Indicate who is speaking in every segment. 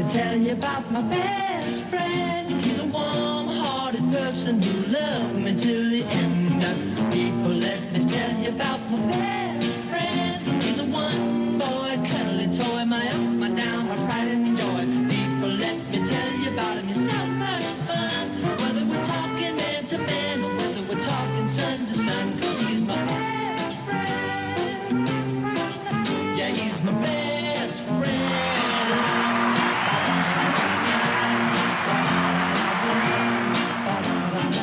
Speaker 1: tell you about my best friend. He's a warm-hearted person who loved me till the end. People, let me tell you about my best friend. He's a one-boy cuddly toy, my up, my down, my pride and joy. People, let me tell you about him. He's so much fun. Whether we're talking man to man or whether we're talking son to son, 'cause he's my best friend. Yeah, he's my best friend.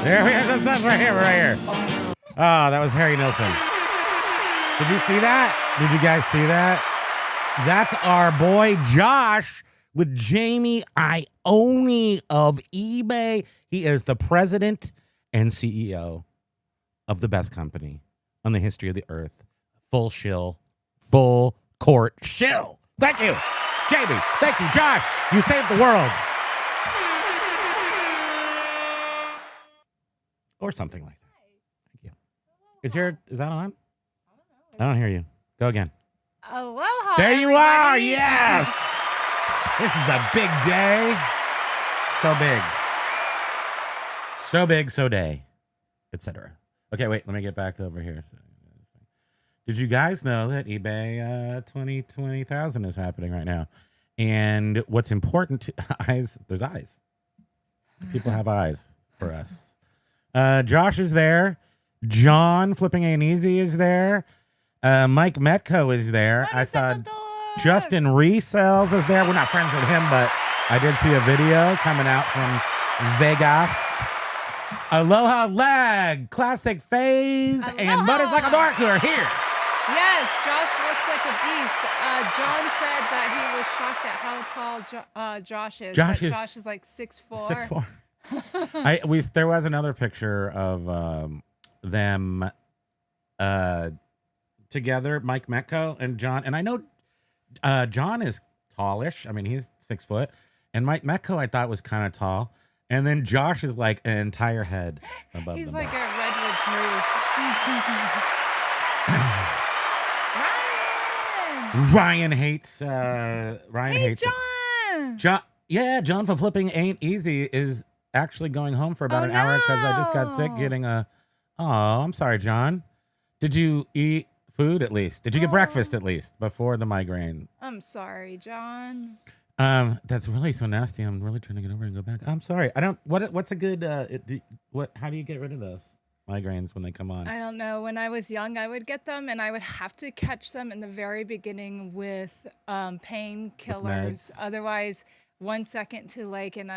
Speaker 2: There we go. That's right here. Oh, that was Harry Nilsson. Did you see that? Did you guys see that? That's our boy Josh with Jamie Ione of eBay. He is the president and CEO of the best company on the history of the earth. Full shill. Full court shill. Thank you, Jamie. Thank you, Josh. You saved the world. Or something like that. Thank you. Is that on? I don't hear you. Go again.
Speaker 3: Aloha.
Speaker 2: There you
Speaker 3: everybody.
Speaker 2: are. Yes. This is a big day. So big. So big, so day, etc. Okay, wait. Let me get back over here. Did you guys know that eBay 20,000 is happening right now? And what's important to eyes, there's eyes. People have eyes for us. Josh is there. John Flipping Ain't Easy is there. Mike Metco is there. I saw Justin Resells is there. We're not friends with him, but I did see a video coming out from Vegas. Aloha Lag, Classic Phase, and Motorcycle Dork are here.
Speaker 3: Yes, Josh looks like a beast. John said that he was shocked at how tall Josh is. Josh is like 6'4".
Speaker 2: 6'4". There was another picture of them together, Mike Metco and John. And I know John is tallish. I mean, he's 6 foot. And Mike Metco, I thought, was kind of tall. And then Josh is like an entire head above
Speaker 3: He's
Speaker 2: them
Speaker 3: like
Speaker 2: both.
Speaker 3: a redwood tree.
Speaker 2: Ryan hates hates
Speaker 3: John.
Speaker 2: John from Flipping Ain't Easy is actually going home for about an hour because I just got sick getting I'm sorry, John. Did you eat food at least? Did you get breakfast at least before the migraine?
Speaker 3: I'm sorry, John.
Speaker 2: That's really so nasty. I'm really trying to get over and go back. I'm sorry. I don't. What's a good? How do you get rid of those migraines when they come on?
Speaker 3: I don't know. When I was young, I would get them, and I would have to catch them in the very beginning with painkillers. Otherwise, 1 second too late, and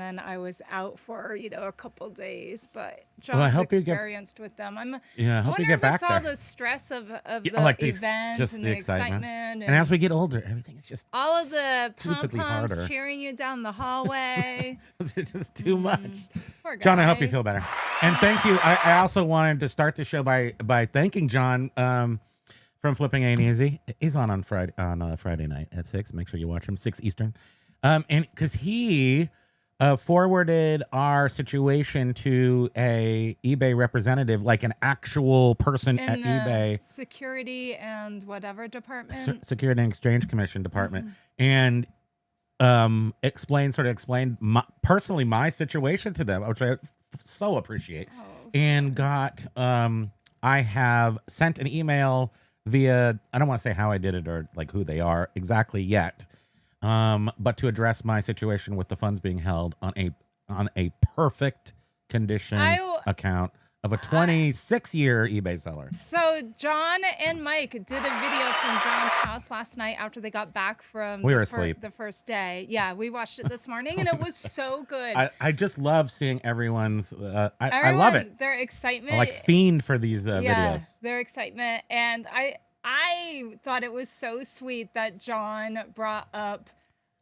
Speaker 3: then I was out for a couple days. But John's experienced with them. I hope
Speaker 2: you get back there.
Speaker 3: All the stress of the event and the excitement. And
Speaker 2: as we get older, everything is just
Speaker 3: all of the
Speaker 2: pom-poms
Speaker 3: cheering you down the hallway.
Speaker 2: It's just too much.
Speaker 3: Poor guy.
Speaker 2: John, I hope you feel better. And thank you. I also wanted to start the show by thanking John from Flipping Ain't Easy. He's on Friday night at 6. Make sure you watch him, 6 Eastern. And because he forwarded our situation to a eBay representative, like an actual person at eBay.
Speaker 3: Security and whatever department.
Speaker 2: Security and Exchange Commission department. And explained personally my situation to them, which I so appreciate. And got, I have sent an email via, I don't want to say how I did it or like who they are exactly yet. But to address my situation with the funds being held on a perfect condition account of a 26-year eBay seller.
Speaker 3: So John and Mike did a video from John's house last night after they got back from the first day. Yeah, we watched it this morning and it was so good.
Speaker 2: I just love seeing everyone's. I love it.
Speaker 3: Their excitement.
Speaker 2: I like fiend for these videos.
Speaker 3: Their excitement, and I thought it was so sweet that John brought up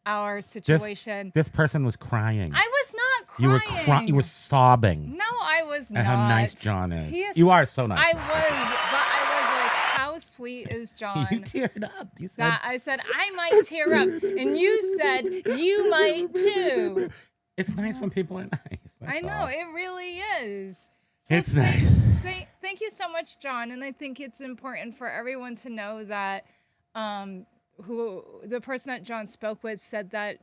Speaker 3: our situation.
Speaker 2: This person was crying.
Speaker 3: I was not crying.
Speaker 2: You were sobbing.
Speaker 3: No, I was not.
Speaker 2: And how nice John is. You are so nice.
Speaker 3: I was like, how sweet is John?
Speaker 2: You teared up. You said.
Speaker 3: I said, I might tear up. And you said, you might too.
Speaker 2: It's nice when people are nice.
Speaker 3: I know, it really is.
Speaker 2: So it's nice.
Speaker 3: Thank you so much, John. And I think it's important for everyone to know that who the person that John spoke with said that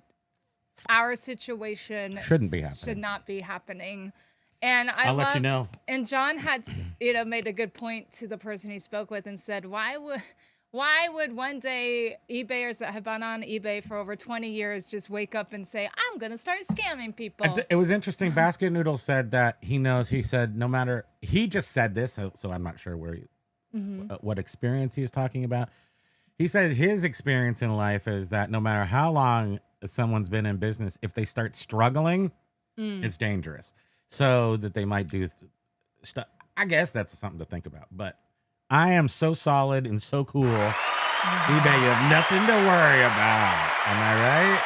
Speaker 3: our situation
Speaker 2: Shouldn't be happening.
Speaker 3: should not be happening. And
Speaker 2: I'll let you know.
Speaker 3: And John had, made a good point to the person he spoke with and said, why would one day eBayers that have been on eBay for over 20 years just wake up and say, I'm going to start scamming people?
Speaker 2: It was interesting. Basket Noodle said that he knows. He said no matter. He just said this, so I'm not sure what experience he was talking about. He said his experience in life is that no matter how long someone's been in business, if they start struggling, it's dangerous. So that they might do stuff. I guess that's something to think about. But I am so solid and so cool. eBay, you have nothing to worry about. Am I right?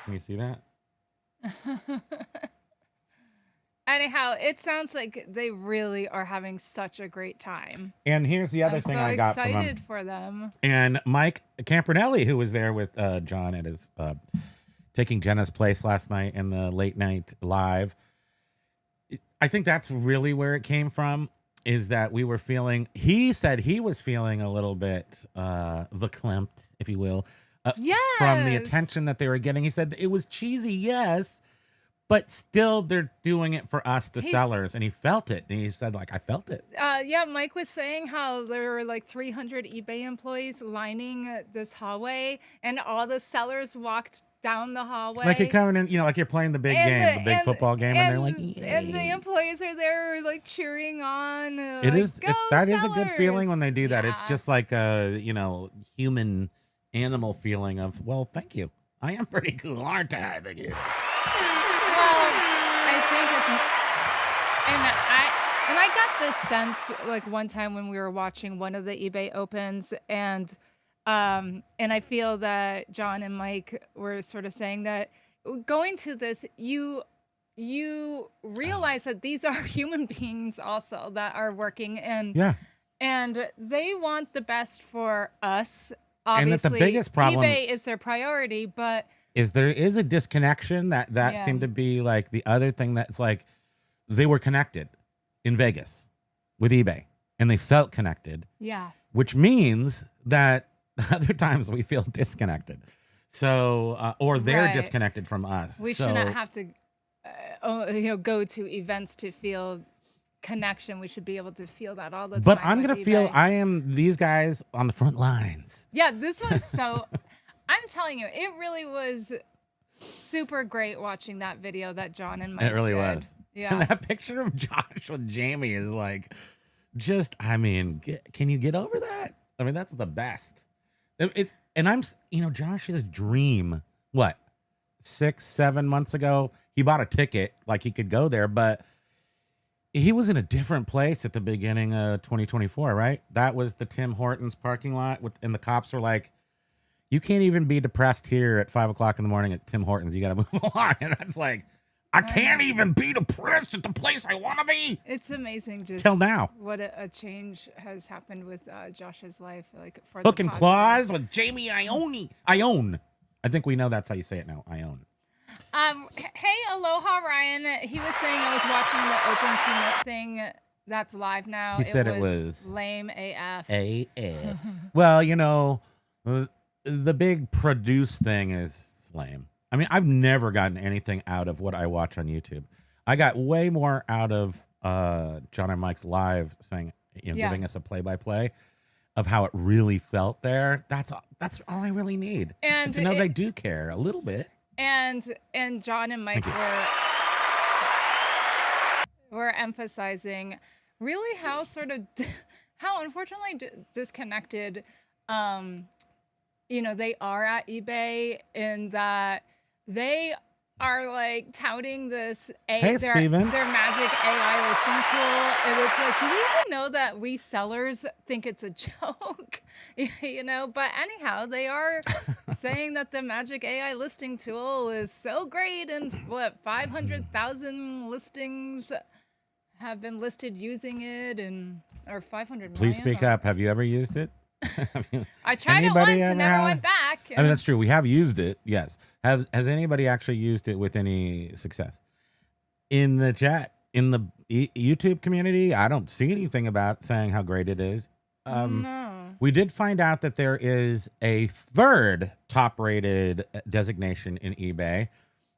Speaker 2: Can you see that?
Speaker 3: Anyhow, it sounds like they really are having such a great time.
Speaker 2: And here's the other thing I got from them.
Speaker 3: I'm so excited for them.
Speaker 2: And Mike Campanelli, who was there with John at his taking Jenna's place last night in the late night live. I think that's really where it came from, is that we were feeling, he said he was feeling a little bit verklempt, if you will, from the attention that they were getting. He said it was cheesy, yes, but still they're doing it for us, the sellers. And he felt it. And he said, like, I felt it.
Speaker 3: Yeah, Mike was saying how there were like 300 eBay employees lining this hallway, and all the sellers walked down the hallway.
Speaker 2: Like you're coming in, like you're playing the big game, the big football game, and they're like, yay.
Speaker 3: And the employees are there like cheering on.
Speaker 2: It is, that is a good feeling when they do that.
Speaker 3: Yeah.
Speaker 2: It's just like a, human animal feeling of, well, thank you. I am pretty cool, aren't I? Thank you.
Speaker 3: Well, I think and I got this sense like one time when we were watching one of the eBay opens, and I feel that John and Mike were sort of saying that going to this, you realize that these are human beings also that are working, and they want the best for us. Obviously,
Speaker 2: and that the biggest problem
Speaker 3: eBay is their priority, but
Speaker 2: there is a disconnection that seemed to be like the other thing. That's like they were connected in Vegas with eBay, and they felt connected.
Speaker 3: Yeah,
Speaker 2: which means that other times we feel disconnected. So, or they're disconnected from us.
Speaker 3: We shouldn't have to, go to events to feel connection. We should be able to feel that all the time.
Speaker 2: But I'm going to feel I am these guys on the front lines.
Speaker 3: Yeah, this was so, I'm telling you, it really was super great watching that video that John and Mike
Speaker 2: It really
Speaker 3: did.
Speaker 2: was.
Speaker 3: Yeah.
Speaker 2: And that picture of Josh with Jamie is like, can you get over that? I mean, that's the best. And I'm, Josh's dream, 6-7 months ago, he bought a ticket, like he could go there, but he was in a different place at the beginning of 2024, right? That was the Tim Hortons parking lot, and the cops were like, you can't even be depressed here at 5 o'clock in the morning at Tim Hortons. You got to move along. And that's like, I can't even be depressed at the place I want to be.
Speaker 3: It's amazing just
Speaker 2: till now
Speaker 3: what a change has happened with Josh's life. Like for
Speaker 2: Hook and Claws with Jamie Ione. I think we know that's how you say it now. Ione.
Speaker 3: Hey, aloha, Ryan. He was saying I was watching the open commit thing. That's live now.
Speaker 2: He said it was
Speaker 3: lame AF.
Speaker 2: AF. Well, the big produce thing is lame. I mean, I've never gotten anything out of what I watch on YouTube. I got way more out of John and Mike's live saying, giving us a play-by-play of how it really felt there. That's all I really need. And is to know they do care a little bit.
Speaker 3: And John and Mike were emphasizing really how unfortunately disconnected they are at eBay, in that they are like touting this their magic AI listing tool, and it's like, do they even know that we sellers think it's a joke? But anyhow, they are saying that the magic AI listing tool is so great, and 500,000 listings have been listed using it, or 500 million.
Speaker 2: Please speak up. Have you ever used it?
Speaker 3: I tried it once and never went back.
Speaker 2: I mean, that's true. We have used it. Yes. Has anybody actually used it with any success? In the chat, in the YouTube community, I don't see anything about saying how great it is.
Speaker 3: No.
Speaker 2: We did find out that there is a third top-rated designation in eBay.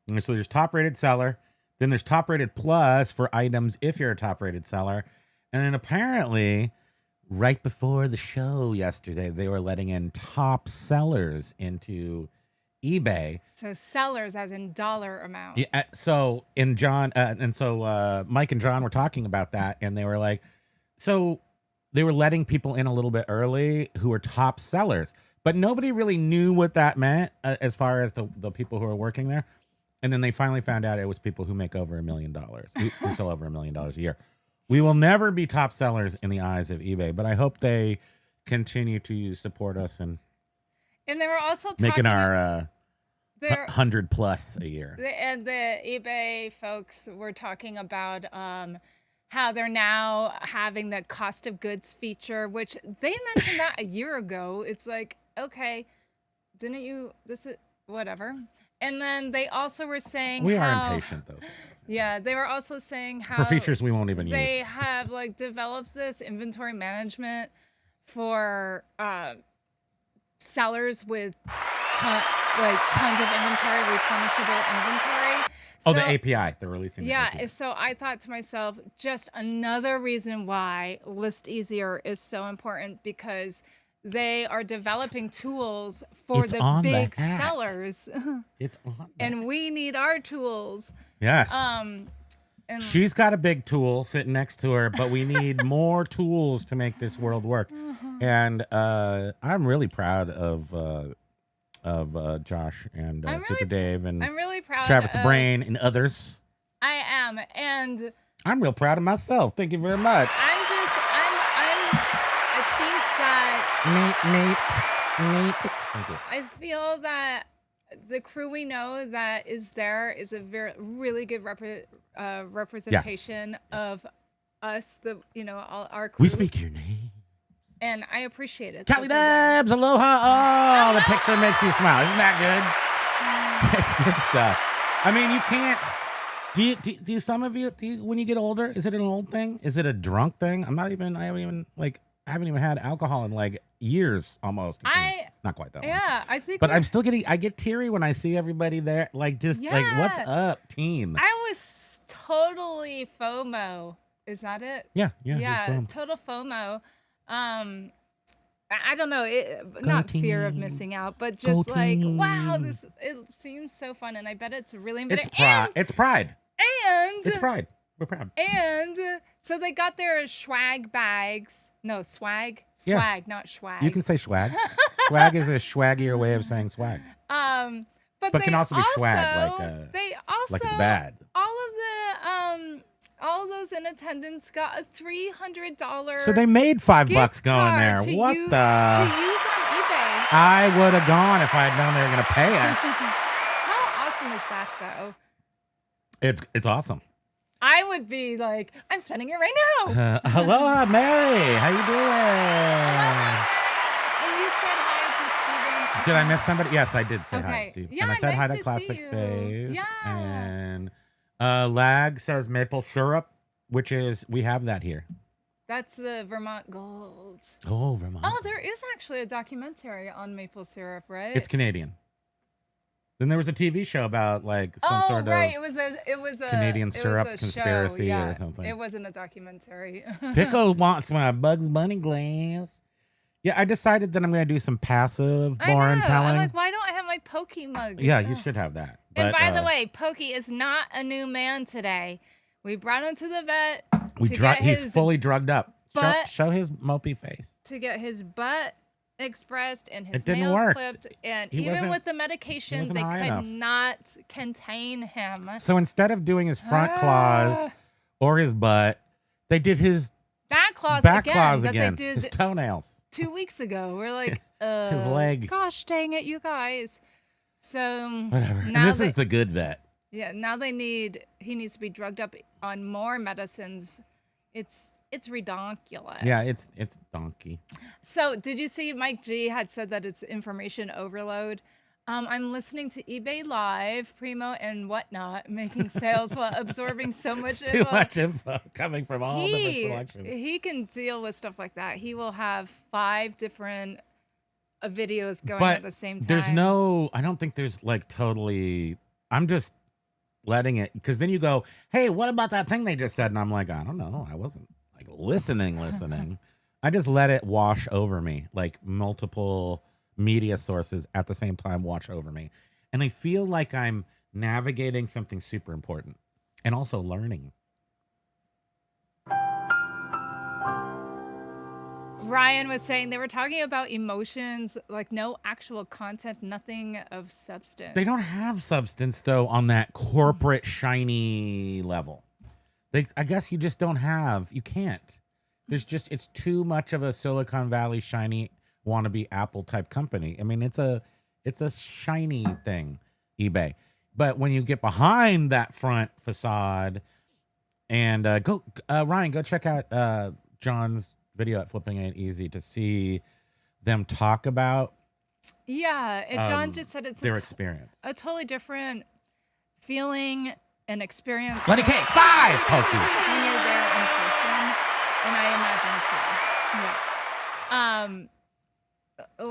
Speaker 2: And so there's top-rated seller, then there's top-rated plus for items if you're a top-rated seller, and then apparently, right before the show yesterday, they were letting in top sellers into eBay.
Speaker 3: So sellers, as in dollar amounts.
Speaker 2: Yeah. So Mike and John were talking about that, and they were like, so they were letting people in a little bit early who were top sellers, but nobody really knew what that meant as far as the people who are working there. And then they finally found out it was people who make over $1 million, who sell over $1 million a year. We will never be top sellers in the eyes of eBay, but I hope they continue to support us and
Speaker 3: they were also
Speaker 2: making our 100 plus a year.
Speaker 3: And the eBay folks were talking about how they're now having the cost of goods feature, which they mentioned that a year ago. It's like, okay, didn't you? This is whatever. And then they also were saying
Speaker 2: we are impatient, though.
Speaker 3: Yeah, they were also saying how
Speaker 2: for features we won't even use.
Speaker 3: They have developed this inventory management for sellers with tons of inventory, replenishable inventory.
Speaker 2: So, the API they're releasing.
Speaker 3: Yeah,
Speaker 2: API.
Speaker 3: So I thought to myself, just another reason why List Easier is so important, because they are developing tools for the big sellers.
Speaker 2: It's on.
Speaker 3: And we need our tools.
Speaker 2: Yes.
Speaker 3: And
Speaker 2: she's got a big tool sitting next to her, but we need more tools to make this world work. And I'm really proud of Josh and Super Dave and
Speaker 3: I'm really proud
Speaker 2: Travis the Brain and others.
Speaker 3: I am, and
Speaker 2: I'm real proud of myself. Thank you very much.
Speaker 3: I think that
Speaker 2: Meep. Thank you.
Speaker 3: I feel that the crew we know that is there is a really good representation of us, all our crew.
Speaker 2: We speak your name.
Speaker 3: And I appreciate it.
Speaker 2: Callie Dabs, aloha. Oh, the picture makes you smile. Isn't that good? It's good stuff. I mean, you can't. Do some of you, when you get older, is it an old thing? Is it a drunk thing? I haven't even had alcohol in years almost. It seems. Not quite that long.
Speaker 3: Yeah, I think.
Speaker 2: But I get teary when I see everybody there. What's up, team?
Speaker 3: I was totally FOMO. Is that it?
Speaker 2: Yeah.
Speaker 3: Total FOMO. I don't know, not fear of missing out, but just wow, it seems so fun, and I bet it's really
Speaker 2: It's pride. It's pride.
Speaker 3: And
Speaker 2: it's pride. We're proud.
Speaker 3: And so they got their swag bags. No, swag. Swag, not swag.
Speaker 2: You can say swag. Swag is a swaggier way of saying swag.
Speaker 3: But
Speaker 2: can also be swag, like it's bad.
Speaker 3: All of those in attendance got a $300.
Speaker 2: So they made $5 going there. What
Speaker 3: to use on eBay.
Speaker 2: I would have gone if I had known they were going to pay us.
Speaker 3: How awesome is that, though?
Speaker 2: It's awesome.
Speaker 3: I would be like, I'm spending it right now.
Speaker 2: Aloha, Mary. How you doing?
Speaker 3: Aloha. And you said hi to Steven.
Speaker 2: Did I miss somebody? Yes, I did say hi to Steve.
Speaker 3: Yeah,
Speaker 2: and I said
Speaker 3: nice
Speaker 2: hi to
Speaker 3: to
Speaker 2: Classic
Speaker 3: see you.
Speaker 2: Phase.
Speaker 3: Yeah.
Speaker 2: And Lag says maple syrup, which is, we have that here.
Speaker 3: That's the Vermont Gold.
Speaker 2: Oh, Vermont.
Speaker 3: Oh, there is actually a documentary on maple syrup, right?
Speaker 2: It's Canadian. Then there was a TV show about some sort
Speaker 3: right.
Speaker 2: of
Speaker 3: It was a
Speaker 2: Canadian syrup conspiracy
Speaker 3: show,
Speaker 2: or something.
Speaker 3: It wasn't a documentary.
Speaker 2: Pickle wants my Bugs Bunny glass. Yeah, I decided that I'm going to do some passive boring telling.
Speaker 3: I'm like, why don't I have my Pokey mug?
Speaker 2: Yeah, you should have that.
Speaker 3: And by the way, Pokey is not a new man today. We brought him to the vet.
Speaker 2: He's fully drugged up. Show his mopey face.
Speaker 3: To get his butt expressed and his
Speaker 2: didn't
Speaker 3: nails
Speaker 2: work.
Speaker 3: clipped. And even with the medication, they could not contain him.
Speaker 2: So instead of doing his front claws or his butt, they did his
Speaker 3: back claws again. They did
Speaker 2: his toenails.
Speaker 3: 2 weeks ago. We're like,
Speaker 2: his leg.
Speaker 3: Gosh dang it, you guys. So
Speaker 2: whatever. And this is the good vet.
Speaker 3: Yeah, now he needs to be drugged up on more medicines. It's redonkulous.
Speaker 2: Yeah, it's donkey.
Speaker 3: So did you see Mike G had said that it's information overload? I'm listening to eBay Live, Primo, and whatnot, making sales while absorbing so much
Speaker 2: It's too
Speaker 3: info.
Speaker 2: much info coming from all different
Speaker 3: He
Speaker 2: selections.
Speaker 3: he can deal with stuff like that. He will have 5 different videos going
Speaker 2: But
Speaker 3: at the same time.
Speaker 2: there's no, I don't think there's like totally, I'm just letting it, because then you go, hey, what about that thing they just said? And I'm like, I don't know. I wasn't like listening. I just let it wash over me, like multiple media sources at the same time wash over me. And I feel like I'm navigating something super important and also learning.
Speaker 3: Ryan was saying they were talking about emotions, like no actual content, nothing of substance.
Speaker 2: They don't have substance though on that corporate shiny level. I guess you just don't have, you can't. There's just, it's too much of a Silicon Valley shiny wannabe Apple type company. I mean, it's a shiny thing, eBay. But when you get behind that front facade and Ryan, go check out John's video at Flipping Ain't Easy to see them talk about
Speaker 3: John just said it's
Speaker 2: their experience.
Speaker 3: A totally different feeling and experience.
Speaker 2: Lenny K, 5 pokies.
Speaker 3: When you're there in person, and I imagine so. Yeah.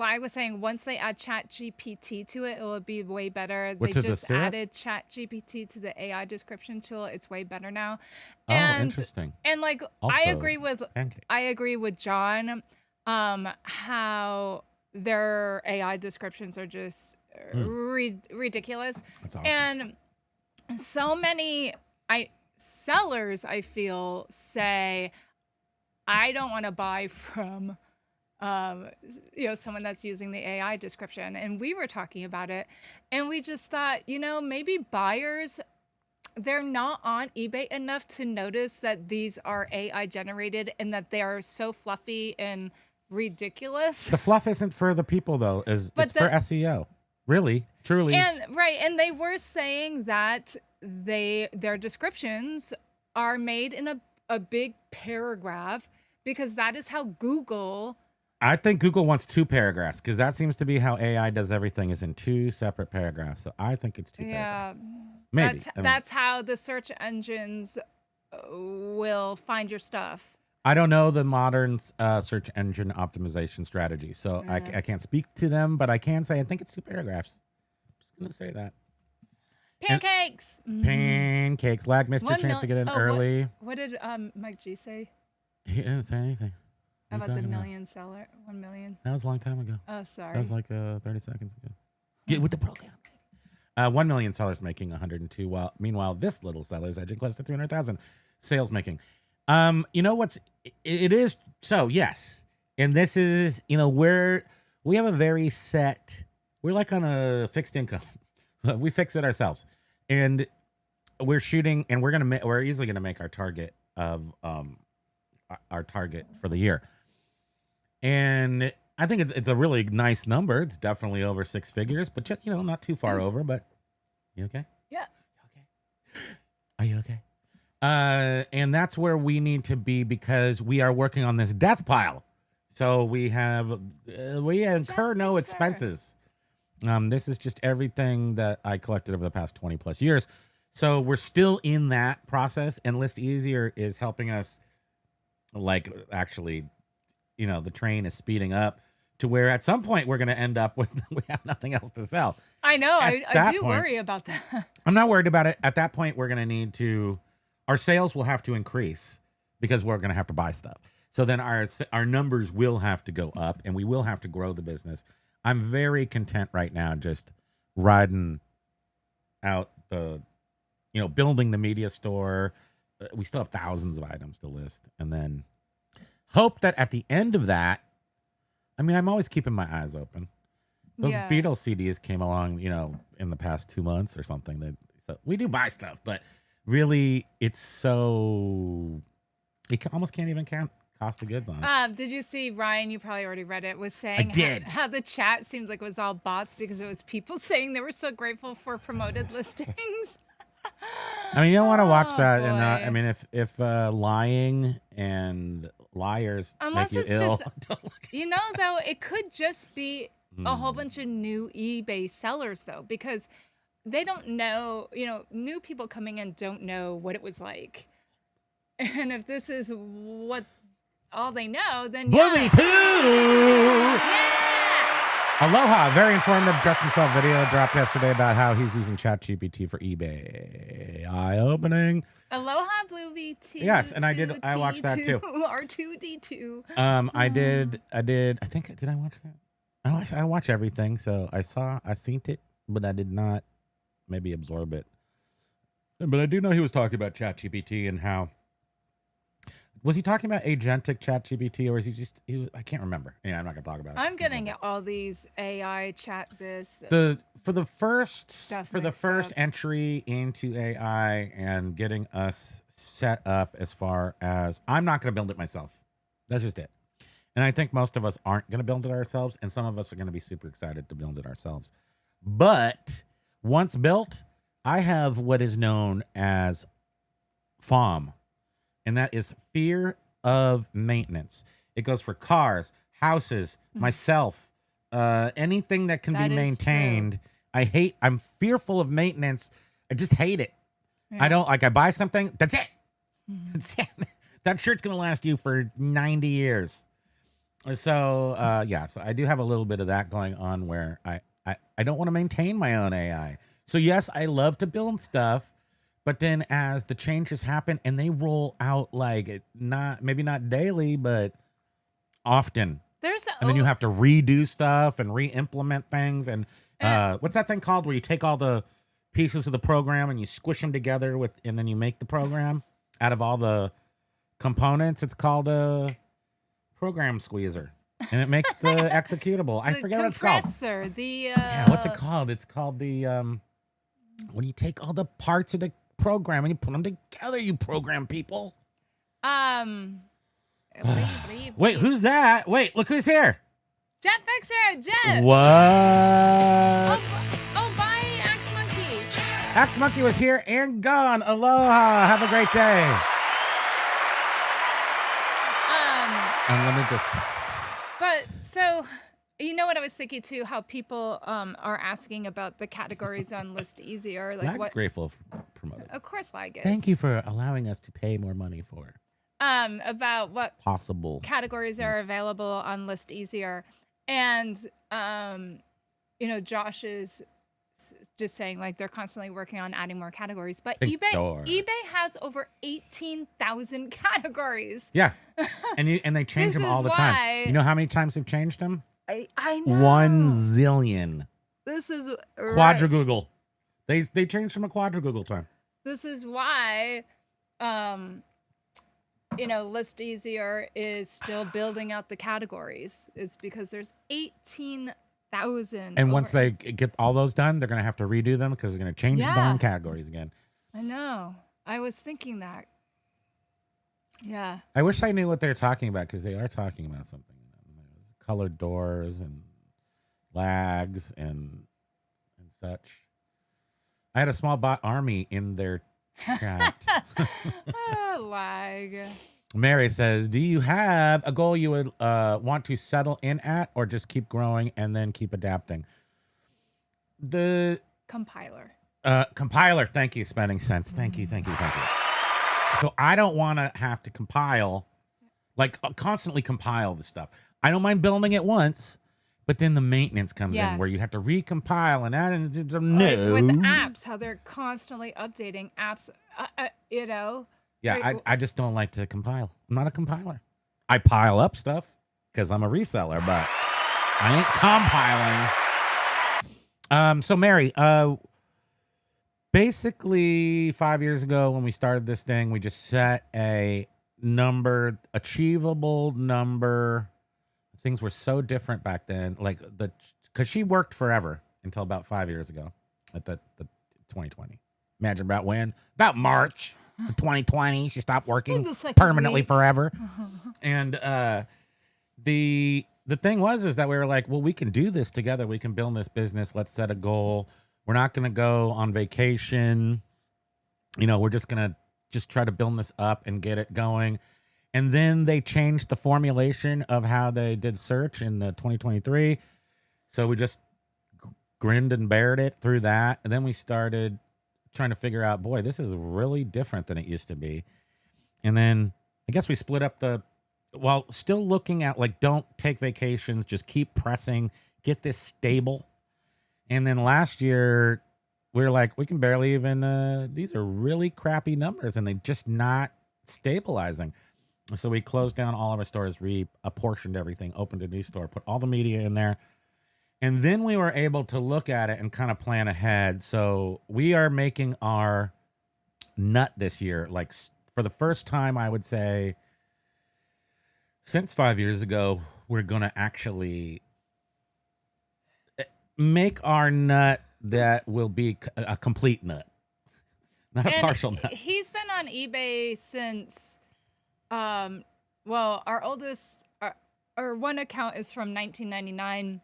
Speaker 3: I was saying once they add Chat GPT to it, it will be way better. They just added Chat GPT to the AI description tool. It's way better now.
Speaker 2: Interesting.
Speaker 3: And like
Speaker 2: Also,
Speaker 3: I agree with John, how their AI descriptions are just ridiculous.
Speaker 2: That's awesome.
Speaker 3: And so many sellers, I feel, say, I don't want to buy from someone that's using the AI description. And we were talking about it, and we just thought, maybe buyers, they're not on eBay enough to notice that these are AI generated and that they are so fluffy and ridiculous.
Speaker 2: The fluff isn't for the people though, it's for SEO. Really, truly.
Speaker 3: And they were saying that their descriptions are made in a big paragraph because that is how Google.
Speaker 2: I think Google wants 2 paragraphs because that seems to be how AI does everything, is in 2 separate paragraphs. So I think it's 2 paragraphs. Maybe.
Speaker 3: That's how the search engines will find your stuff.
Speaker 2: I don't know the modern search engine optimization strategy, so I can't speak to them, but I can say I think it's 2 paragraphs. I'm just going to say that.
Speaker 3: Pancakes.
Speaker 2: Pancakes. Lag missed your chance to get in early.
Speaker 3: What did Mike G say?
Speaker 2: He didn't say anything.
Speaker 3: How about the million seller? 1 million?
Speaker 2: That was a long time ago.
Speaker 3: Oh, sorry.
Speaker 2: That was like 30 seconds ago. Get with the program. 1 million sellers making 102. Meanwhile, this little seller is edging close to 300,000 sales making. You know what's it is? So yes, and this is we have a very set. We're like on a fixed income. We fix it ourselves, and we're shooting, and we're easily gonna make our target of our target for the year. And I think it's a really nice number. It's definitely over 6 figures, but just not too far over. But you okay?
Speaker 3: Yeah.
Speaker 2: Okay. Are you okay? And that's where we need to be because we are working on this death pile. So we incur no expenses. This is just everything that I collected over the past 20 plus years. So we're still in that process, and List Easier is helping us. Like actually, the train is speeding up to where at some point we're going to end up with we have nothing else to sell.
Speaker 3: I know. I do worry about that.
Speaker 2: I'm not worried about it. At that point, we're going to need to. Our sales will have to increase because we're going to have to buy stuff. So then our numbers will have to go up, and we will have to grow the business. I'm very content right now just riding out the, building the media store. We still have thousands of items to list, and then hope that at the end of that, I'm always keeping my eyes open. Those Beatles CDs came along, in the past 2 months or something. So we do buy stuff, but really, it almost can't even count cost of goods on it.
Speaker 3: Did you see Ryan? You probably already read it. Was saying how the chat seems like it was all bots because it was people saying they were so grateful for promoted listings.
Speaker 2: You don't want to watch that, and if lying and liars
Speaker 3: unless
Speaker 2: make you
Speaker 3: it's
Speaker 2: ill,
Speaker 3: just, though, it could just be a whole bunch of new eBay sellers though, because they don't know, new people coming in don't know what it was like. And if this is what all they know, then
Speaker 2: Booby 2!
Speaker 3: Yeah!
Speaker 2: Aloha, very informative dress himself video dropped yesterday about how he's using ChatGPT for eBay. Eye-opening.
Speaker 3: Aloha, Blue V2.
Speaker 2: Yes, and I watched that too.
Speaker 3: R2D2.
Speaker 2: Did I watch that? I watch everything, so I seen it, but I did not maybe absorb it. But I do know he was talking about ChatGPT and how. Was he talking about agentic ChatGPT, or is I can't remember. Yeah, I'm not gonna talk about it.
Speaker 3: I'm getting all these AI chat
Speaker 2: for the first entry into AI and getting us set up as far as I'm not gonna build it myself. That's just it. And I think most of us aren't gonna build it ourselves, and some of us are gonna be super excited to build it ourselves. But once built, I have what is known as FOM. And that is fear of maintenance. It goes for cars, houses, myself, anything that can be maintained. True. I'm fearful of maintenance. I just hate it. Yeah. I buy something, that's it. That's it. That shirt's going to last you for 90 years. So I do have a little bit of that going on where I don't want to maintain my own AI. So yes, I love to build stuff. But then as the changes happen and they roll out maybe not daily, but often. And then you have to redo stuff and re-implement things. And what's that thing called where you take all the pieces of the program and you squish them together and then you make the program out of all the components? It's called a program squeezer. And it makes the executable. I forget what it's called. What's it called? It's called the when you take all the parts of the program and you put them together, you program people. Wait, who's that? Wait, look who's here.
Speaker 3: Jet Fixer, Jet.
Speaker 2: What?
Speaker 3: Bye, Axe Monkey.
Speaker 2: Axe Monkey was here and gone. Aloha. Have a great day. And let me just.
Speaker 3: But so. You know what I was thinking too? How people are asking about the categories on List Easier.
Speaker 2: Lag's grateful for promoting.
Speaker 3: Of course, Lag is.
Speaker 2: Thank you for allowing us to pay more money for.
Speaker 3: About what
Speaker 2: possible
Speaker 3: categories are available on List Easier, and Josh is just saying they're constantly working on adding more categories. But eBay has over 18,000 categories.
Speaker 2: Yeah, and they change them all the time. You know how many times they've changed them?
Speaker 3: I know.
Speaker 2: 1 zillion.
Speaker 3: This is
Speaker 2: quadrigoogle. They changed from a quadrigoogle time.
Speaker 3: This is why, List Easier is still building out the categories. Is because there's 18,000.
Speaker 2: And once they get all those done, they're gonna have to redo them because they're gonna change the darn categories again.
Speaker 3: I know. I was thinking that. Yeah.
Speaker 2: I wish I knew what they're talking about because they are talking about something. Colored doors and lags and such. I had a small bot army in their chat.
Speaker 3: Lag.
Speaker 2: Mary says, do you have a goal you would want to settle in at or just keep growing and then keep adapting? The
Speaker 3: compiler.
Speaker 2: Compiler. Thank you. Spending sense. Thank you. So I don't want to have to compile, constantly compile the stuff. I don't mind building it once, but then the maintenance comes in where you have to recompile and add in
Speaker 3: with apps, how they're constantly updating apps,
Speaker 2: Yeah, I just don't like to compile. I'm not a compiler. I pile up stuff because I'm a reseller, but I ain't compiling. So Mary, basically 5 years ago when we started this thing, we just set a number, achievable number. Things were so different back then, because she worked forever until about 5 years ago at the 2020. Imagine about when? About March of 2020, she stopped working permanently forever. And the thing was that we were like, well, we can do this together. We can build this business. Let's set a goal. We're not going to go on vacation. We're just going to try to build this up and get it going. And then they changed the formulation of how they did search in 2023. So we just grinned and bared it through that. And then we started trying to figure out, boy, this is really different than it used to be. And then I guess we split up while still looking at like, don't take vacations, just keep pressing, get this stable. And then last year we were like, we can barely even, these are really crappy numbers and they're just not stabilizing. So we closed down all of our stores, reapportioned everything, opened a new store, put all the media in there. And then we were able to look at it and kind of plan ahead. So we are making our nut this year, like for the first time, I would say, since 5 years ago, we're going to actually make our nut that will be a complete nut, not a partial nut.
Speaker 3: He's been on eBay since, well, our oldest, our one account is from 1999.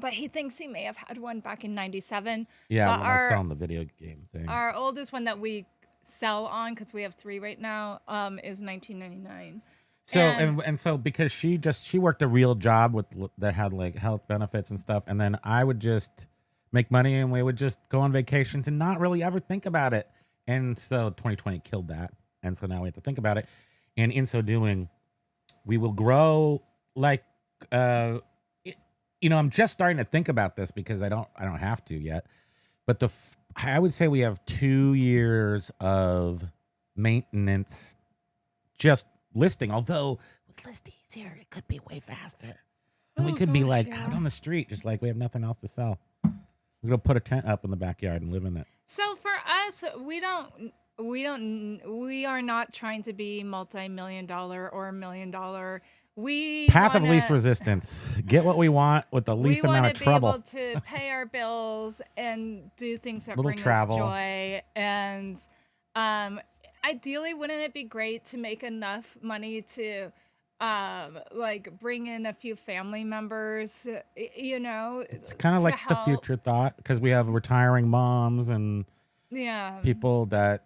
Speaker 3: But he thinks he may have had one back in 97.
Speaker 2: Yeah,
Speaker 3: but
Speaker 2: when I was selling the video game things.
Speaker 3: Our oldest one that we sell on, because we have 3 right now, is 1999.
Speaker 2: So and so because she worked a real job that had like health benefits and stuff, and then I would just make money and we would just go on vacations and not really ever think about it. And so 2020 killed that, and so now we have to think about it. And in so doing, we will grow like. I'm just starting to think about this because I don't have to yet, but I would say we have 2 years of maintenance just listing. Although with list easier, it could be way faster, and we could be like out on the street, just like we have nothing else to sell. We're gonna put a tent up in the backyard and live in it.
Speaker 3: So for us, we are not trying to be multi-million-dollar or $1 million.
Speaker 2: Path of least resistance. Get what we want with the least amount of trouble.
Speaker 3: We want to be able to pay our bills and do things that bring
Speaker 2: travel.
Speaker 3: us joy. And ideally, wouldn't it be great to make enough money to like bring in a few family members?
Speaker 2: It's kind of like the future thought, because we have retiring moms and people that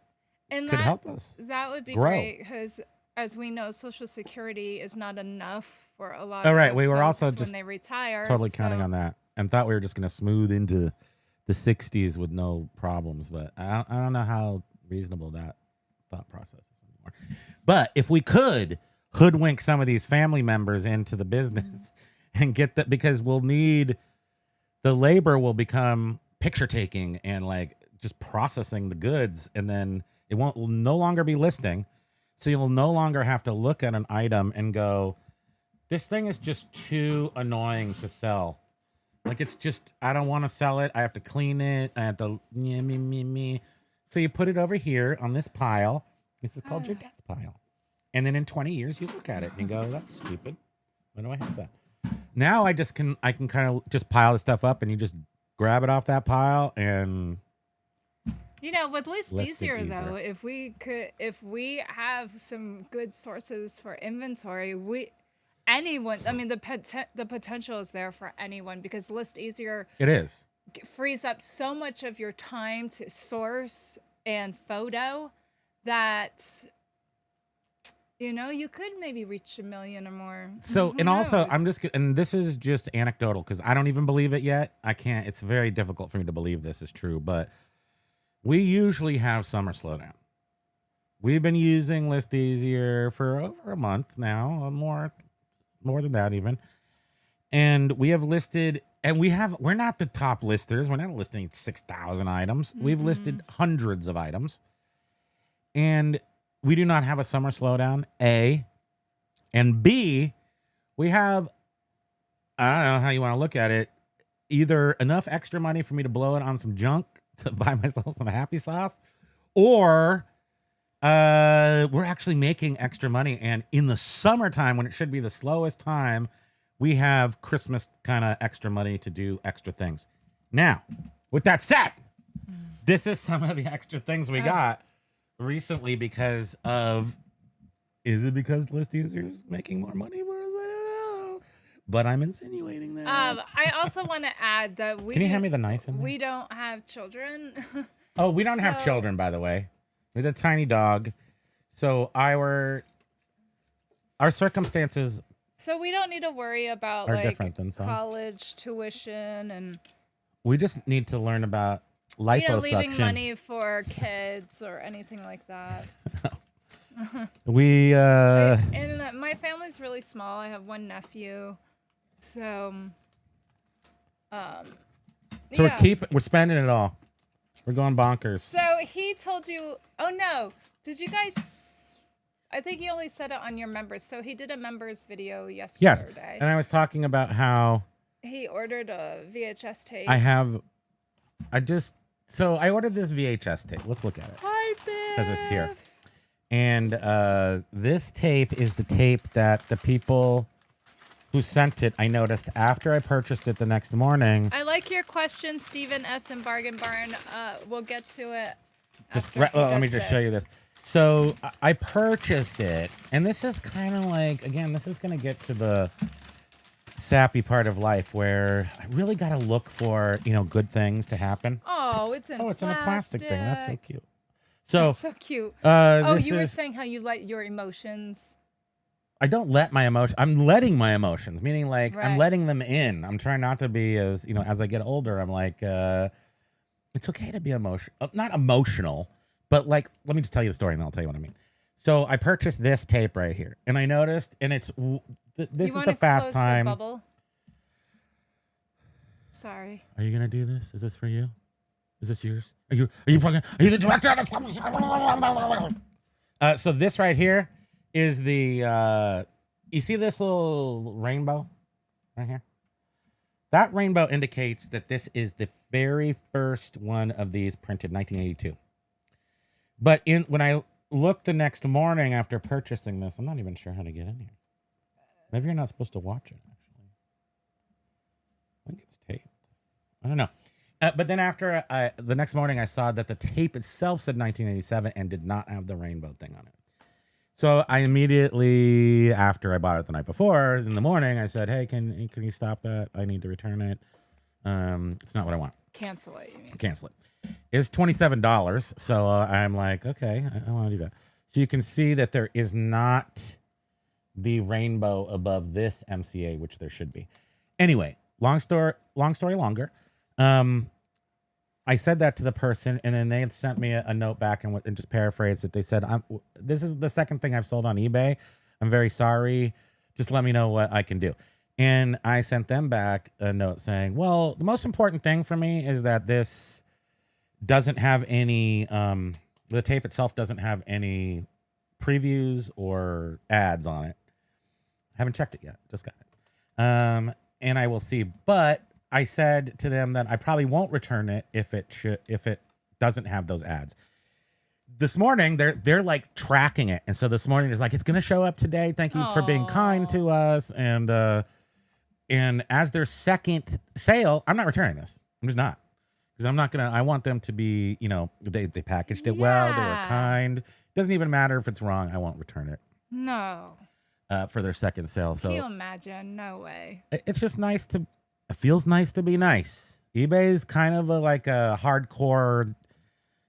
Speaker 2: could help us.
Speaker 3: That would be
Speaker 2: grow.
Speaker 3: Great, because as we know, Social Security is not enough for a lot.
Speaker 2: All right,
Speaker 3: of
Speaker 2: we were
Speaker 3: folks
Speaker 2: also
Speaker 3: when
Speaker 2: just
Speaker 3: they retire.
Speaker 2: Totally counting on that, and thought we were just going to smooth into the 60s with no problems. But I don't know how reasonable that thought process is anymore. But if we could hoodwink some of these family members into the business and get that, because we'll need the labor will become picture taking and like just processing the goods, and then will no longer be listing. So you'll no longer have to look at an item and go, this thing is just too annoying to sell. Like, it's just, I don't want to sell it. I have to clean it. I have to, me. So you put it over here on this pile. This is called your death pile. And then in 20 years, you look at it and you go, that's stupid. Why do I have that? Now I can kind of just pile the stuff up and you just grab it off that pile and...
Speaker 3: with list easier though, if we have some good sources for inventory, the potential is there for anyone, because list easier.
Speaker 2: It is.
Speaker 3: Frees up so much of your time to source and photo that, you could maybe reach 1 million or more.
Speaker 2: So, and also and this is just anecdotal because I don't even believe it yet. It's very difficult for me to believe this is true, but we usually have summer slowdown. We've been using List Easier for over a month now, more than that even. And we have listed, and we're not the top listers. We're not listing 6,000 items. We've listed hundreds of items. And we do not have a summer slowdown, A. And B, we have, I don't know how you want to look at it, either enough extra money for me to blow it on some junk to buy myself some happy sauce, or we're actually making extra money. And in the summertime, when it should be the slowest time, we have Christmas kind of extra money to do extra things. Now, with that said, this is some of the extra things we got recently because List Easier is making more money for us? I don't know. But I'm insinuating that.
Speaker 3: I also want to add that
Speaker 2: Can you hand me the knife in there?
Speaker 3: We don't have children.
Speaker 2: Oh, we don't have children, by the way. We're a tiny dog. So our circumstances
Speaker 3: So we don't need to worry about
Speaker 2: are
Speaker 3: like
Speaker 2: different than some.
Speaker 3: college tuition and
Speaker 2: We just need to learn about liposuction.
Speaker 3: leaving money for kids or anything like that.
Speaker 2: We
Speaker 3: And my family's really small. I have one nephew, so yeah.
Speaker 2: we're spending it all. We're going bonkers.
Speaker 3: So he told you. Oh no! Did you guys? I think you only said it on your members. So he did a members video
Speaker 2: Yes,
Speaker 3: yesterday.
Speaker 2: and I was talking about how
Speaker 3: He ordered a VHS tape.
Speaker 2: So I ordered this VHS tape. Let's look at it
Speaker 3: Hi, babe.
Speaker 2: because it's here. And this tape is the tape that the people who sent it, I noticed after I purchased it the next morning.
Speaker 3: I like your question, Stephen S. and Bargain Barn. We'll get to it.
Speaker 2: Let me just show you this. So I purchased it, and this is kind of like, again, this is going to get to the sappy part of life where I really got to look for, good things to happen.
Speaker 3: Oh, it's in
Speaker 2: it's in a plastic thing. That's so cute.
Speaker 3: That's so cute. You were saying how you let your emotions.
Speaker 2: I don't let my emotions. I'm letting my emotions, meaning like I'm
Speaker 3: Right.
Speaker 2: letting them in. I'm trying not to be as, as I get older, I'm like, it's okay to be not emotional, but like, let me just tell you the story and then I'll tell you what I mean. So I purchased this tape right here and I noticed, and this is the fast time.
Speaker 3: Bubble? Sorry.
Speaker 2: Are you going to do this? Is this for you? Is this yours? Are you the director of the so this right here is the you see this little rainbow right here? That rainbow indicates that this is the very first one of these printed 1982. But when I looked the next morning after purchasing this, I'm not even sure how to get in here. Maybe you're not supposed to watch it actually. I think it's taped. I don't know. But then after the next morning, I saw that the tape itself said 1987 and did not have the rainbow thing on it. So I immediately, after I bought it the night before, in the morning, I said, "Hey, can you stop that? I need to return it. It's not what I want.
Speaker 3: Cancel it. You mean?
Speaker 2: Cancel it." It's $27. So I'm like, okay, I want to do that. So you can see that there is not the rainbow above this MCA, which there should be. Anyway, long story longer. I said that to the person, and then they had sent me a note back and just paraphrased it. They said, "This is the second thing I've sold on eBay. I'm very sorry. Just let me know what I can do." And I sent them back a note saying, "Well, the most important thing for me is that this doesn't have any, the tape itself doesn't have any previews or ads on it. Haven't checked it yet. Just got it. And I will see, but I said to them that I probably won't return it if it doesn't have those ads." This morning they're like tracking it, and so this morning it's like, "It's going to show up today. Thank you for being kind to us." And as their second sale, I'm not returning this. I'm just not, because I'm not gonna. I want them to be, they packaged it well. They were kind. Doesn't even matter if it's wrong. I won't return it.
Speaker 3: No.
Speaker 2: For their second sale. So
Speaker 3: Can you imagine? No way.
Speaker 2: it's just nice to. It feels nice to be nice. eBay is kind of like a hardcore,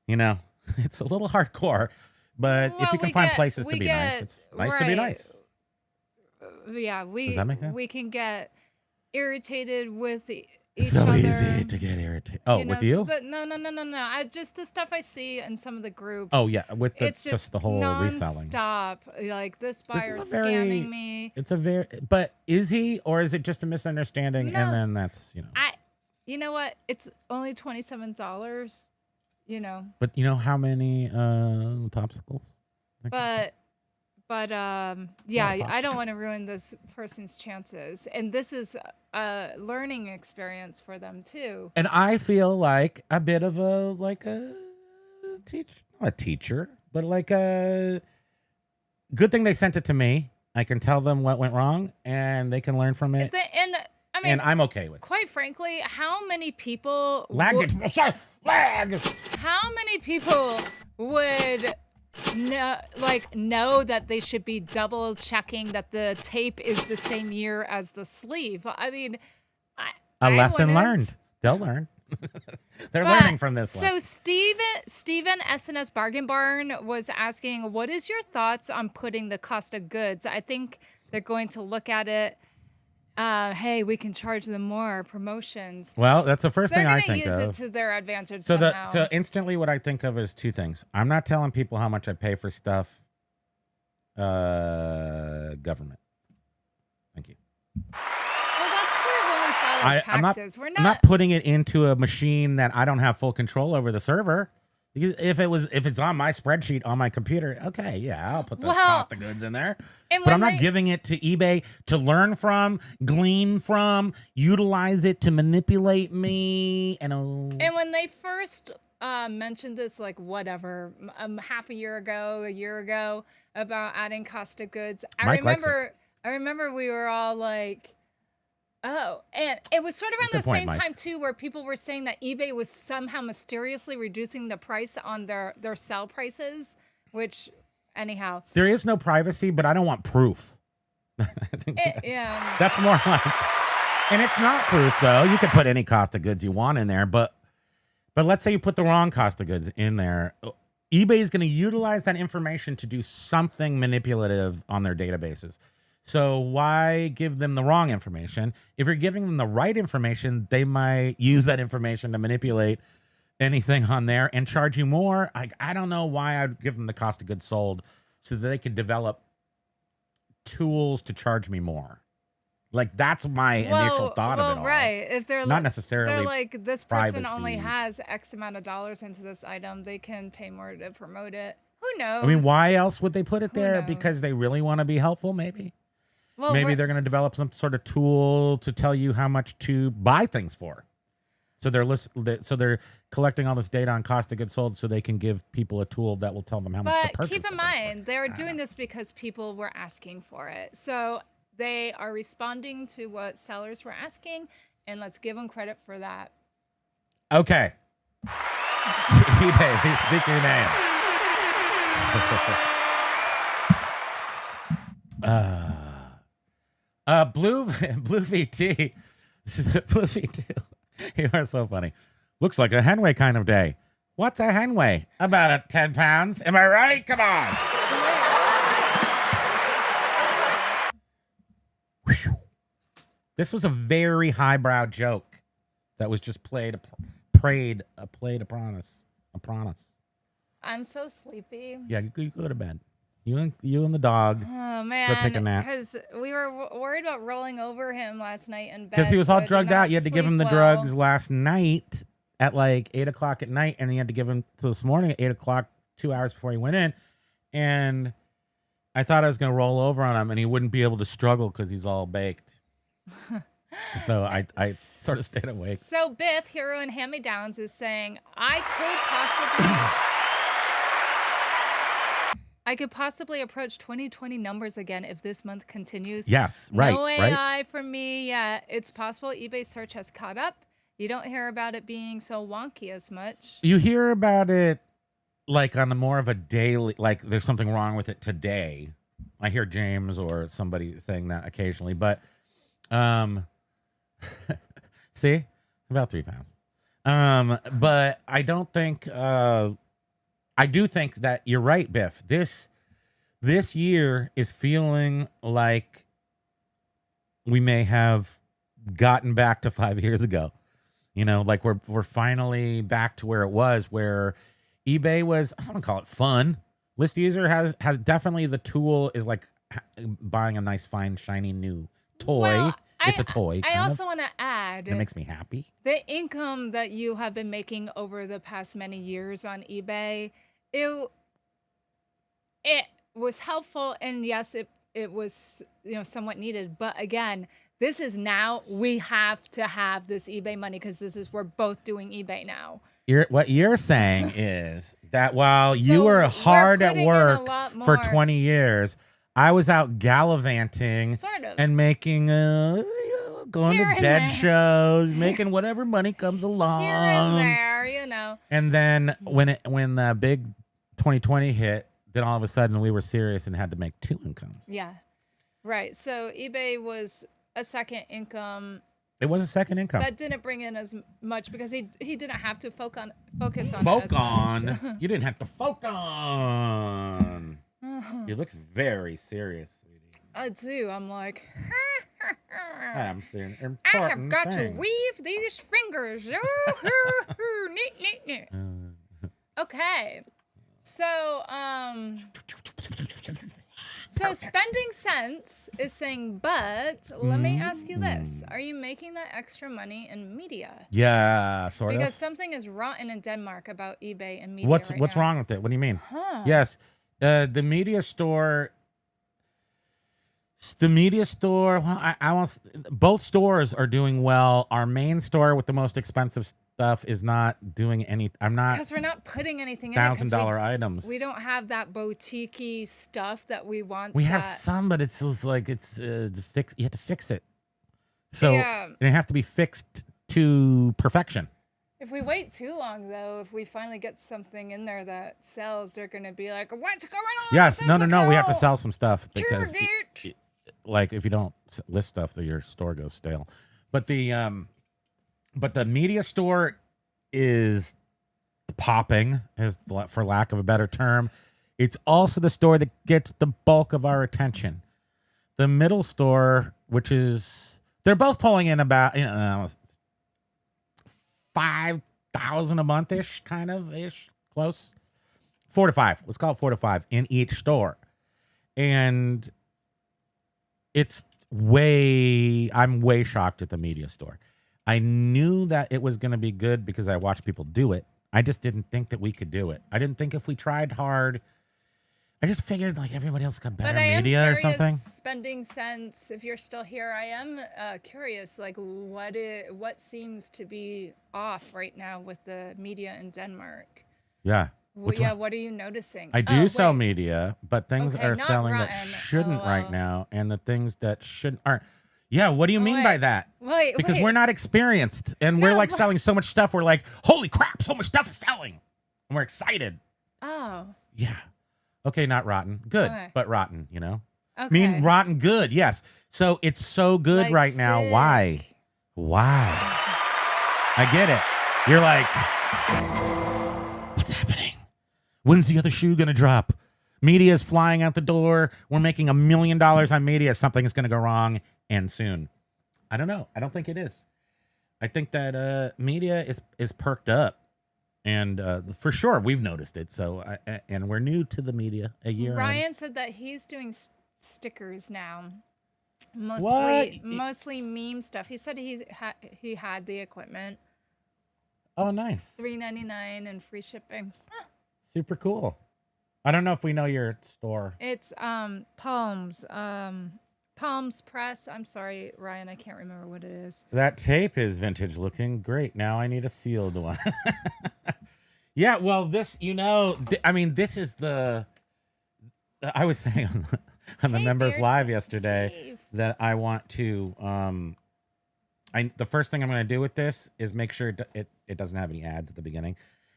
Speaker 2: it's a little hardcore, but if you can find places to be nice, it's nice to be nice.
Speaker 3: Yeah,
Speaker 2: Does that make sense?
Speaker 3: we can get irritated with each
Speaker 2: So
Speaker 3: other.
Speaker 2: easy to get irritated. Oh, with you?
Speaker 3: But no. Just the stuff I see in some of the groups.
Speaker 2: Oh yeah, with
Speaker 3: It's
Speaker 2: just the whole reselling.
Speaker 3: Stop. Like this buyer's
Speaker 2: is a very-
Speaker 3: scamming me.
Speaker 2: But is he, or is it just a misunderstanding?
Speaker 3: No.
Speaker 2: And then that's,
Speaker 3: You know what? It's only $27.
Speaker 2: But how many popsicles?
Speaker 3: Yeah, I don't want to ruin this person's chances, and this is a learning experience for them too.
Speaker 2: And I feel like a bit of a teacher, not a teacher, but like a good thing they sent it to me. I can tell them what went wrong, and they can learn from it. And I'm okay with it.
Speaker 3: Quite frankly, how many people
Speaker 2: Lag.
Speaker 3: How many people would know that they should be double checking that the tape is the same year as the sleeve? I mean,
Speaker 2: A lesson
Speaker 3: wouldn't.
Speaker 2: learned. They'll learn. They're learning from this lesson.
Speaker 3: So Steven SNS Bargain Barn was asking, what is your thoughts on putting the cost of goods? I think They're going to look at it. Hey, we can charge them more promotions.
Speaker 2: Well, that's the first thing I think
Speaker 3: use
Speaker 2: of.
Speaker 3: it to their advantage
Speaker 2: So
Speaker 3: somehow.
Speaker 2: so instantly what I think of is two things. I'm not telling people how much I pay for stuff. Government. Thank you.
Speaker 3: Well, that's where when we file our taxes,
Speaker 2: I'm not putting it into a machine that I don't have full control over the server. Because if it's on my spreadsheet on my computer, okay, yeah, I'll put the cost of goods in there. But I'm not giving it to eBay to learn from, glean from, utilize it to manipulate me. And
Speaker 3: when they first mentioned this, like whatever, half a year ago, about adding cost of goods, I remember we were all like, oh, and it was sort of around the same time too, where people were saying that eBay was somehow mysteriously reducing the price on their sell prices, which anyhow.
Speaker 2: There is no privacy, but I don't want proof. I think that's more like, and it's not proof though. You could put any cost of goods you want in there, but let's say you put the wrong cost of goods in there. eBay is going to utilize that information to do something manipulative on their databases. So why give them the wrong information? If you're giving them the right information, they might use that information to manipulate anything on there and charge you more. I don't know why I'd give them the cost of goods sold so that they could develop tools to charge me more. Like that's my initial thought of it all.
Speaker 3: Right. If they're
Speaker 2: not necessarily
Speaker 3: they're like this person
Speaker 2: privacy.
Speaker 3: only has X amount of dollars into this item, they can pay more to promote it. Who knows?
Speaker 2: I mean, why else would they put it there? Because they really want to be helpful, maybe. Well, maybe they're going to develop some sort of tool to tell you how much to buy things for. So they're collecting all this data on cost of goods sold so they can give people a tool that will tell them how much to purchase.
Speaker 3: But keep in mind, they're doing this because people were asking for it. So they are responding to what sellers were asking, and let's give them credit for that.
Speaker 2: Okay. eBay, please speak your name. Blue VT. Blue VT. You are so funny. Looks like a Henway kind of day. What's a Henway? About 10 pounds. Am I right? Come on. This was a very highbrow joke that was just played upon us.
Speaker 3: I'm so sleepy.
Speaker 2: Yeah, you go to bed. You and the dog.
Speaker 3: Oh man,
Speaker 2: go take a nap.
Speaker 3: Because we were worried about rolling over him last night in bed.
Speaker 2: Because he was all drugged out. You had to give him the drugs last night at like 8 o'clock at night, and then you had to give him till this morning at 8 o'clock, 2 hours before he went in. And I thought I was going to roll over on him, and he wouldn't be able to struggle because he's all baked. So I sort of stayed awake.
Speaker 3: So Biff, Hero and Hand-Me-Downs, is saying, I could possibly approach 2020 numbers again if this month continues.
Speaker 2: Yes, right.
Speaker 3: No AI
Speaker 2: right.
Speaker 3: for me yet. It's possible eBay search has caught up. You don't hear about it being so wonky as much.
Speaker 2: You hear about it like on a more of a daily, like there's something wrong with it today. I hear James or somebody saying that occasionally, but see, about 3 pounds. But I don't think, I do think that you're right, Biff. This year is feeling like we may have gotten back to 5 years ago. You know, like we're finally back to where it was, where eBay was, I don't call it fun. List user has definitely the tool is like buying a nice, fine, shiny new toy.
Speaker 3: Well,
Speaker 2: it's a toy.
Speaker 3: I also want to add.
Speaker 2: It makes me happy.
Speaker 3: The income that you have been making over the past many years on eBay, it was helpful, and yes, it was somewhat needed. But again, this is now we have to have this eBay money because we're both doing eBay now.
Speaker 2: What you're saying is that while you were hard at work for 20 years, I was out gallivanting and making, going to dead shows, making whatever money comes along.
Speaker 3: Here and there,
Speaker 2: And then when the big 2020 hit, then all of a sudden we were serious and had to make two incomes.
Speaker 3: Yeah, right. So eBay was a second income.
Speaker 2: It was a second income.
Speaker 3: That didn't bring in as much because he didn't have to focus on
Speaker 2: much. You didn't have to focus on. You look very serious, sweetie.
Speaker 3: I do. I'm like,
Speaker 2: I'm seeing
Speaker 3: I have
Speaker 2: important
Speaker 3: got to
Speaker 2: things.
Speaker 3: weave these fingers. Neat, neat, neat. Okay. So, so spending sense is saying, but let me ask you this. Are you making that extra money in media?
Speaker 2: Yeah, sort
Speaker 3: Because
Speaker 2: of.
Speaker 3: something is rotten in Denmark about eBay and media
Speaker 2: What's
Speaker 3: right now.
Speaker 2: wrong with it? What do you mean?
Speaker 3: Huh.
Speaker 2: Yes, the media store. The media store. Well, I want both stores are doing well. Our main store with the most expensive stuff is not doing any. I'm not
Speaker 3: Because we're not putting anything in it.
Speaker 2: $1,000 items.
Speaker 3: We don't have that boutique-y stuff that we want.
Speaker 2: We have some, but it's like it's fix. You have to fix it. So
Speaker 3: Yeah.
Speaker 2: and it has to be fixed to perfection.
Speaker 3: If we wait too long, though, if we finally get something in there that sells, they're going to be like, what's going on?
Speaker 2: Yes,
Speaker 3: with this
Speaker 2: no. We have to
Speaker 3: account?
Speaker 2: sell some stuff because,
Speaker 3: Turn
Speaker 2: like, if you don't list stuff, your store goes stale. But the media store is popping, for lack of a better term. It's also the store that gets the bulk of our attention. The middle store, which is they're both pulling in about 5,000 a month ish, close. 4 to 5. Let's call it 4 to 5 in each store, and it's I'm way shocked at the media store. I knew that it was going to be good because I watched people do it. I just didn't think that we could do it. I didn't think if we tried hard. I just figured like everybody else got better media or something.
Speaker 3: Spending sense. If you're still here, I am curious. Like, what seems to be off right now with the media in Denmark?
Speaker 2: Yeah.
Speaker 3: What are you noticing?
Speaker 2: I do sell media, but things are
Speaker 3: not
Speaker 2: selling that
Speaker 3: rotten.
Speaker 2: shouldn't right now, and the things that shouldn't aren't. Yeah, what do you mean by that? Because we're not experienced, and we're like selling so much stuff. We're like, holy crap, so much stuff is selling, and we're excited.
Speaker 3: Oh.
Speaker 2: Yeah. Okay, not rotten. Good, but rotten,
Speaker 3: Okay.
Speaker 2: I mean, rotten good, yes. So it's so good
Speaker 3: Like
Speaker 2: right now.
Speaker 3: sick.
Speaker 2: Why? I get it. You're like, what's happening? When's the other shoe going to drop? Media is flying out the door. We're making $1 million on media. Something is going to go wrong, and soon. I don't know. I don't think it is. I think that media is perked up. And for sure, we've noticed it. So, and we're new to the media a year.
Speaker 3: Ryan said that he's doing stickers now, mostly meme stuff. He said he had the equipment.
Speaker 2: Oh, nice.
Speaker 3: $3.99 and free shipping. Huh.
Speaker 2: Super cool. I don't know if we know your store.
Speaker 3: It's Palms Press. I'm sorry, Ryan, I can't remember what it is.
Speaker 2: That tape is vintage looking. Great. Now I need a sealed one. Yeah, well, this, I mean, this is I was saying on the members live yesterday that I want to, the first thing I'm going to do with this is make sure it doesn't have any ads at the beginning.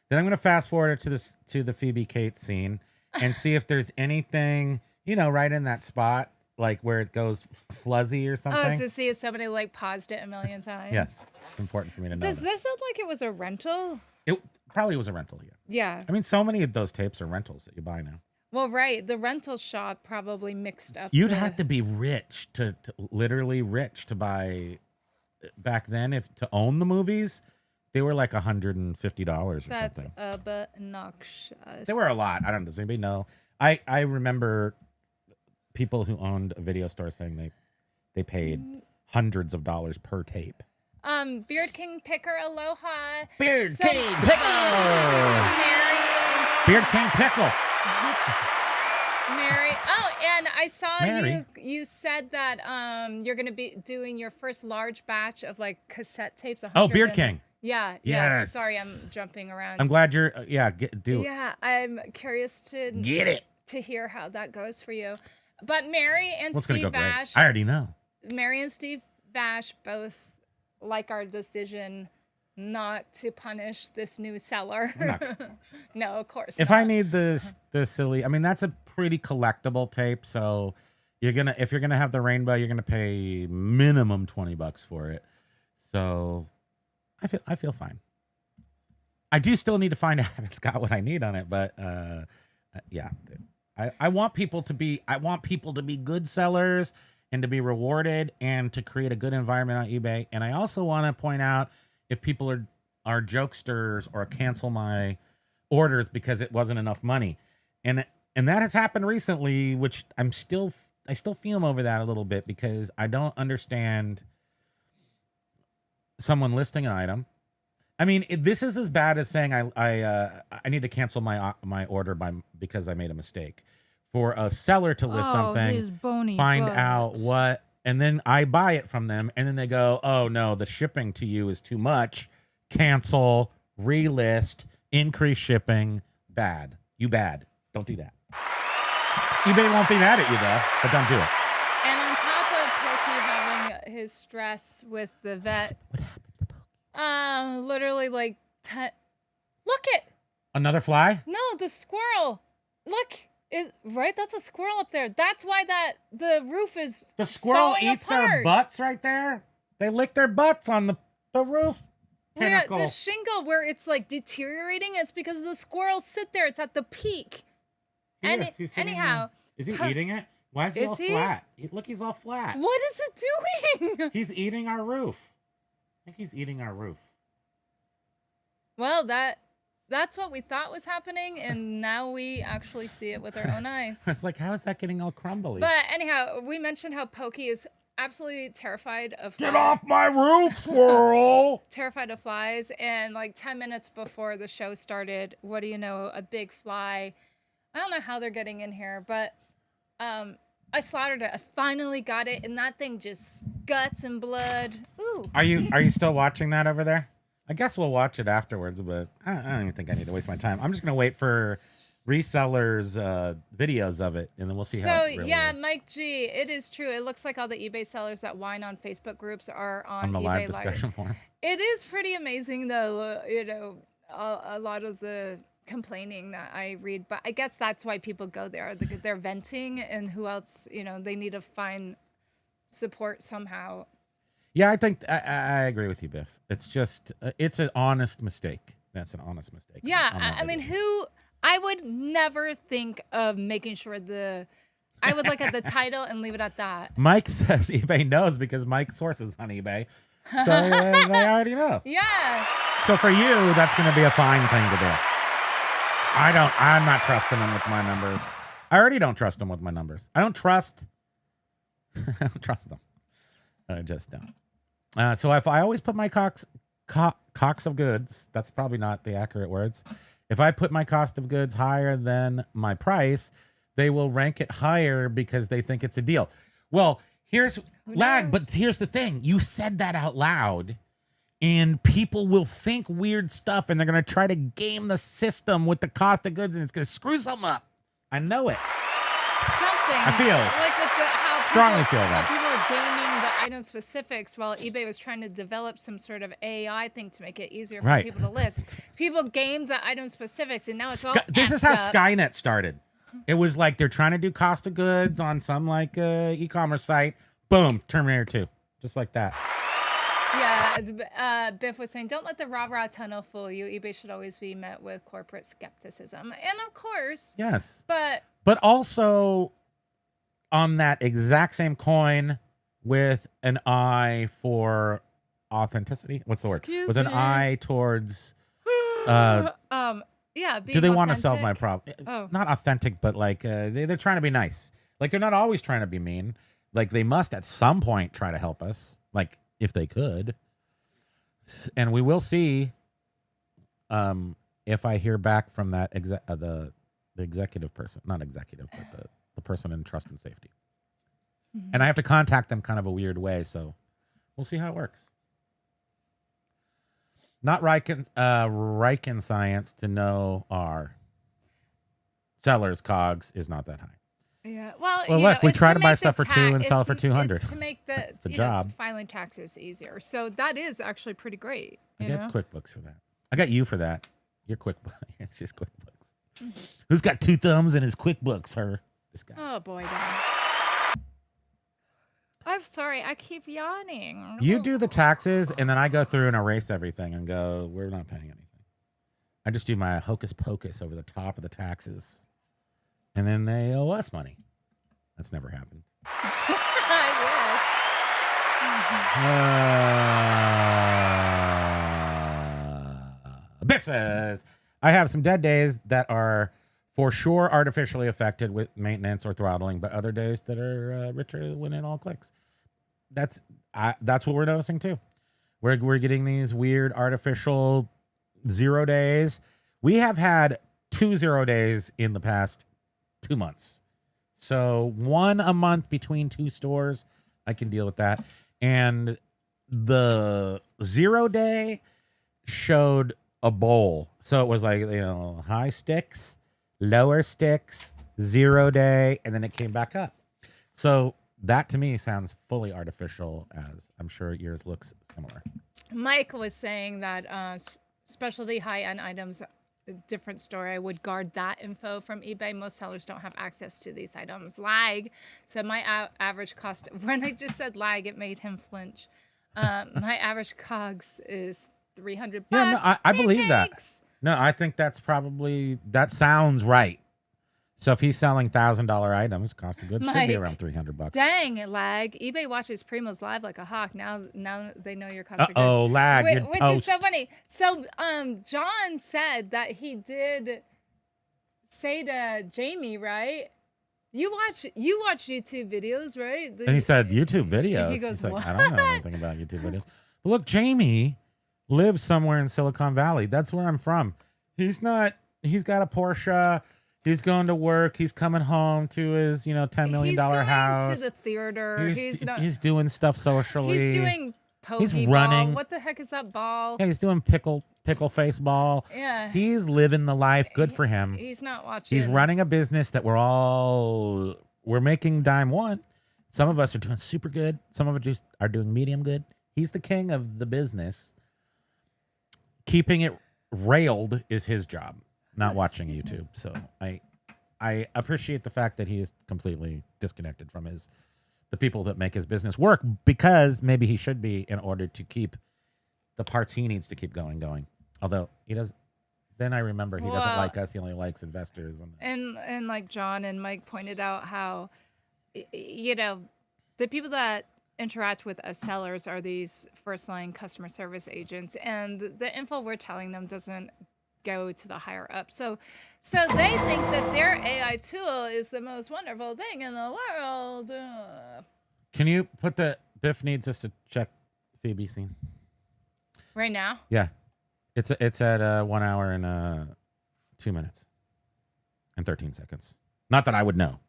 Speaker 2: Then I'm going to fast forward it to the Phoebe Cates scene and see if there's anything, right in that spot, like where it goes fuzzy or something.
Speaker 3: Oh, to see if somebody like paused it a million times.
Speaker 2: Yes, it's important for me to know.
Speaker 3: Does this look like it was a rental?
Speaker 2: It probably was a rental, yeah.
Speaker 3: Yeah.
Speaker 2: I mean, so many of those tapes are rentals that you buy now.
Speaker 3: Well, right. The rental shop probably mixed up.
Speaker 2: You'd have to be rich to literally rich to buy back then. To own the movies, they were like $150 or something.
Speaker 3: That's obnoxious.
Speaker 2: They were a lot. Does anybody know? I remember people who owned a video store saying they paid hundreds of dollars per tape.
Speaker 3: Beard King Picker, aloha.
Speaker 2: Beard King Pickle. Beard King Pickle.
Speaker 3: Mary. Oh, and I saw
Speaker 2: Mary.
Speaker 3: you said that you're going to be doing your first large batch of like cassette tapes.
Speaker 2: Oh, Beard King.
Speaker 3: Yeah.
Speaker 2: Yes.
Speaker 3: Sorry, I'm jumping around.
Speaker 2: I'm glad you're. Do it.
Speaker 3: Yeah, I'm curious to
Speaker 2: Get it.
Speaker 3: to hear how that goes for you. But Mary and
Speaker 2: Well,
Speaker 3: Steve
Speaker 2: go
Speaker 3: Bash.
Speaker 2: great. I already know.
Speaker 3: Mary and Steve Bash both like our decision not to punish this new seller.
Speaker 2: I'm not gonna punish it.
Speaker 3: No, of course
Speaker 2: If
Speaker 3: not.
Speaker 2: I need the silly, I mean that's a pretty collectible tape. So if you're gonna have the rainbow, you're gonna pay minimum $20 for it. So I feel fine. I do still need to find out if it's got what I need on it, but yeah, I want people to be good sellers and to be rewarded and to create a good environment on eBay. And I also want to point out if people are jokesters or cancel my orders because it wasn't enough money. And that has happened recently, which I still fume over that a little bit because I don't understand someone listing an item. I mean, this is as bad as saying I need to cancel my order because I made a mistake. For a seller to list something, find out what, and then I buy it from them, and then they go, "Oh no, the shipping to you is too much. Cancel, relist, increase shipping. Bad. You bad. Don't do that." eBay won't be mad at you though, but don't do it.
Speaker 3: And on top of Pokey having his stress with the vet,
Speaker 2: What happened to Pokey?
Speaker 3: literally like look it.
Speaker 2: Another fly?
Speaker 3: No, the squirrel. Look, right? That's a squirrel up there. That's why the roof is
Speaker 2: The squirrel
Speaker 3: falling
Speaker 2: eats
Speaker 3: apart.
Speaker 2: their butts right there. They lick their butts on the roof
Speaker 3: Yeah,
Speaker 2: pinnacle.
Speaker 3: the shingle where it's like deteriorating. It's because the squirrels sit there. It's at the peak.
Speaker 2: Yes, he's sitting
Speaker 3: Anyhow,
Speaker 2: there. Is he eating it? Why is he all flat? Look, he's all flat.
Speaker 3: what is it doing?
Speaker 2: He's eating our roof. I think he's eating our roof.
Speaker 3: Well, that's what we thought was happening, and now we actually see it with our own eyes.
Speaker 2: It's like, how is that getting all crumbly?
Speaker 3: But anyhow, we mentioned how Pokey is absolutely terrified of
Speaker 2: Get off my roof, squirrel!
Speaker 3: terrified of flies, and like 10 minutes before the show started, what do you know, a big fly. I don't know how they're getting in here, but I slaughtered it. I finally got it, and that thing just guts and blood. Ooh.
Speaker 2: Are you still watching that over there? I guess we'll watch it afterwards, but I don't even think I need to waste my time. I'm just gonna wait for resellers videos of it, and then we'll see how it really is.
Speaker 3: Mike G, it is true. It looks like all the eBay sellers that whine on Facebook groups are on
Speaker 2: the
Speaker 3: eBay
Speaker 2: live discussion forum.
Speaker 3: It is pretty amazing, though. You know, a lot of the complaining that I read, but I guess that's why people go there. They're venting, and who else? You know, they need to find support somehow.
Speaker 2: Yeah, I think I agree with you, Biff. It's just it's an honest mistake. That's an honest mistake.
Speaker 3: Yeah, I mean, I would never think of making sure I would look at the title and leave it at that.
Speaker 2: Mike says eBay knows because Mike sources on eBay, so they already know.
Speaker 3: Yeah.
Speaker 2: So for you, that's going to be a fine thing to do. I'm not trusting them with my numbers. I already don't trust them with my numbers. I don't trust them. I just don't. So if I always put my cost of goods, that's probably not the accurate words. If I put my cost of goods higher than my price, they will rank it higher because they think it's a deal. Well, here's but here's the thing. You said that out loud. And people will think weird stuff, and they're going to try to game the system with the cost of goods, and it's going to screw something up. I know it.
Speaker 3: Something.
Speaker 2: I feel.
Speaker 3: Like with how
Speaker 2: strongly
Speaker 3: people,
Speaker 2: feel that.
Speaker 3: How people were gaming the item specifics while eBay was trying to develop some sort of AI thing to make it easier for people to list. People gamed the item specifics, and now it's all
Speaker 2: This is how
Speaker 3: up.
Speaker 2: Skynet started. It was like they're trying to do cost of goods on some like e-commerce site. Boom, Terminator 2. Just like that.
Speaker 3: Yeah, Biff was saying, don't let the rah-rah tunnel fool you. eBay should always be met with corporate skepticism. And of course.
Speaker 2: Yes.
Speaker 3: But
Speaker 2: also on that exact same coin with an eye for authenticity. What's the word?
Speaker 3: Excuse
Speaker 2: with an
Speaker 3: me.
Speaker 2: eye towards
Speaker 3: yeah,
Speaker 2: do they want to solve
Speaker 3: authentic.
Speaker 2: my problem?
Speaker 3: Oh.
Speaker 2: Not authentic, but like they're trying to be nice. Like they're not always trying to be mean. Like they must at some point try to help us. Like if they could. And we will see if I hear back from that the executive person, not executive, but the person in trust and safety. Mm-hmm. And I have to contact them kind of a weird way, so we'll see how it works. Not Riken science to know our sellers' COGS is not that high.
Speaker 3: Yeah, well,
Speaker 2: look, we try to buy
Speaker 3: make
Speaker 2: stuff
Speaker 3: the
Speaker 2: for $2 and sell it for
Speaker 3: it's
Speaker 2: $200.
Speaker 3: to make
Speaker 2: That's the
Speaker 3: the
Speaker 2: job.
Speaker 3: filing taxes easier. So that is actually pretty great.
Speaker 2: I
Speaker 3: You
Speaker 2: get
Speaker 3: know?
Speaker 2: QuickBooks for that. I got you for that. Your QuickBooks. It's just QuickBooks. Mm-hmm. Who's got 2 thumbs in his QuickBooks? Her. This guy.
Speaker 3: Oh boy, Dan. I'm sorry, I keep yawning.
Speaker 2: You do the taxes, and then I go through and erase everything and go, we're not paying anything. I just do my hocus pocus over the top of the taxes. and then they owe us money. That's never happened. Biff says, I have some dead days that are for sure artificially affected with maintenance or throttling, but other days that are richer when it all clicks. That's what we're noticing too. We're getting these weird artificial 0 days. We have had 2 0 days in the past 2 months. So 1 a month between 2 stores. I can deal with that. And the 0 day showed a bowl. So it was like, high sticks, lower sticks, 0 day, and then it came back up. So that to me sounds fully artificial, as I'm sure yours looks similar.
Speaker 3: Mike was saying that specialty high-end items, a different story. I would guard that info from eBay. Most sellers don't have access to these items. Lag. So my average cost, when I just said lag, it made him flinch. My average COGS is $300.
Speaker 2: Yeah, no, I believe that. No, I think that sounds right. So if he's selling $1,000 items, cost of goods should be around $300.
Speaker 3: Dang, lag. eBay watches Primo's live like a hawk. Now they know your cost of goods.
Speaker 2: Uh-oh, lag.
Speaker 3: Which is so funny. So John said that he did say to Jamie, right? You watch YouTube videos, right?
Speaker 2: And he said YouTube videos.
Speaker 3: He goes,
Speaker 2: He's like,
Speaker 3: what?
Speaker 2: I don't know anything about YouTube videos. But look, Jamie lives somewhere in Silicon Valley. That's where I'm from. He's got a Porsche. He's going to work. He's coming home to his, $10 million house.
Speaker 3: He's going to the theater.
Speaker 2: He's doing stuff socially.
Speaker 3: He's doing pokeball.
Speaker 2: He's running.
Speaker 3: What the heck is that ball?
Speaker 2: Yeah, he's doing pickle face ball.
Speaker 3: Yeah.
Speaker 2: He's living the life. Good for him.
Speaker 3: He's not watching.
Speaker 2: He's running a business that we're making dime one. Some of us are doing super good. Some of us are doing medium good. He's the king of the business. Keeping it railed is his job. Not watching YouTube. So I appreciate the fact that he is completely disconnected from the people that make his business work, because maybe he should be, in order to keep the parts he needs to keep going. Although he does. Then I remember he doesn't like us. He only likes investors.
Speaker 3: And like John and Mike pointed out how, the people that interact with us sellers are these first line customer service agents, and the info we're telling them doesn't go to the higher up. So they think that their AI tool is the most wonderful thing in the world.
Speaker 2: Can you put Biff needs us to check Phoebe scene
Speaker 3: right now?
Speaker 2: Yeah, it's at 1 hour and 2 minutes and 13 seconds. Not that I would know.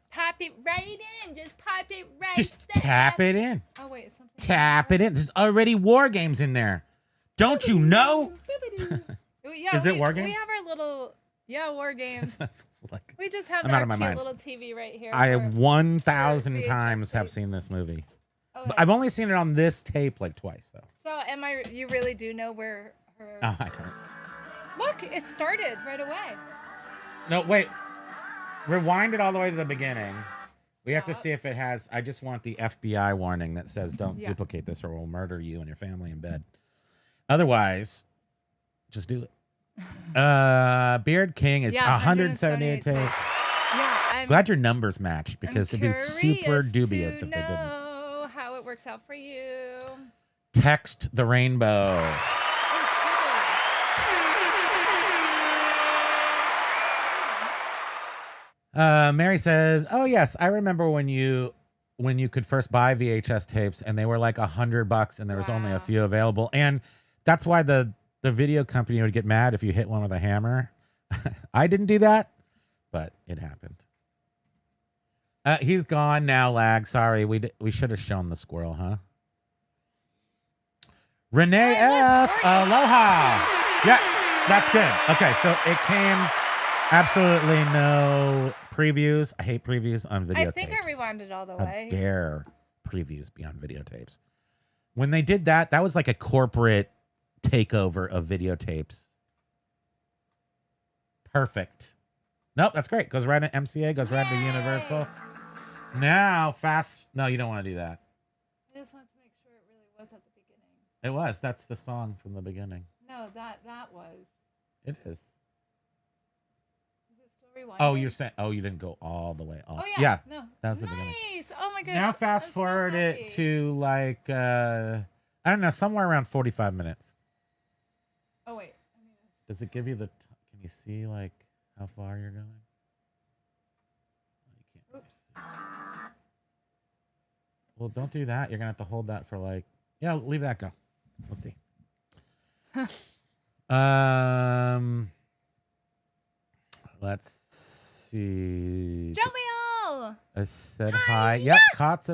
Speaker 3: Pop it right in. Just pop it right.
Speaker 2: Just
Speaker 3: there.
Speaker 2: tap it in.
Speaker 3: Oh wait, something.
Speaker 2: Tap it in. There's already war games in there. Don't you know?
Speaker 3: Yeah,
Speaker 2: Is it war games?
Speaker 3: We have our little war games.
Speaker 2: Like,
Speaker 3: We just have
Speaker 2: I'm out of
Speaker 3: our
Speaker 2: my
Speaker 3: cute
Speaker 2: mind.
Speaker 3: little TV right here.
Speaker 2: I
Speaker 3: for-
Speaker 2: 1,000
Speaker 3: VHS
Speaker 2: times have
Speaker 3: tapes.
Speaker 2: seen this movie.
Speaker 3: Okay.
Speaker 2: But I've only seen it on this tape like twice, though.
Speaker 3: So you really do know where her...
Speaker 2: Oh, I don't.
Speaker 3: Look, it started right away.
Speaker 2: No, wait. Rewind it all the way to the beginning. We have to
Speaker 3: Stop.
Speaker 2: see if it has... I just want the FBI warning that says, don't
Speaker 3: Yeah.
Speaker 2: duplicate this or we'll murder you and your family in bed. Otherwise, just do it. Beard King is 178 tapes.
Speaker 3: Yeah, I'm
Speaker 2: Glad your numbers matched, because it'd be super dubious if they didn't.
Speaker 3: know how it works out for you.
Speaker 2: Text the rainbow. Mary says, "Oh yes, I remember when you could first buy VHS tapes and they were like $100 and there was only a few available, and that's why the video company would get mad if you hit one with a hammer." I didn't do that, but it happened. He's gone now, lag. Sorry, we should have shown the squirrel, huh? Renee F. Aloha. Yeah, that's good. Okay, so it came absolutely no previews. I hate previews on videotapes.
Speaker 3: I think I rewinded all the
Speaker 2: How
Speaker 3: way.
Speaker 2: dare previews be on videotapes? When they did that, that was like a corporate takeover of videotapes. Perfect. Nope, that's great. Goes right into MCA, goes right into Universal. Now, no, you don't want to do that.
Speaker 3: I just wanted to make sure it really was at the beginning.
Speaker 2: It was. That's the song from the beginning.
Speaker 3: No, no, that was.
Speaker 2: It is.
Speaker 3: Is it still rewinding?
Speaker 2: Oh, you're saying. Oh, you didn't go all the way.
Speaker 3: Oh
Speaker 2: Yeah.
Speaker 3: No.
Speaker 2: That was the beginning.
Speaker 3: Nice. Oh my gosh.
Speaker 2: Now fast
Speaker 3: I'm so
Speaker 2: forward it
Speaker 3: happy.
Speaker 2: to like I don't know, somewhere around 45 minutes.
Speaker 3: Oh wait.
Speaker 2: Does it give you the? Can you see like how far you're going? You can't really
Speaker 3: Oops.
Speaker 2: see. Well, don't do that. You're gonna have to hold that for like. Yeah, leave that go. We'll see. Let's see.
Speaker 3: Jovial.
Speaker 2: I said hi. Yep. Cost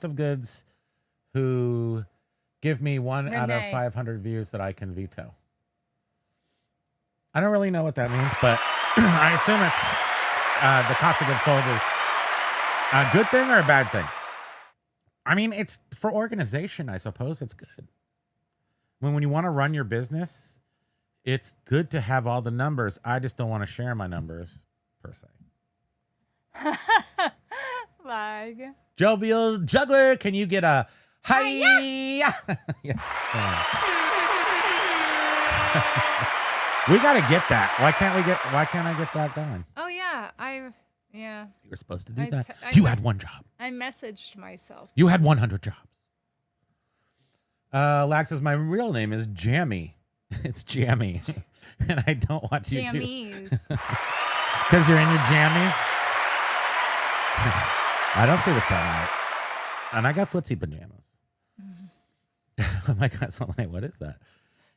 Speaker 2: of goods who give me 1 out of
Speaker 3: Renee.
Speaker 2: 500 views that I can veto. I don't really know what that means, but I assume it's the cost of goods sold is a good thing or a bad thing. I mean, it's for organization, I suppose it's good. When you want to run your business, it's good to have all the numbers. I just don't want to share my numbers, per se.
Speaker 3: Lag.
Speaker 2: Jovial Juggler, can you get a hi? Yes. We got to get that. Why can't I get that going?
Speaker 3: Oh yeah, yeah.
Speaker 2: You were supposed to do
Speaker 3: I
Speaker 2: that.
Speaker 3: t- I
Speaker 2: You
Speaker 3: t-
Speaker 2: had one job.
Speaker 3: I messaged myself.
Speaker 2: You had 100 jobs. Lag says, my real name is Jammy. It's Jammy. And I don't want you to.
Speaker 3: Jammies.
Speaker 2: Because you're in your jammies? I don't see the sunlight. And I got footsie pajamas. Oh my God, sunlight, what is that?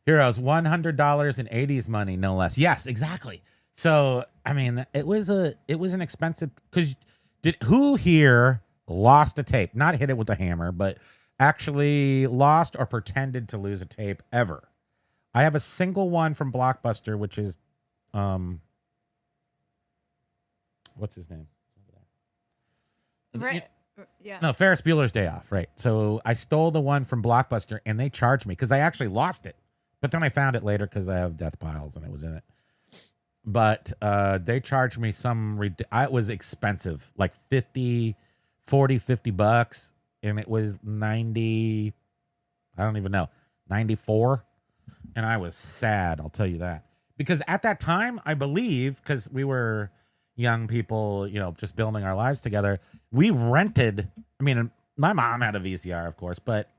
Speaker 2: Heroes, $100 in 80s money, no less. Yes, exactly. So, I mean, it was an expensive, because who here lost a tape? Not hit it with a hammer, but actually lost or pretended to lose a tape ever. I have a single one from Blockbuster, which is, what's his name?
Speaker 3: Right. Yeah.
Speaker 2: No, Ferris Bueller's Day Off, right? So I stole the one from Blockbuster, and they charged me because I actually lost it. But then I found it later because I have death piles and it was in it. But they charged me it was expensive, like $50 bucks, and it was 90, I don't even know, 94. And I was sad, I'll tell you that. Because at that time, I believe, because we were young people, just building our lives together, we rented. I mean, my mom had a VCR, of course, but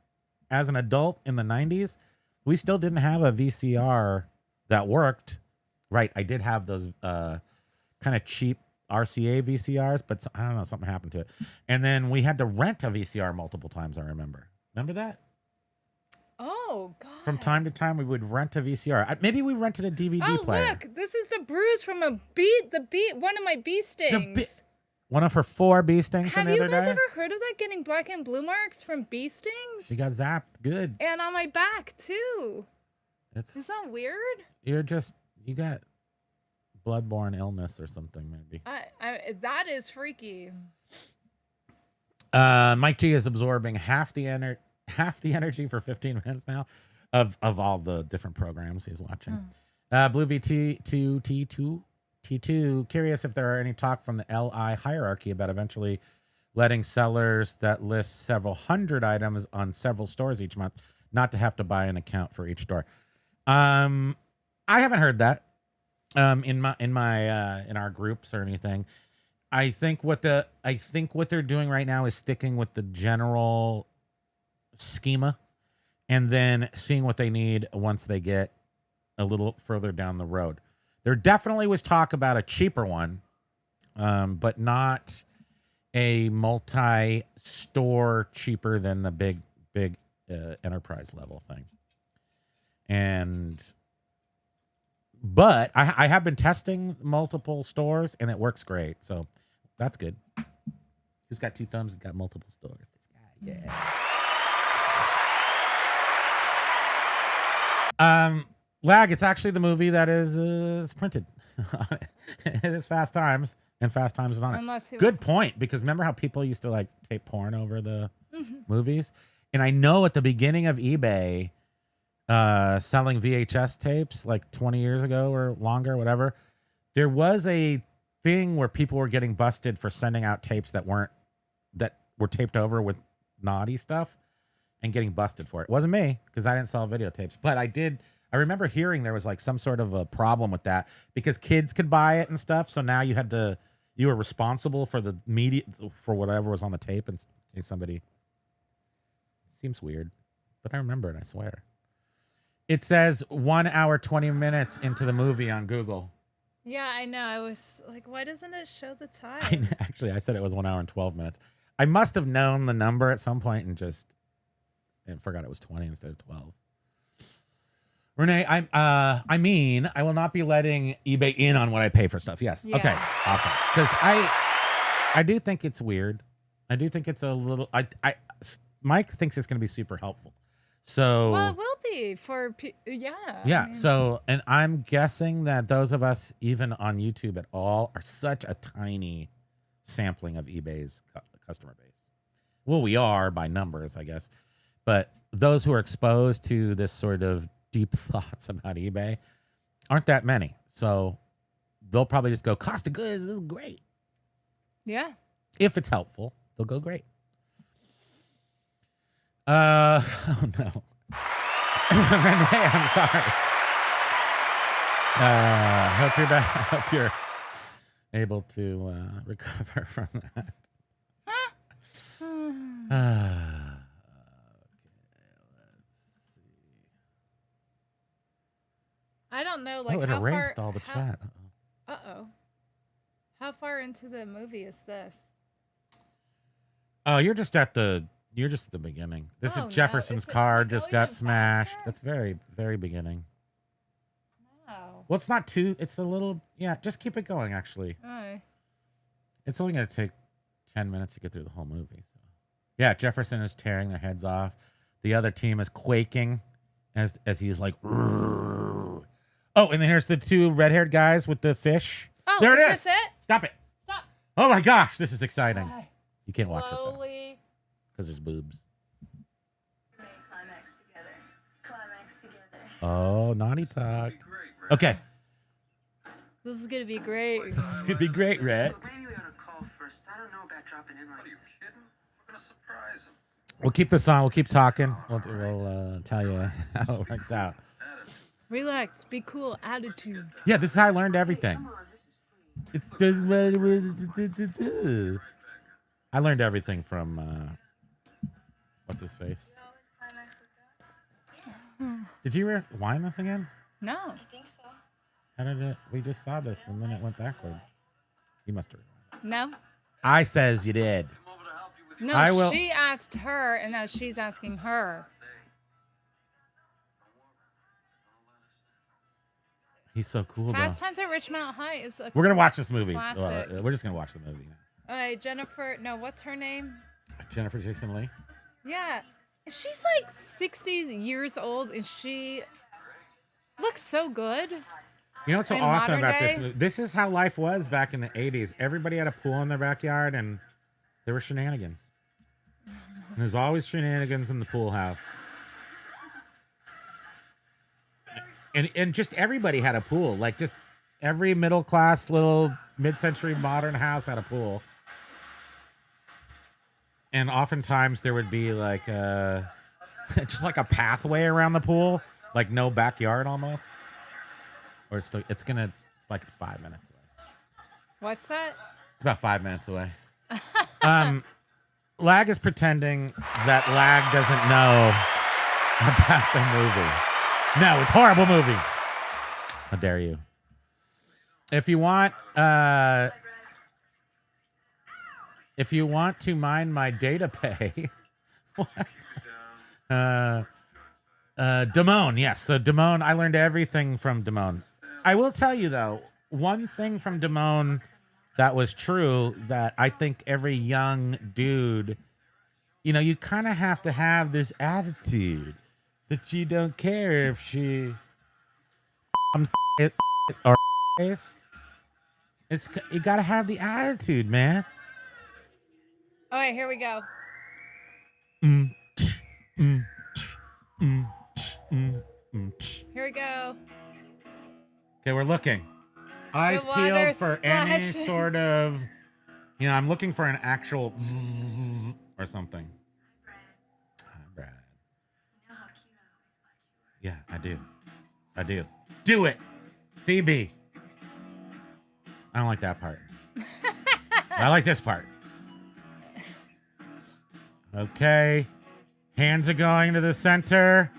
Speaker 2: as an adult in the 90s, we still didn't have a VCR that worked. Right, I did have those kind of cheap RCA VCRs, but I don't know, something happened to it. And then we had to rent a VCR multiple times, I remember. Remember that?
Speaker 3: Oh God.
Speaker 2: From time to time, we would rent a VCR. Maybe we rented a DVD player.
Speaker 3: Oh look, this is the bruise from one of my bee stings.
Speaker 2: One of her 4 bee stings from
Speaker 3: Have
Speaker 2: the
Speaker 3: you
Speaker 2: other
Speaker 3: guys
Speaker 2: day.
Speaker 3: ever heard of that, getting black and blue marks from bee stings?
Speaker 2: She got zapped. Good.
Speaker 3: And on my back too.
Speaker 2: It's
Speaker 3: Is that weird?
Speaker 2: you got bloodborne illness or something, maybe.
Speaker 3: That is freaky.
Speaker 2: Mike G is absorbing half the energy for 15 minutes now of all the different programs he's watching. Blue VT2T2, curious if there are any talk from the LI hierarchy about eventually letting sellers that list several hundred items on several stores each month not to have to buy an account for each store. I haven't heard that in our groups or anything. I think what they're doing right now is sticking with the general schema and then seeing what they need once they get a little further down the road. There definitely was talk about a cheaper one, but not a multi-store cheaper than the big enterprise level thing. But I have been testing multiple stores and it works great. So that's good. Who's got 2 thumbs? He's got multiple stores. This guy, yeah. Lag, it's actually the movie that is printed. It is Fast Times, and Fast Times is on it. Good point, because remember how people used to like tape porn over the movies? And I know at the beginning of eBay, selling VHS tapes like 20 years ago or longer, whatever, there was a thing where people were getting busted for sending out tapes that were taped over with naughty stuff. and getting busted for it. It wasn't me because I didn't sell videotapes, but I remember hearing there was like some sort of a problem with that because kids could buy it and stuff. So now you were responsible for the media, for whatever was on the tape, and in case somebody. It seems weird, but I remember it, I swear. It says 1 hour, 20 minutes into the movie on Google.
Speaker 3: Yeah, I know. I was like, why doesn't it show the time?
Speaker 2: I said it was 1 hour and 12 minutes. I must have known the number at some point and forgot it was 20 instead of 12. Renee, I mean, I will not be letting eBay in on what I pay for stuff. Yes.
Speaker 3: Yeah.
Speaker 2: Okay. Awesome. Because I do think it's weird. I do think it's a little. Mike thinks it's going to be super helpful. So.
Speaker 3: Well, it will be for yeah.
Speaker 2: Yeah.
Speaker 3: I mean,
Speaker 2: So, and I'm guessing that those of us even on YouTube at all are such a tiny sampling of eBay's customer base. Well, we are by numbers, I guess, but those who are exposed to this sort of deep thoughts about eBay aren't that many. So they'll probably just go, cost of goods, this is great.
Speaker 3: Yeah.
Speaker 2: If it's helpful, they'll go great. Oh no. Renee, I'm sorry. Hope you're back. Hope you're able to recover from that.
Speaker 3: I don't know. Like,
Speaker 2: it
Speaker 3: how
Speaker 2: erased
Speaker 3: far,
Speaker 2: all the chat.
Speaker 3: Uh-oh. How far into the movie is this?
Speaker 2: Oh, you're just at the beginning. This
Speaker 3: Oh,
Speaker 2: is
Speaker 3: no.
Speaker 2: Jefferson's
Speaker 3: Is it
Speaker 2: car
Speaker 3: like
Speaker 2: just
Speaker 3: going
Speaker 2: got
Speaker 3: even
Speaker 2: smashed.
Speaker 3: faster?
Speaker 2: That's very, very beginning.
Speaker 3: Wow.
Speaker 2: Well, it's not too. It's a little. Yeah, just keep it going. Actually,
Speaker 3: Oh.
Speaker 2: it's only going to take 10 minutes to get through the whole movie. So, yeah, Jefferson is tearing their heads off. The other team is quaking as he's like. "Rrrr." Oh, and then here's the two red-haired guys with the fish.
Speaker 3: Oh,
Speaker 2: there it
Speaker 3: is
Speaker 2: is.
Speaker 3: this it?
Speaker 2: Stop it.
Speaker 3: Stop.
Speaker 2: Oh my gosh, this is exciting.
Speaker 3: Why?
Speaker 2: You can't watch it though
Speaker 3: Slowly.
Speaker 2: because there's boobs.
Speaker 4: Climax together. Climax together.
Speaker 2: Oh, naughty talk. Okay,
Speaker 3: This is gonna be great.
Speaker 2: this is gonna be great, Red.
Speaker 5: Well, maybe we ought to call first. I don't know about dropping in like.
Speaker 6: What are you kidding? We're gonna surprise him.
Speaker 2: We'll keep this on. We'll keep talking. We'll tell you how it works out.
Speaker 3: Relax. Be cool. Attitude.
Speaker 2: Yeah, this is how I learned everything.
Speaker 5: Come on, this is free.
Speaker 2: It doesn't matter what it do. I learned everything from what's his face.
Speaker 4: Climax with that?
Speaker 2: Did you rewind this again?
Speaker 3: No.
Speaker 4: I think so.
Speaker 2: How did it? We just saw this and then it went backwards. You must have rewound.
Speaker 3: No.
Speaker 2: I says you did.
Speaker 6: I'm over to help you with
Speaker 3: No.
Speaker 2: I will-
Speaker 3: She asked her, and now she's asking her.
Speaker 2: He's so cool, though.
Speaker 3: Fast Times at Richmond High is a.
Speaker 2: We're gonna watch this movie.
Speaker 3: Classic.
Speaker 2: We're just gonna watch the movie now.
Speaker 3: All right, Jennifer. No, what's her name?
Speaker 2: Jennifer Jason Leigh.
Speaker 3: Yeah, she's like 60 years old, and she looks so good.
Speaker 2: You know what's so
Speaker 3: In
Speaker 2: awesome
Speaker 3: modern
Speaker 2: about this
Speaker 3: day?
Speaker 2: movie? This is how life was back in the 80s. Everybody had a pool in their backyard, and there were shenanigans. And there's always shenanigans in the pool house. And just everybody had a pool. Like just every middle class little mid-century modern house had a pool. And oftentimes there would be like just like a pathway around the pool, like no backyard almost. Or it's like 5 minutes away.
Speaker 3: What's that?
Speaker 2: It's about 5 minutes away. Lag is pretending that Lag doesn't know about the movie. No, it's a horrible movie. How dare you? If you want to mine my data pay, what? Damone, yes. So Damone, I learned everything from Damone. I will tell you though, one thing from Damone that was true that I think every young dude, you kind of have to have this attitude that you don't care if she or it's you gotta have the attitude, man.
Speaker 3: All right, here we go. Here we go.
Speaker 2: Okay, we're looking. Eyes
Speaker 3: The water
Speaker 2: peeled for any
Speaker 3: splashing.
Speaker 2: sort of, I'm looking for an actual zzz or something. Hi, Brad. Yeah, I do. I do. Do it, Phoebe. I don't like that part. I like this part. Okay. Hands are going to the center.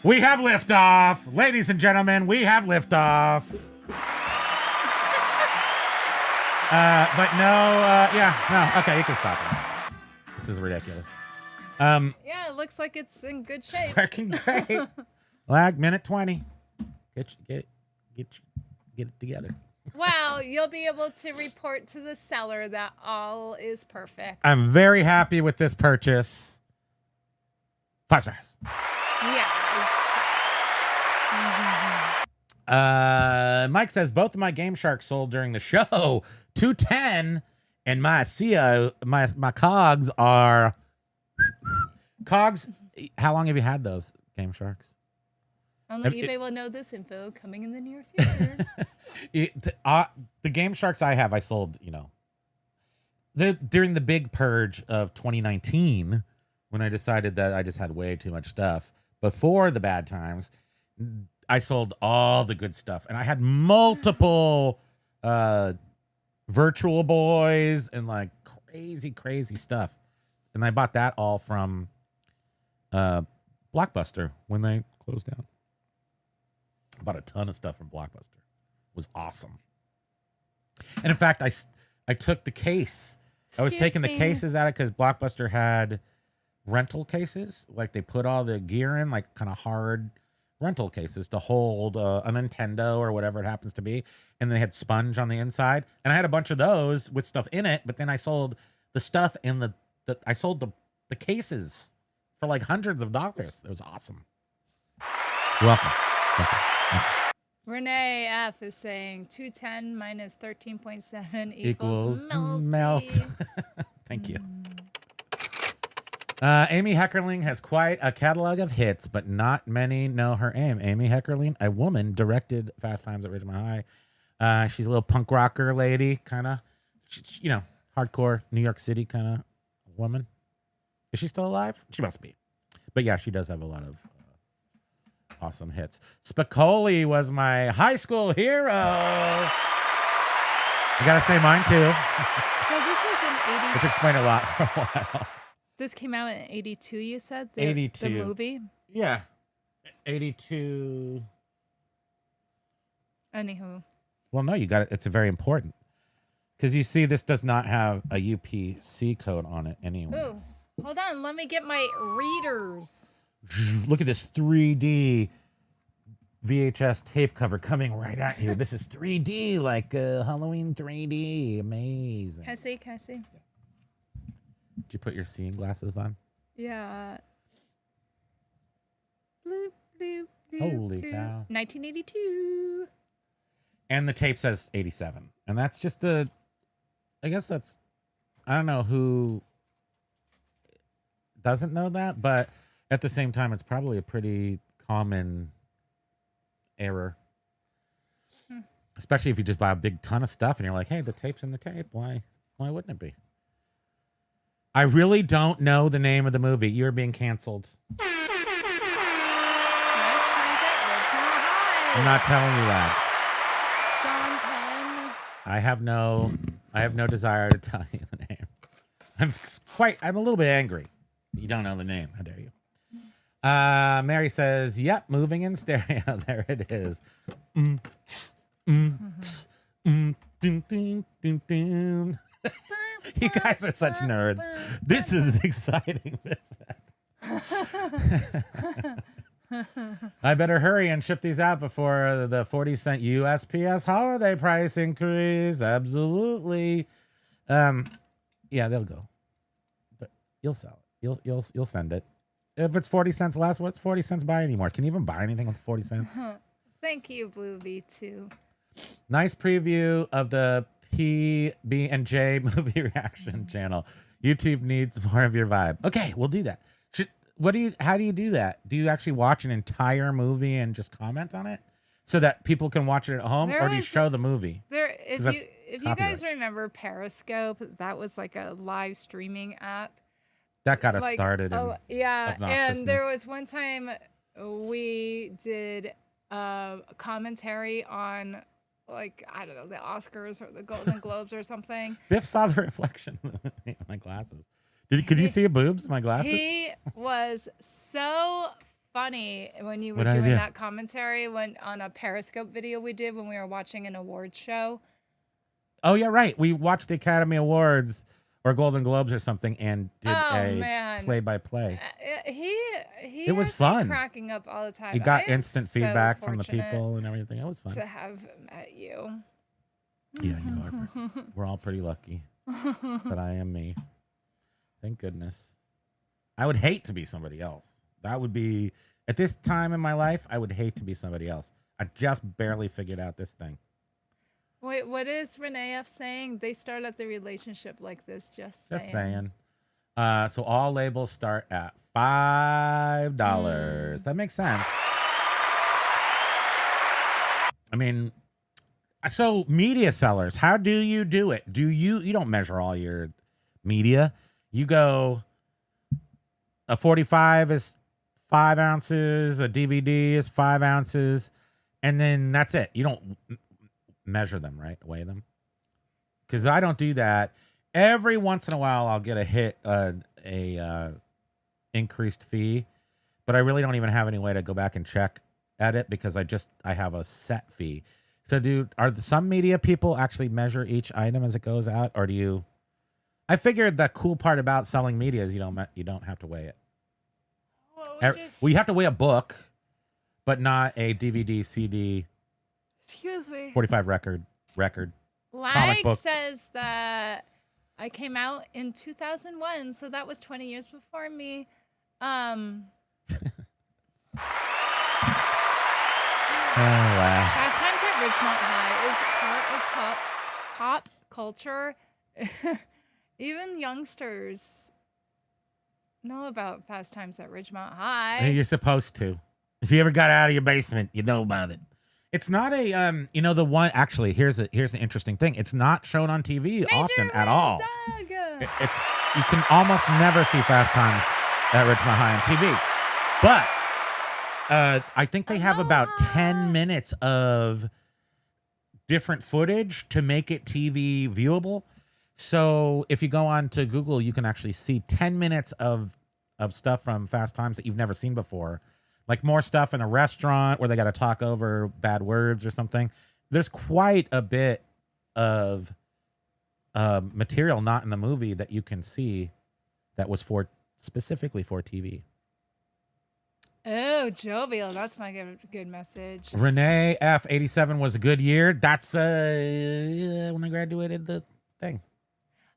Speaker 2: We have liftoff. Ladies and gentlemen, we have liftoff. But no, no. Okay, you can stop it. This is ridiculous.
Speaker 3: Yeah, it looks like it's in good shape.
Speaker 2: Working great. Lag minute 20. Get it together.
Speaker 3: Wow, you'll be able to report to the seller that all is perfect.
Speaker 2: I'm very happy with this purchase. 5 stars.
Speaker 3: Yes.
Speaker 2: Mike says both of my Game Sharks sold during the show. 210, and my CO, my COGS are COGS. How long have you had those Game Sharks?
Speaker 3: Only eBay will know this info coming in the near future.
Speaker 2: The Game Sharks I sold, during the big purge of 2019, when I decided that I just had way too much stuff. Before the bad times, I sold all the good stuff, and I had multiple Virtual Boys and like crazy stuff. And I bought that all from Blockbuster when they closed down. I bought a ton of stuff from Blockbuster. It was awesome. And in fact, I took the case. I was taking the cases out of because Blockbuster had rental cases. Like they put all the gear in, like kind of hard rental cases to hold a Nintendo or whatever it happens to be. And they had sponge on the inside. And I had a bunch of those with stuff in it. But then I sold the stuff in I sold the cases for like hundreds of dollars. It was awesome. You're welcome.
Speaker 3: Renee F is saying 210 minus 13.7
Speaker 2: equals
Speaker 3: melty.
Speaker 2: melt. Thank you. Amy Heckerling has quite a catalog of hits, but not many know her aim. Amy Heckerling, a woman, directed Fast Times at Ridgemont High. She's a little punk rocker lady, kind of, hardcore New York City kind of woman. Is she still alive? She must be. But yeah, she does have a lot of awesome hits. Spicoli was my high school hero. I gotta say mine too.
Speaker 3: So this was in 82.
Speaker 2: Which explained a lot for a while.
Speaker 3: This came out in 82, you said?
Speaker 2: 82.
Speaker 3: The movie?
Speaker 2: Yeah. 82.
Speaker 3: Anywho.
Speaker 2: Well, no, you got it. It's very important. Because you see, this does not have a UPC code on it anyway.
Speaker 3: Ooh, hold on. Let me get my readers.
Speaker 2: Look at this 3D VHS tape cover coming right at you. This is 3D, like Halloween 3D. Amazing.
Speaker 3: Can I see?
Speaker 2: Did you put your seeing glasses on?
Speaker 3: Yeah. Bloop, bloop, bloop,
Speaker 2: Holy
Speaker 3: bloop.
Speaker 2: cow.
Speaker 3: 1982.
Speaker 2: And the tape says 87. And that's just I don't know who doesn't know that, but at the same time, it's probably a pretty common error. Especially if you just buy a big ton of stuff and you're like, hey, the tape's in the tape. Why wouldn't it be? I really don't know the name of the movie. You're being canceled.
Speaker 3: Nice times at Ridgemont High.
Speaker 2: I'm not telling you that.
Speaker 3: Sean Penn.
Speaker 2: I have no desire to tell you the name. I'm a little bit angry. You don't know the name. How dare you? Mary says, yep, moving in stereo. There it is. You guys are such nerds. This is exciting. I better hurry and ship these out before the 40-cent USPS holiday price increase. Absolutely. Yeah, they'll go. But you'll sell it. You'll send it. If it's 40 cents less, what's 40 cents buy anymore? Can you even buy anything with 40 cents?
Speaker 3: Thank you, Blue V2.
Speaker 2: Nice preview of the PB&J movie reaction channel. YouTube needs more of your vibe. Okay, we'll do that. How do you do that? Do you actually watch an entire movie and just comment on it so that people can watch it at home, or do you show the movie?
Speaker 3: If you guys remember Periscope, that was like a live streaming app.
Speaker 2: That got us started.
Speaker 3: Yeah, and there was one time we did a commentary on, like, I don't know, the Oscars or the Golden Globes or something.
Speaker 2: Biff saw the reflection in my glasses. Could you see a boobs in my glasses?
Speaker 3: He was so funny when you were
Speaker 2: What'd I
Speaker 3: doing
Speaker 2: do?
Speaker 3: that commentary on a Periscope video we did when we were watching an awards show.
Speaker 2: Oh yeah, right. We watched the Academy Awards or Golden Globes or something and did a
Speaker 3: man.
Speaker 2: play-by-play.
Speaker 3: He
Speaker 2: It was
Speaker 3: has me
Speaker 2: fun.
Speaker 3: cracking up all the time.
Speaker 2: You got
Speaker 3: I am
Speaker 2: instant
Speaker 3: so
Speaker 2: feedback from the
Speaker 3: fortunate
Speaker 2: people and everything. It was fun.
Speaker 3: to have met you.
Speaker 2: Yeah, you are. We're all pretty lucky that I am me. Thank goodness. I would hate to be somebody else. That would be, at this time in my life, I would hate to be somebody else. I just barely figured out this thing.
Speaker 3: Wait, what is Renee F saying? They start at the relationship like this. Just
Speaker 2: saying. So all labels start at $5. That makes sense. I mean, so media sellers, how do you do it? You don't measure all your media. You go, a 45 is 5 ounces, a DVD is 5 ounces, and then that's it. You don't measure them, right? Weigh them. Because I don't do that. Every once in a while, I'll get a increased fee, but I really don't even have any way to go back and check at it because I have a set fee. So, are some media people actually measure each item as it goes out, or do you? I figured the cool part about selling media is you don't have to weigh it.
Speaker 3: Well,
Speaker 2: you have to weigh a book, but not a DVD, CD.
Speaker 3: Excuse me.
Speaker 2: 45 record. Comic
Speaker 3: Like
Speaker 2: book.
Speaker 3: says that I came out in 2001, so that was 20 years before me. Fast Times at Ridgemont High is part of pop culture. Even youngsters know about Fast Times at Ridgemont High.
Speaker 2: You're supposed to. If you ever got out of your basement, you know about it. It's not a the one. Actually, here's an interesting thing. It's not shown on TV often at all. It's you can almost never see Fast Times at Ridgemont High on TV, but I think they have about 10 minutes of different footage to make it TV viewable. So if you go on to Google, you can actually see 10 minutes of stuff from Fast Times that you've never seen before. Like more stuff in a restaurant where they got to talk over bad words or something. There's quite a bit of material not in the movie that you can see that was specifically for TV.
Speaker 3: Oh, jovial. That's not a good message.
Speaker 2: Renee F. 87 was a good year. That's when I graduated the thing.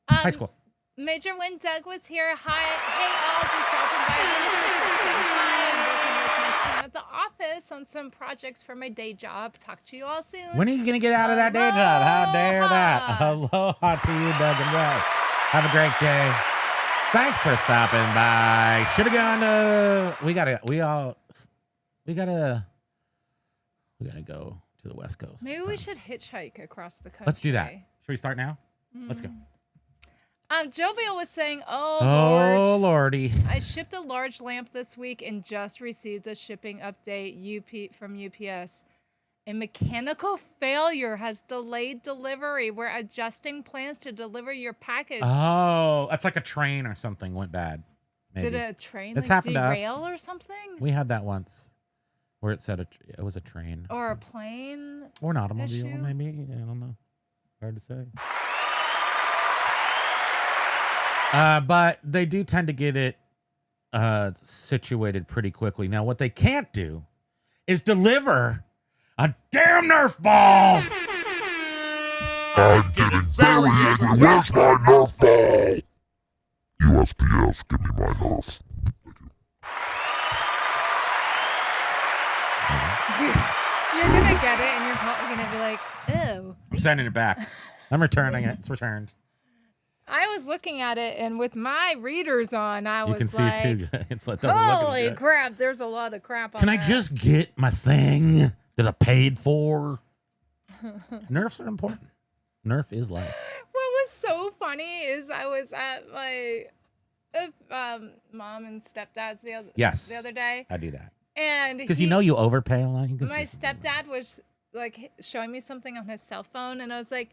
Speaker 2: High school.
Speaker 3: Major Win Doug was here. Hi. Hey, all. Just dropping by really quick to say hi. I'm working with my team at the office on some projects for my day job. Talk to you all soon.
Speaker 2: When are you going to get out of that day job? How dare that? Aloha to you, Doug and Doug. Have a great day. Thanks for stopping by. Should have gone to... We gotta go to the West Coast.
Speaker 3: Maybe we should hitchhike across the country.
Speaker 2: Let's do that. Should we start now? Let's go.
Speaker 3: Jovial was saying, oh,
Speaker 2: Oh,
Speaker 3: Lord.
Speaker 2: Lordy.
Speaker 3: I shipped a large lamp this week and just received a shipping update from UPS. A mechanical failure has delayed delivery. We're adjusting plans to deliver your package.
Speaker 2: Oh, that's like a train or something went bad. Maybe.
Speaker 3: Did a train
Speaker 2: That's happened to us.
Speaker 3: derail or something?
Speaker 2: We had that once where it said it was a train.
Speaker 3: Or a plane?
Speaker 2: Or an automobile,
Speaker 3: issue?
Speaker 2: maybe. I don't know. Hard to say. But they do tend to get it situated pretty quickly. Now, what they can't do is deliver a damn Nerf ball.
Speaker 7: I'm getting very angry. Where's my Nerf ball? USPS, give me my Nerf.
Speaker 3: You're going to get it and you're probably going to be like, ew.
Speaker 2: I'm sending it back. I'm returning it. It's returned.
Speaker 3: I was looking at it, and with my readers on, I was
Speaker 2: You can see
Speaker 3: like,
Speaker 2: it too. It doesn't look as
Speaker 3: holy
Speaker 2: good.
Speaker 3: crap, there's a lot of crap on
Speaker 2: Can I
Speaker 3: that.
Speaker 2: just get my thing that I paid for? Nerfs are important. Nerf is life.
Speaker 3: What was so funny is I was at my mom and stepdad's the other day.
Speaker 2: I do that.
Speaker 3: And
Speaker 2: Because you know you overpay a lot. You could
Speaker 3: my
Speaker 2: just-
Speaker 3: stepdad was like showing me something on his cell phone, and I was like,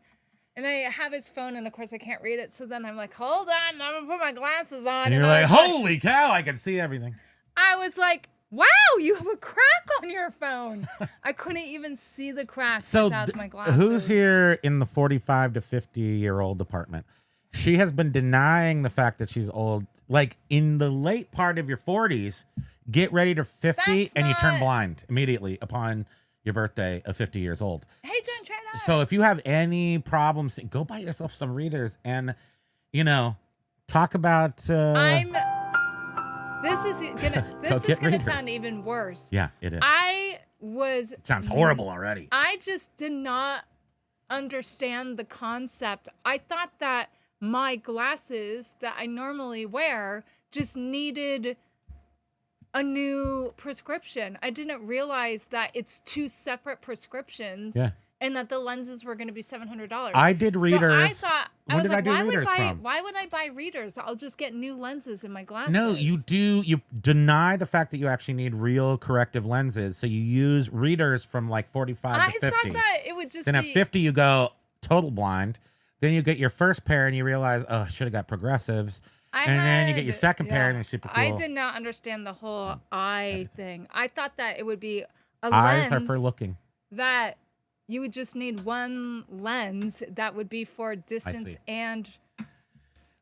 Speaker 3: and I have his phone, and of course I can't read it. So then I'm like, hold on, I'm gonna put my glasses on.
Speaker 2: And you're
Speaker 3: I
Speaker 2: like,
Speaker 3: was
Speaker 2: holy cow, I can see everything.
Speaker 3: I was like, wow, you have a crack on your phone. I couldn't even see the crack
Speaker 2: So
Speaker 3: without my glasses.
Speaker 2: who's here in the 45 to 50-year-old department? She has been denying the fact that she's old. Like in the late part of your 40s, get ready to 50
Speaker 3: That's
Speaker 2: and you turn
Speaker 3: not-
Speaker 2: blind immediately upon your birthday of 50 years old.
Speaker 3: Hey, don't try that.
Speaker 2: So if you have any problems, go buy yourself some readers and, talk about.
Speaker 3: This is
Speaker 2: get
Speaker 3: gonna
Speaker 2: readers.
Speaker 3: sound even worse.
Speaker 2: Yeah, it is. It sounds horrible already.
Speaker 3: I just did not understand the concept. I thought that my glasses that I normally wear just needed a new prescription. I didn't realize that it's two separate prescriptions.
Speaker 2: Yeah.
Speaker 3: And that the lenses were going to be $700.
Speaker 2: I did readers.
Speaker 3: So I thought,
Speaker 2: When did I do readers from?
Speaker 3: why would I buy readers? I'll just get new lenses in my glasses.
Speaker 2: No, you do. You deny the fact that you actually need real corrective lenses. So you use readers from like 45 to 50.
Speaker 3: I thought that it would just
Speaker 2: Then
Speaker 3: be...
Speaker 2: at 50, you go total blind. Then you get your first pair and you realize, oh, I should have got progressives. Then you get your second pair and they're super cool.
Speaker 3: I did not understand the whole eye thing. I thought that it would be a
Speaker 2: Eyes
Speaker 3: lens
Speaker 2: are for looking.
Speaker 3: that you would just need one lens that would be for distance
Speaker 2: see.
Speaker 3: and...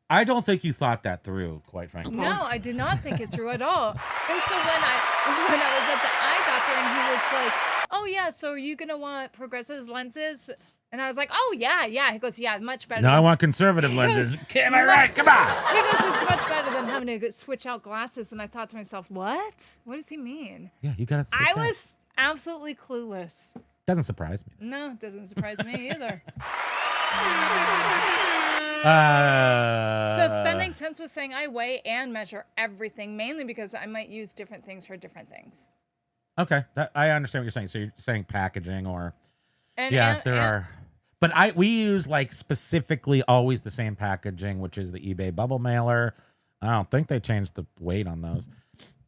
Speaker 2: I don't think you thought that through, quite frankly.
Speaker 3: No, I did not think it through at all. And so when I was at the eye doctor and he was like, oh yeah, so are you gonna want progressive lenses? And I was like, oh yeah. He goes, yeah, much better.
Speaker 2: No, I
Speaker 3: than-
Speaker 2: want conservative lenses. Am I right? Come on.
Speaker 3: He goes, it's much better than having to switch out glasses. And I thought to myself, what? What does he mean?
Speaker 2: Yeah, you got to.
Speaker 3: I was absolutely clueless.
Speaker 2: Doesn't surprise me.
Speaker 3: No, it doesn't surprise me either. So spending sense was saying I weigh and measure everything, mainly because I might use different things for different things.
Speaker 2: Okay, I understand what you're saying. So you're saying packaging or
Speaker 3: And,
Speaker 2: if there are. But we use like specifically always the same packaging, which is the eBay bubble mailer. I don't think they changed the weight on those.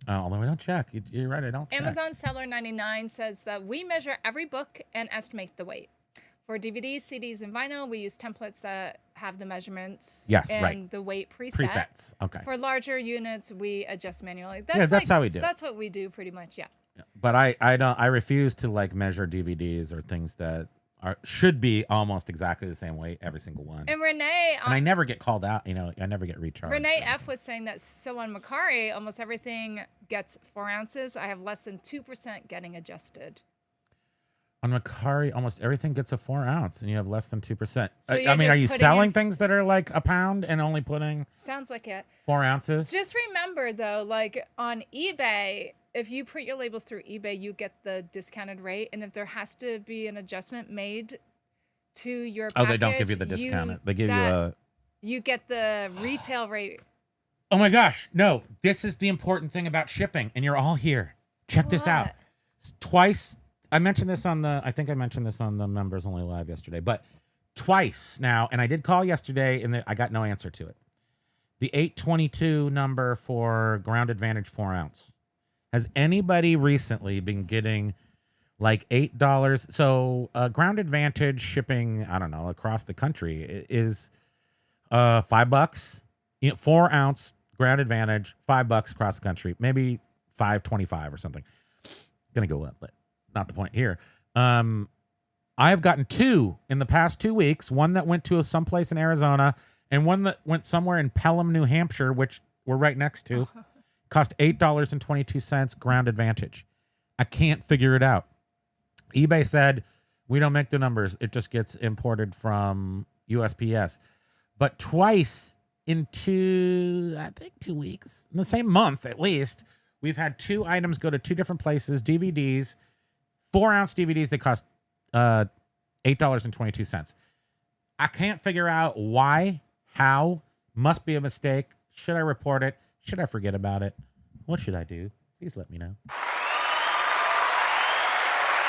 Speaker 2: Although we don't check. You're right, I don't check.
Speaker 3: Amazon Seller 99 says that we measure every book and estimate the weight. For DVDs, CDs, and vinyl, we use templates that have the measurements and the weight preset.
Speaker 2: Presets. Okay.
Speaker 3: For larger units, we adjust manually.
Speaker 2: That's how we do it.
Speaker 3: That's what we do pretty much, yeah.
Speaker 2: But I refuse to like measure DVDs or things that should be almost exactly the same weight, every single one.
Speaker 3: And Renee...
Speaker 2: And I never get called out, I never get recharged.
Speaker 3: Renee F was saying that so on Macari, almost everything gets 4 ounces. I have less than 2% getting adjusted.
Speaker 2: On Macari, almost everything gets a 4 ounce, and you have less than 2%.
Speaker 3: So
Speaker 2: I
Speaker 3: you're
Speaker 2: mean, are
Speaker 3: just
Speaker 2: you
Speaker 3: putting
Speaker 2: selling
Speaker 3: in-
Speaker 2: things that are like a pound and only putting
Speaker 3: Sounds like it.
Speaker 2: 4 ounces?
Speaker 3: Just remember, though, like on eBay, if you print your labels through eBay, you get the discounted rate. And if there has to be an adjustment made to your package,
Speaker 2: they don't give you the discounted. They give
Speaker 3: you get the retail rate.
Speaker 2: Oh my gosh, no. This is the important thing about shipping, and you're all here. Check this out. Twice, I mentioned this I think I mentioned this on the Members Only Live yesterday, but twice now, and I did call yesterday, and I got no answer to it. The 822 number for Ground Advantage 4 ounce. Has anybody recently been getting like $8? So Ground Advantage shipping, I don't know, across the country is $5. 4 ounce Ground Advantage, $5 across the country, maybe $5.25 or something. Gonna go up, but not the point here. I have gotten 2 in the past 2 weeks. One that went to someplace in Arizona, and one that went somewhere in Pelham, New Hampshire, which we're right next to. Cost $8.22 Ground Advantage. I can't figure it out. eBay said, we don't make the numbers. It just gets imported from USPS. But twice in 2 weeks, in the same month at least, we've had 2 items go to 2 different places, DVDs, 4 ounce DVDs that cost $8.22. I can't figure out why, how, must be a mistake. Should I report it? Should I forget about it? What should I do? Please let me know.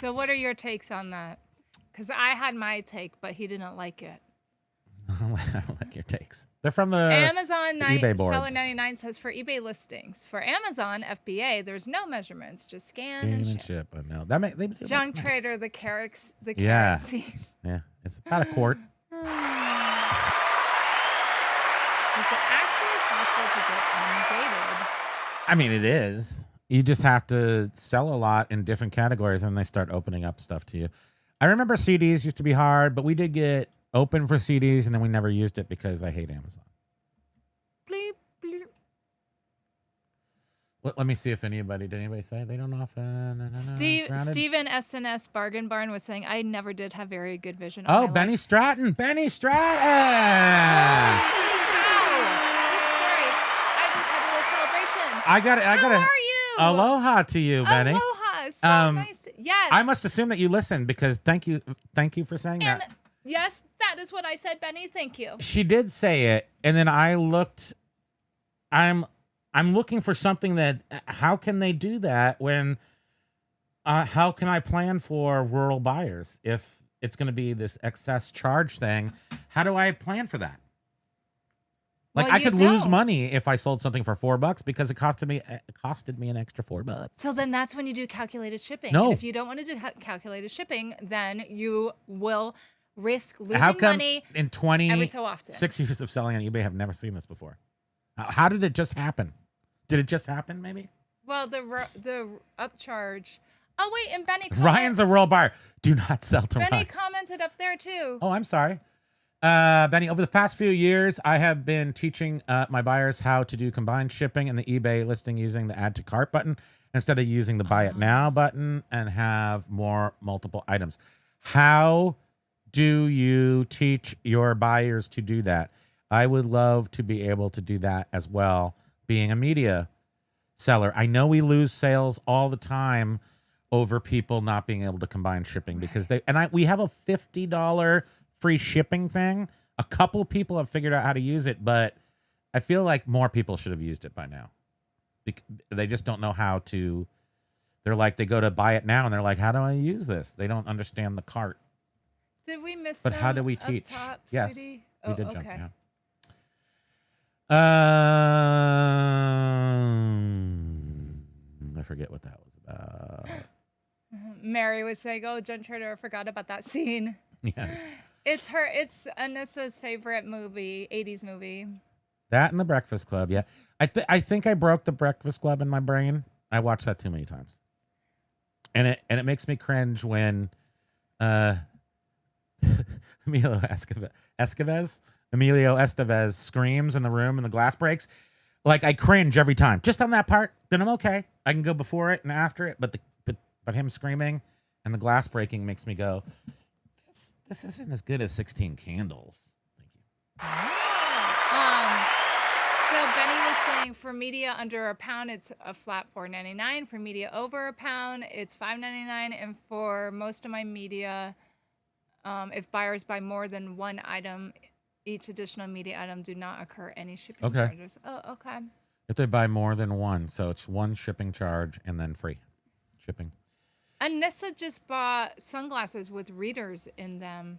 Speaker 3: So what are your takes on that? Because I had my take, but he didn't like it.
Speaker 2: I don't like your takes. They're from the
Speaker 3: Amazon
Speaker 2: eBay
Speaker 3: Seller
Speaker 2: boards.
Speaker 3: 99 says for eBay listings. For Amazon FBA, there's no measurements, just scan
Speaker 2: Scan
Speaker 3: and
Speaker 2: and
Speaker 3: ship.
Speaker 2: ship. I know. That they do make
Speaker 3: Junk
Speaker 2: nice.
Speaker 3: Trader, the carrots,
Speaker 2: Yeah.
Speaker 3: scene.
Speaker 2: Yeah, it's about a quart.
Speaker 3: Is it actually possible to get ungated?
Speaker 2: I mean, it is. You just have to sell a lot in different categories, and they start opening up stuff to you. I remember CDs used to be hard, but we did get open for CDs, and then we never used it because I hate Amazon.
Speaker 3: Bleep, bleep.
Speaker 2: Let me see if did anybody say they don't often? Grounded?
Speaker 3: Steven SNS Bargain Barn was saying, I never did have very good vision.
Speaker 2: Oh, Benny Stratton. Benny Stratton.
Speaker 3: Sorry, I just had a little celebration.
Speaker 2: I got
Speaker 3: How are you?
Speaker 2: Aloha to you, Benny.
Speaker 3: Aloha. So nice. Yes.
Speaker 2: I must assume that you listened because thank you for saying
Speaker 3: And
Speaker 2: that.
Speaker 3: yes, that is what I said, Benny. Thank you.
Speaker 2: She did say it, and then I looked. I'm looking for something that. How can they do that when? How can I plan for rural buyers if it's going to be this excess charge thing? How do I plan for that? Like,
Speaker 3: Well,
Speaker 2: I
Speaker 3: you
Speaker 2: could lose
Speaker 3: don't.
Speaker 2: money if I sold something for $4 because it costed me an extra $4.
Speaker 3: So then that's when you do calculated shipping.
Speaker 2: No.
Speaker 3: And if you don't want to do calculated shipping, then you will risk losing
Speaker 2: How come
Speaker 3: money
Speaker 2: in
Speaker 3: every so often.
Speaker 2: 6 years of selling on eBay, I've never seen this before? How did it just happen? Did it just happen? Maybe
Speaker 3: Well, the upcharge. Oh wait, and Benny.
Speaker 2: Ryan's a rural buyer. Do not sell to
Speaker 3: Benny
Speaker 2: Ryan.
Speaker 3: commented up there too.
Speaker 2: Oh, I'm sorry. Benny, over the past few years, I have been teaching my buyers how to do combined shipping in the eBay listing using the add to cart button instead of using the buy it now button and have multiple items. How do you teach your buyers to do that? I would love to be able to do that as well, being a media seller. I know we lose sales all the time over people not being able to combine shipping because we have a $50 free shipping thing. A couple people have figured out how to use it, but I feel like more people should have used it by now. They just don't know how to. They're like, they go to buy it now and they're like, how do I use this? They don't understand the cart.
Speaker 3: Did we miss?
Speaker 2: But how
Speaker 3: some
Speaker 2: do we
Speaker 3: up
Speaker 2: teach?
Speaker 3: top,
Speaker 2: Yes,
Speaker 3: sweetie?
Speaker 2: we
Speaker 3: Oh,
Speaker 2: did
Speaker 3: okay.
Speaker 2: jump. Yeah. I forget what that was about.
Speaker 3: Mary was saying, "Oh, Jen Trader, I forgot about that scene."
Speaker 2: Yes.
Speaker 3: It's Anissa's favorite movie, 80s movie.
Speaker 2: That and The Breakfast Club, yeah. I think I broke The Breakfast Club in my brain. I watched that too many times. And it makes me cringe when Emilio Estevez screams in the room and the glass breaks. Like, I cringe every time. Just on that part, then I'm okay. I can go before it and after it, but him screaming and the glass breaking makes me go, this isn't as good as 16 Candles. Thank you.
Speaker 3: So Benny was saying for media under £1, it's a flat $4.99. For media over £1, it's $5.99. And for most of my media, if buyers buy more than one item, each additional media item do not occur any shipping charges. Oh, okay.
Speaker 2: If they buy more than one, so it's one shipping charge and then free shipping.
Speaker 3: Anissa just bought sunglasses with readers in them.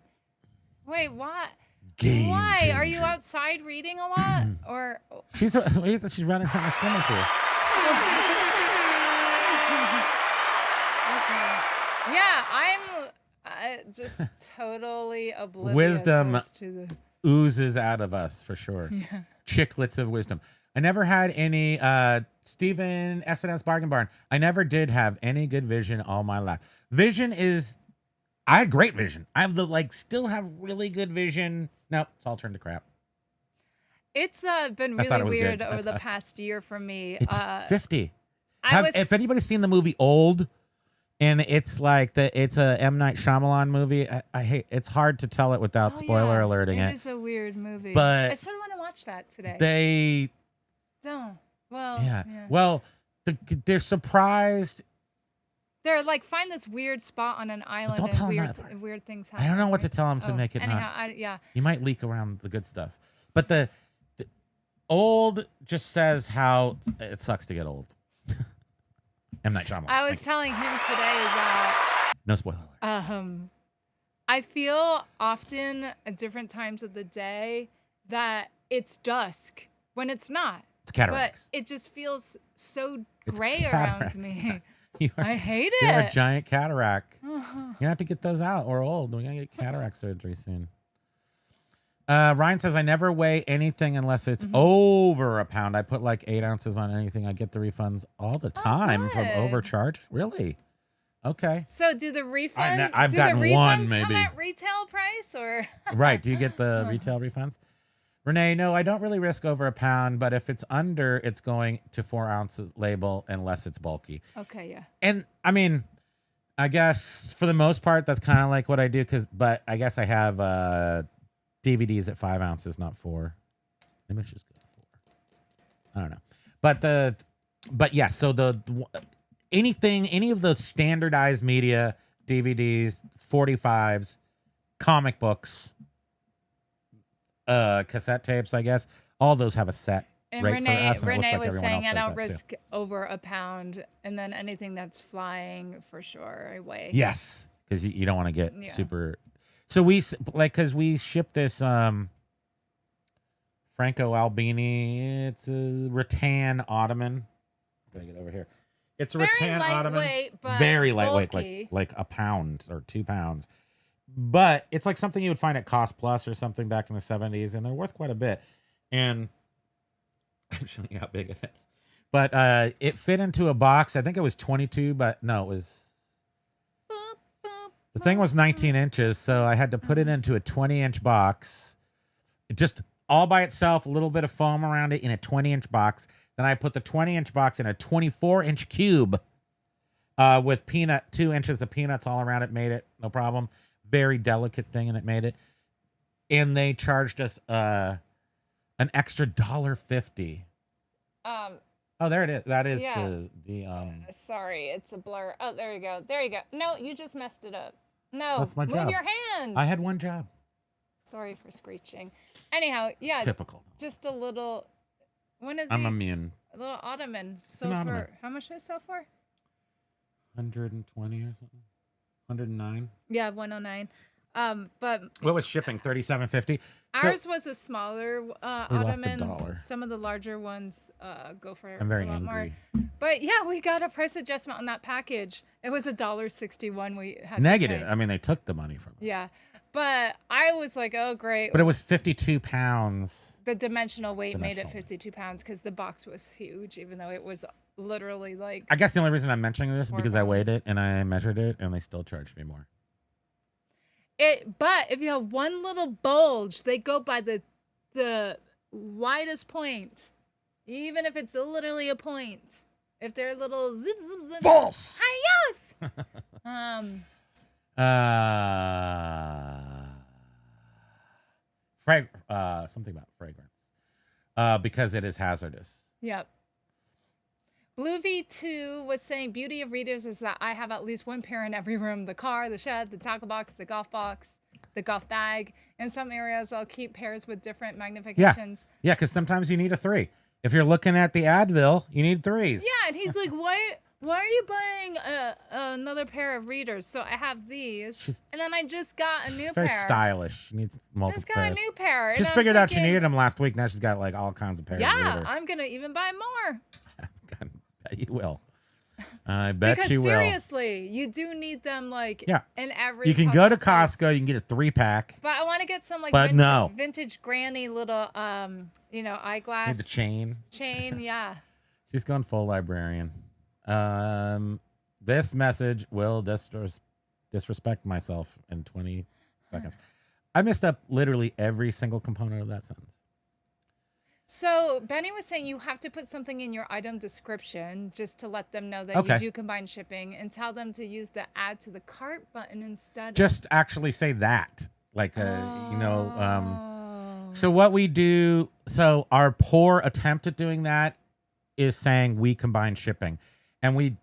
Speaker 3: Wait, what?
Speaker 2: Game
Speaker 3: Why?
Speaker 2: changer.
Speaker 3: Are you outside reading a lot? Or
Speaker 2: She's running around the swimming pool.
Speaker 3: okay. Yeah, I'm just totally oblivious
Speaker 2: Wisdom
Speaker 3: as to the...
Speaker 2: oozes out of us for sure.
Speaker 3: Yeah.
Speaker 2: Chiclets of wisdom. I never had any Steven SNS Bargain Barn. I never did have any good vision all my life. Vision is, I had great vision. I have still have really good vision. Nope, it's all turned to crap.
Speaker 3: It's been
Speaker 2: I thought
Speaker 3: really
Speaker 2: it was
Speaker 3: weird
Speaker 2: good.
Speaker 3: over the past year for me.
Speaker 2: It's 50.
Speaker 3: I
Speaker 2: If anybody's seen the movie Old, and it's like it's a M. Night Shyamalan movie, I hate. It's hard to tell it without spoiler alerting it.
Speaker 3: It is a weird movie.
Speaker 2: But
Speaker 3: I sort of want to watch that today.
Speaker 2: They
Speaker 3: Don't. Well,
Speaker 2: yeah. Well, they're surprised.
Speaker 3: They're like, find this weird spot on an island
Speaker 2: don't tell
Speaker 3: and
Speaker 2: them that.
Speaker 3: weird things happen.
Speaker 2: I don't know what to
Speaker 3: right?
Speaker 2: tell them to make it
Speaker 3: anyhow,
Speaker 2: not. You might leak around the good stuff. But the Old just says how it sucks to get old. M. Night Shyamalan.
Speaker 3: I was telling him today that
Speaker 2: No spoiler alert.
Speaker 3: I feel often at different times of the day that it's dusk when it's not.
Speaker 2: It's cataracts.
Speaker 3: But it just feels so
Speaker 2: It's
Speaker 3: gray
Speaker 2: cataract.
Speaker 3: around me.
Speaker 2: You are,
Speaker 3: I hate
Speaker 2: You're a
Speaker 3: it.
Speaker 2: giant cataract. You're gonna have to get those out. We're old. We're gonna get cataract surgery soon. Ryan says, I never weigh anything unless it's over a pound. I put like 8 ounces on anything. I get the refunds all the time from
Speaker 3: good.
Speaker 2: overcharge. Really? Okay.
Speaker 3: So do the refunds?
Speaker 2: I've
Speaker 3: do
Speaker 2: gotten
Speaker 3: the refunds
Speaker 2: one,
Speaker 3: come
Speaker 2: maybe.
Speaker 3: at retail price or?
Speaker 2: Right. Do you get the retail refunds? Renee, no, I don't really risk over a pound, but if it's under, it's going to 4 ounces label unless it's bulky.
Speaker 3: Okay, yeah.
Speaker 2: And I mean, I guess for the most part, that's kind of like what I do. But I guess I have DVDs at 5 ounces, not 4. Maybe I should just go to 4. I don't know. But yeah. So any of the standardized media, DVDs, 45s, comic books, cassette tapes, I guess, all those have a set
Speaker 3: And
Speaker 2: rate for us, and it looks
Speaker 3: Renee
Speaker 2: like
Speaker 3: was
Speaker 2: everyone else
Speaker 3: saying I
Speaker 2: does
Speaker 3: don't
Speaker 2: that too.
Speaker 3: risk over a pound, and then anything that's flying for sure I weigh.
Speaker 2: Yes, because you don't want to get
Speaker 3: Yeah.
Speaker 2: super. So because we ship this Franco Albini. It's a rattan ottoman. I'm gonna get over here. It's a
Speaker 3: Very
Speaker 2: rattan ottoman.
Speaker 3: lightweight, but
Speaker 2: Very lightweight,
Speaker 3: bulky.
Speaker 2: like a pound or 2 pounds. But it's like something you would find at Cost Plus or something back in the 70s, and they're worth quite a bit. And I'm showing you how big it is. But it fit into a box. I think it was 22, but no, it was. The thing was 19 inches, so I had to put it into a 20-inch box. Just all by itself, a little bit of foam around it in a 20-inch box. Then I put the 20-inch box in a 24-inch cube with 2 inches of peanuts all around it. Made it, no problem. Very delicate thing, and it made it. And they charged us an extra $1.50. Oh, there it is. That is
Speaker 3: Yeah.
Speaker 2: the
Speaker 3: Sorry, it's a blur. Oh, there you go. There you go. No, you just messed it up. No,
Speaker 2: That's my
Speaker 3: move
Speaker 2: job.
Speaker 3: your hand.
Speaker 2: I had one job.
Speaker 3: Sorry for screeching. Anyhow, yeah,
Speaker 2: It's typical.
Speaker 3: just a little. One of these.
Speaker 2: I'm immune.
Speaker 3: A little ottoman.
Speaker 2: an
Speaker 3: Sold
Speaker 2: ottoman.
Speaker 3: for how much did it sell for?
Speaker 2: 120 or something. 109.
Speaker 3: Yeah, 109. But
Speaker 2: What was shipping? $37.50.
Speaker 3: ours was a smaller
Speaker 2: We lost
Speaker 3: ottoman.
Speaker 2: $1.
Speaker 3: Some of the larger ones go for
Speaker 2: I'm very
Speaker 3: a lot
Speaker 2: angry.
Speaker 3: more. But yeah, we got a price adjustment on that package. It was $1.61. We had to
Speaker 2: Negative.
Speaker 3: pay.
Speaker 2: I mean, they took the money from us.
Speaker 3: Yeah, but I was like, oh great.
Speaker 2: But it was 52 pounds.
Speaker 3: The dimensional weight made it
Speaker 2: Dimensional weight.
Speaker 3: 52 pounds because the box was huge, even though it was literally like.
Speaker 2: I guess the only reason I'm mentioning this is
Speaker 3: 4
Speaker 2: because I weighed
Speaker 3: pounds.
Speaker 2: it and I measured it, and they still charged me more.
Speaker 3: But if you have one little bulge, they go by the widest point, even if it's literally a point. If they're little zip zip zip.
Speaker 2: False.
Speaker 3: Hi, yes.
Speaker 2: Something about fragrance. Because it is hazardous.
Speaker 3: Yep. Blue V2 was saying beauty of readers is that I have at least one pair in every room: the car, the shed, the tackle box, the golf bag. In some areas, I'll keep pairs with different magnifications.
Speaker 2: Yeah, because sometimes you need a 3. If you're looking at the Advil, you need 3s.
Speaker 3: Yeah, and he's like, why are you buying another pair of readers? So I have these, and then I just got a new
Speaker 2: She's
Speaker 3: pair.
Speaker 2: very stylish. She needs
Speaker 3: I
Speaker 2: multiple
Speaker 3: just got
Speaker 2: pairs.
Speaker 3: a new pair. and
Speaker 2: Just
Speaker 3: I'm
Speaker 2: figured out she
Speaker 3: thinking,
Speaker 2: needed them last week. Now she's got like all kinds of pairs. of
Speaker 3: Yeah,
Speaker 2: readers.
Speaker 3: I'm gonna even buy more.
Speaker 2: I bet you will. I bet
Speaker 3: Because
Speaker 2: you will.
Speaker 3: seriously, you do need them like
Speaker 2: Yeah.
Speaker 3: in every.
Speaker 2: You can go to
Speaker 3: possible place.
Speaker 2: Costco. You can get a 3-pack.
Speaker 3: But I want to get some like
Speaker 2: But no.
Speaker 3: vintage granny little eyeglass.
Speaker 2: Need the chain.
Speaker 3: Chain, yeah.
Speaker 2: She's going full librarian. This message will disrespect myself in 20 seconds. I messed up literally every single component of that sentence.
Speaker 3: So Benny was saying you have to put something in your item description just to let them know that
Speaker 2: Okay.
Speaker 3: you do combine shipping, and tell them to use the add to the cart button instead.
Speaker 2: Just actually say that. Like, so what we do, so our poor attempt at doing that is saying we combine shipping. And we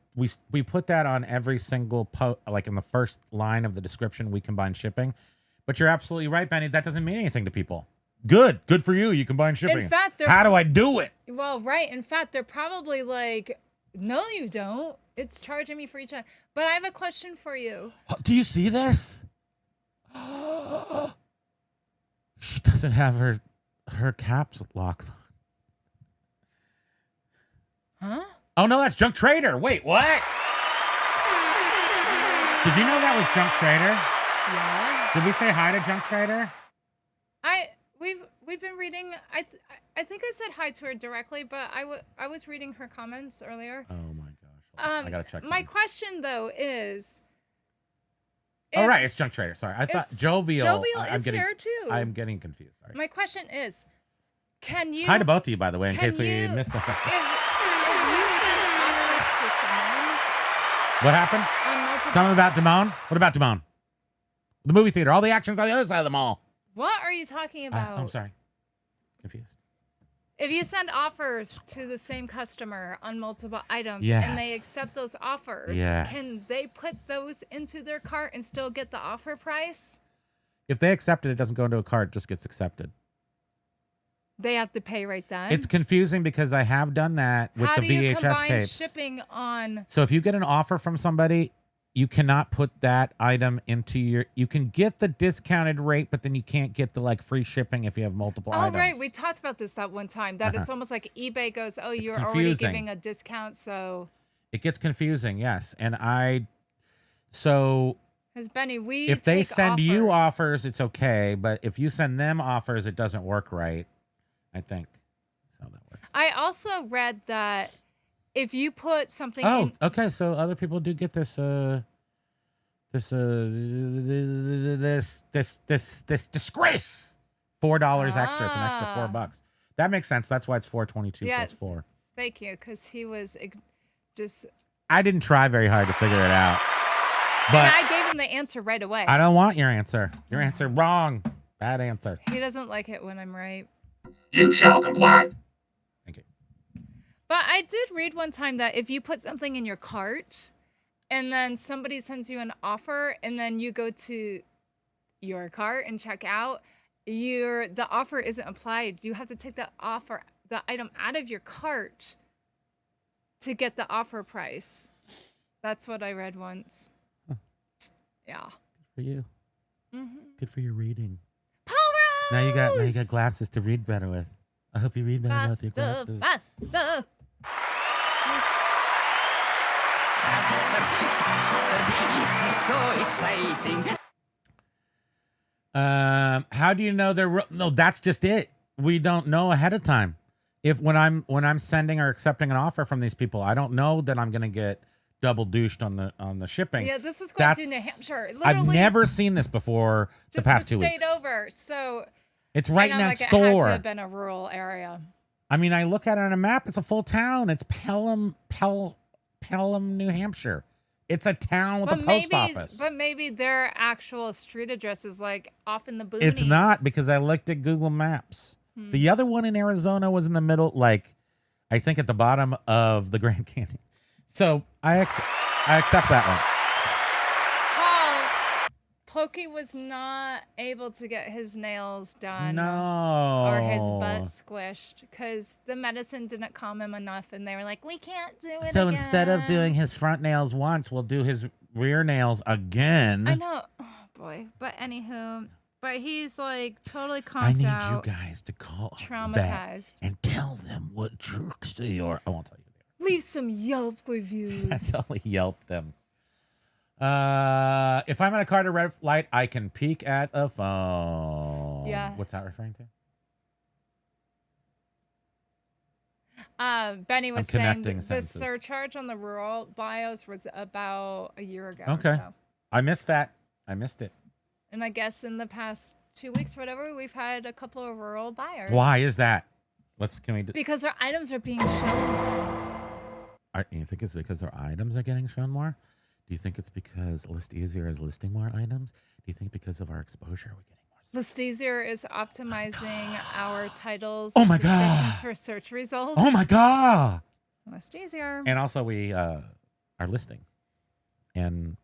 Speaker 2: put that on every single like in the first line of the description, we combine shipping. But you're absolutely right, Benny. That doesn't mean anything to people. Good for you. You combine shipping.
Speaker 3: In fact,
Speaker 2: how do I do it?
Speaker 3: Well, right. In fact, they're probably like, no, you don't. It's charging me for each one. But I have a question for you.
Speaker 2: Do you see this? She doesn't have her caps locks on.
Speaker 3: Huh?
Speaker 2: Oh no, that's Junk Trader. Wait, what? Did you know that was Junk Trader?
Speaker 3: Yeah.
Speaker 2: Did we say hi to Junk Trader?
Speaker 3: We've been reading. I think I said hi to her directly, but I was reading her comments earlier.
Speaker 2: Oh my gosh. I gotta check.
Speaker 3: My question though is.
Speaker 2: Oh right, it's Junk Trader. Sorry, I thought Jovial.
Speaker 3: Jovial
Speaker 2: I'm
Speaker 3: is
Speaker 2: getting,
Speaker 3: here too.
Speaker 2: I'm getting confused. Sorry.
Speaker 3: My question is, can you?
Speaker 2: Hi to both of you, by the way, in
Speaker 3: can
Speaker 2: case we
Speaker 3: you-
Speaker 2: missed something.
Speaker 3: If you send offers to someone
Speaker 2: What happened?
Speaker 3: on multiple.
Speaker 2: Something about Damone? What about Damone? The movie theater. All the action's on the other side of the mall.
Speaker 3: What are you talking about?
Speaker 2: I'm sorry. Confused.
Speaker 3: If you send offers to the same customer on multiple items
Speaker 2: Yes.
Speaker 3: and they accept those offers,
Speaker 2: Yes.
Speaker 3: can they put those into their cart and still get the offer price?
Speaker 2: If they accept it, it doesn't go into a cart. It just gets accepted.
Speaker 3: They have to pay right then.
Speaker 2: It's confusing because I have done that with
Speaker 3: How
Speaker 2: the
Speaker 3: do you
Speaker 2: VHS
Speaker 3: combine
Speaker 2: tapes.
Speaker 3: shipping on?
Speaker 2: So if you get an offer from somebody, you cannot put that item into your. You can get the discounted rate, but then you can't get the like free shipping if you have multiple
Speaker 3: Oh,
Speaker 2: items.
Speaker 3: right. We talked about this that one time. That it's almost like eBay goes, "Oh, you're already
Speaker 2: confusing.
Speaker 3: giving a discount." So,
Speaker 2: It gets confusing, yes. And so
Speaker 3: because Benny, we
Speaker 2: if they
Speaker 3: take
Speaker 2: send you
Speaker 3: offers.
Speaker 2: offers, it's okay. But if you send them offers, it doesn't work right. I think that's how that works.
Speaker 3: I also read that if you put something
Speaker 2: Oh,
Speaker 3: in,
Speaker 2: okay. So other people do get this disgrace. $4 extra. It's an extra $4. That makes sense. That's why it's $4.22
Speaker 3: Yeah.
Speaker 2: plus 4.
Speaker 3: thank you, because he was just.
Speaker 2: I didn't try very hard to figure it out,
Speaker 3: And
Speaker 2: but
Speaker 3: I gave him the answer right away.
Speaker 2: I don't want your answer. Your answer wrong. Bad answer.
Speaker 3: He doesn't like it when I'm right.
Speaker 7: You shall comply.
Speaker 2: Thank you.
Speaker 3: But I did read one time that if you put something in your cart and then somebody sends you an offer and then you go to your cart and check out, the offer isn't applied. You have to take the item out of your cart to get the offer price. That's what I read once.
Speaker 2: Huh.
Speaker 3: Yeah.
Speaker 2: For you.
Speaker 3: Mm-hmm.
Speaker 2: Good for your reading.
Speaker 3: Power
Speaker 2: Now you got glasses to read better with. I hope you read better with your glasses.
Speaker 3: Faster.
Speaker 2: How do you know no, that's just it. We don't know ahead of time. When I'm sending or accepting an offer from these people, I don't know that I'm gonna get double douched on the shipping.
Speaker 3: Yeah, this is going to New Hampshire.
Speaker 2: I've
Speaker 3: Literally
Speaker 2: never seen this before the
Speaker 3: just
Speaker 2: past
Speaker 3: the
Speaker 2: 2
Speaker 3: state
Speaker 2: weeks.
Speaker 3: over. So
Speaker 2: It's right
Speaker 3: and I'm
Speaker 2: next
Speaker 3: like, it had
Speaker 2: door.
Speaker 3: to have been a rural area.
Speaker 2: I mean, I look at it on a map. It's a full town. It's Pelham, New Hampshire. It's a town with a post office.
Speaker 3: But maybe their actual street address is like off in the boonies.
Speaker 2: It's not, because I looked at Google Maps. The other one in Arizona was in the middle, like I think at the bottom of the Grand Canyon. So I accept that one.
Speaker 3: Paul, Pokey was not able to get his nails done.
Speaker 2: No.
Speaker 3: Or his butt squished because the medicine didn't calm him enough, and they were like, "We can't do it."
Speaker 2: So
Speaker 3: again."
Speaker 2: instead of doing his front nails once, we'll do his rear nails again.
Speaker 3: I know, oh boy, but anywho, but he's like totally
Speaker 2: I
Speaker 3: conked
Speaker 2: need
Speaker 3: out,
Speaker 2: you guys to call vet
Speaker 3: traumatized.
Speaker 2: and tell them what jerks they are. I won't tell you.
Speaker 3: Leave some Yelp reviews.
Speaker 2: I totally yelped them. If I'm at a car at a red light, I can peek at a phone.
Speaker 3: Yeah.
Speaker 2: What's that referring to?
Speaker 3: Benny was
Speaker 2: I'm
Speaker 3: saying
Speaker 2: connecting
Speaker 3: the
Speaker 2: sentences.
Speaker 3: surcharge on the rural bios was about a year ago.
Speaker 2: Okay.
Speaker 3: Or so.
Speaker 2: I missed that. I missed it.
Speaker 3: And I guess in the past 2 weeks, whatever, we've had a couple of rural buyers.
Speaker 2: Why is that? Can we do?
Speaker 3: Because their items are being shown.
Speaker 2: You think it's because our items are getting shown more? Do you think it's because List Easier is listing more items? Do you think because of our exposure we're getting more?
Speaker 3: List Easier is optimizing our titles
Speaker 2: Oh
Speaker 3: and
Speaker 2: my God.
Speaker 3: descriptions for search results.
Speaker 2: Oh my God!
Speaker 3: List Easier.
Speaker 2: And also we are listing, and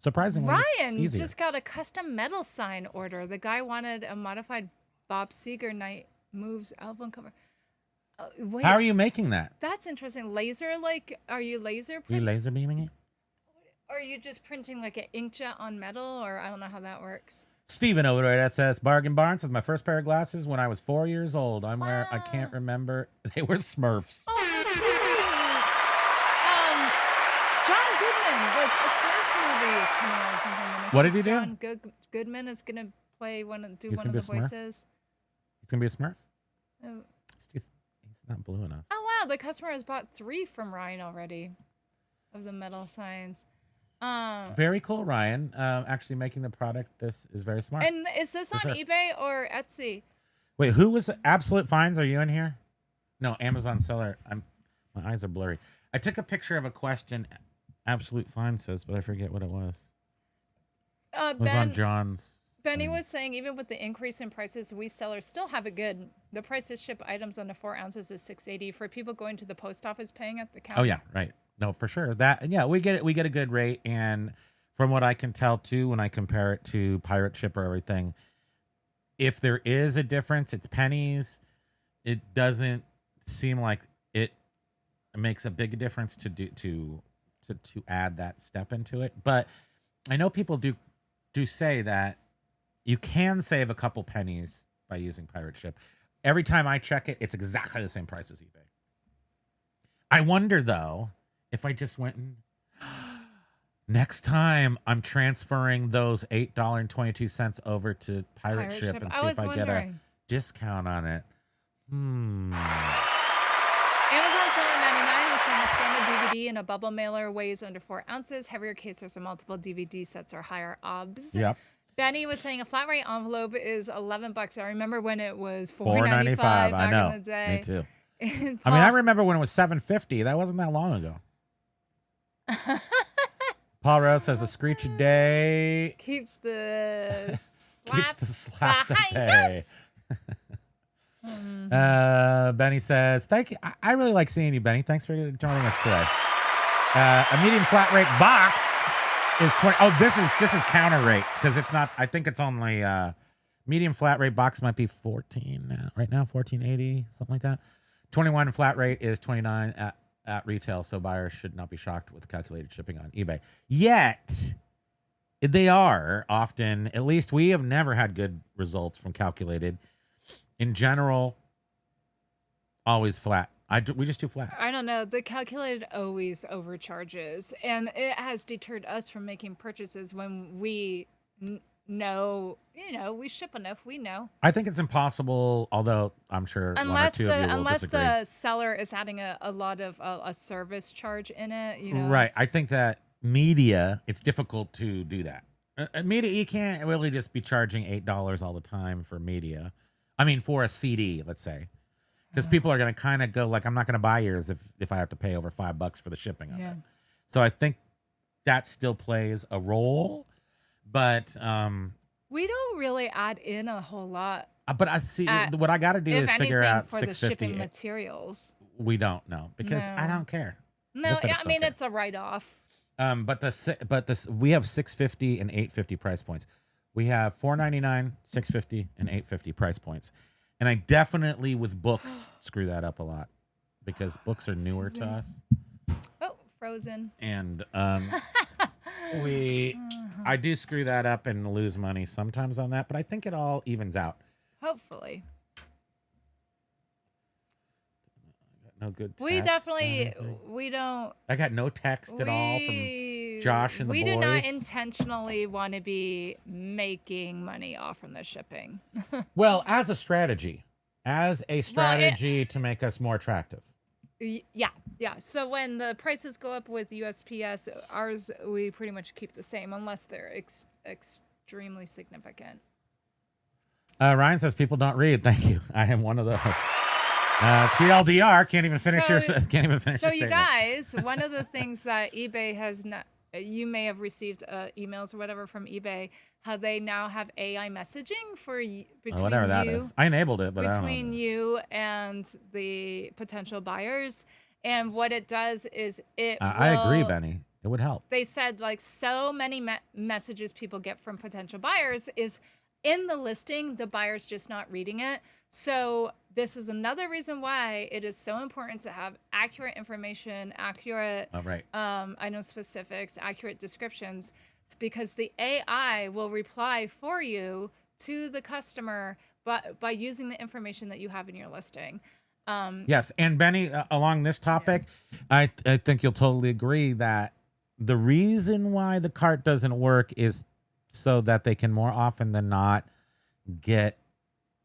Speaker 2: surprisingly, it's
Speaker 3: Ryan
Speaker 2: easier.
Speaker 3: just got a custom metal sign order. The guy wanted a modified Bob Seger Night Moves album cover. Wait,
Speaker 2: How are you making that?
Speaker 3: that's interesting. Laser, like, are you laser
Speaker 2: Are you
Speaker 3: print?
Speaker 2: laser beaming it?
Speaker 3: Or are you just printing like an inkjet on metal, or I don't know how that works.
Speaker 2: Steven over at SS Bargain Barn says my first pair of glasses when I was 4 years old. I
Speaker 3: Wow.
Speaker 2: can't remember. They were Smurfs.
Speaker 3: Oh, cute. John Goodman, like a Smurf movie is coming out or something. And I
Speaker 2: What
Speaker 3: think
Speaker 2: did he do?
Speaker 3: John Goodman is gonna play one of the
Speaker 2: He's gonna be a Smurf?
Speaker 3: voices.
Speaker 2: He's gonna be a Smurf.
Speaker 3: Oh.
Speaker 2: He's not blue enough.
Speaker 3: Oh wow, the customer has bought 3 from Ryan already of the metal signs.
Speaker 2: Very cool, Ryan. Actually making the product. This is very smart.
Speaker 3: And is this on
Speaker 2: sure.
Speaker 3: eBay or Etsy?
Speaker 2: Wait, who was Absolute Finds? Are you in here? No, Amazon seller. My eyes are blurry. I took a picture of a question Absolute Finds says, but I forget what it was. It was on John's.
Speaker 3: Benny was saying, even with the increase in prices, we sellers still have it good. The price to ship items under 4 ounces is $6.80 for people going to the post office paying at the counter.
Speaker 2: Oh yeah, right. No, for sure. We get it. We get a good rate, and from what I can tell too, when I compare it to Pirate Ship or everything, if there is a difference, it's pennies. It doesn't seem like it makes a big difference to add that step into it. But I know people do say that you can save a couple pennies by using Pirate Ship. Every time I check it, it's exactly the same price as eBay. I wonder though, if I just went and next time I'm transferring those $8.22 over to Pirate Ship and see if I get a discount on it.
Speaker 3: Amazon Seller 99 was saying a standard DVD in a bubble mailer weighs under 4 ounces. Heavier cases or multiple DVD sets or higher obs.
Speaker 2: Yep.
Speaker 3: Benny was saying a flat rate envelope is $11. I remember when it was
Speaker 2: $4.95
Speaker 3: back
Speaker 2: I know.
Speaker 3: in the day.
Speaker 2: Me too. I mean, I remember when it was $7.50. That wasn't that long ago. Paul Rose says a screechy day
Speaker 3: keeps the
Speaker 2: slaps at
Speaker 3: behind
Speaker 2: bay. Benny says, thank you. I really like seeing you, Benny. Thanks for joining us today. A medium flat rate box is 20. Oh, this is counter rate because it's not. I think it's only medium flat rate box might be 14 now, right now, 14.80, something like that. 21 flat rate is 29 at retail, so buyers should not be shocked with calculated shipping on eBay. Yet, they are often, at least we have never had good results from calculated. In general, always flat. We just do flat.
Speaker 3: I don't know. The calculated always overcharges, and it has deterred us from making purchases when we know, we ship enough. We know.
Speaker 2: I think it's impossible, although I'm sure
Speaker 3: unless
Speaker 2: one or two of you will disagree.
Speaker 3: the seller is adding a lot of a service charge in it.
Speaker 2: Right. I think that media, it's difficult to do that. Media, you can't really just be charging $8 all the time for media. I mean, for a CD, let's say. Because people are going to kind of go like, I'm not going to buy yours if I have to pay over $5 for the shipping of it. So I think that still plays a role, but
Speaker 3: we don't really add in a whole lot.
Speaker 2: But I see what I got to do is figure out
Speaker 3: for
Speaker 2: $6.50
Speaker 3: the shipping materials.
Speaker 2: We don't know because I don't care.
Speaker 3: No, I mean it's a write-off.
Speaker 2: But we have $6.50 and $8.50 price points. We have $4.99, $6.50, and $8.50 price points. And I definitely, with books, screw that up a lot because books are newer to us.
Speaker 3: Oh, Frozen.
Speaker 2: And I do screw that up and lose money sometimes on that, but I think it all evens out.
Speaker 3: Hopefully.
Speaker 2: No good text.
Speaker 3: We definitely, we don't.
Speaker 2: I got no text at all from Josh and the boys.
Speaker 3: We do not intentionally want to be making money off from the shipping.
Speaker 2: Well, as a strategy to make us more attractive.
Speaker 3: Yeah. So when the prices go up with USPS, ours, we pretty much keep the same unless they're extremely significant.
Speaker 2: Ryan says people don't read. Thank you. I am one of those. TLDR can't even finish your statement.
Speaker 3: So you guys, one of the things that eBay has not, you may have received emails or whatever from eBay, how they now have AI messaging for between
Speaker 2: whatever that is. I enabled it, but I don't know
Speaker 3: between you and the potential buyers. And what it does is
Speaker 2: I agree, Benny. It would help.
Speaker 3: They said like so many messages people get from potential buyers is in the listing, the buyer's just not reading it. So this is another reason why it is so important to have accurate information, accurate item specifics, accurate descriptions. It's because the AI will reply for you to the customer by using the information that you have in your listing.
Speaker 2: Yes, and Benny, along this topic, I think you'll totally agree that the reason why the cart doesn't work is so that they can more often than not get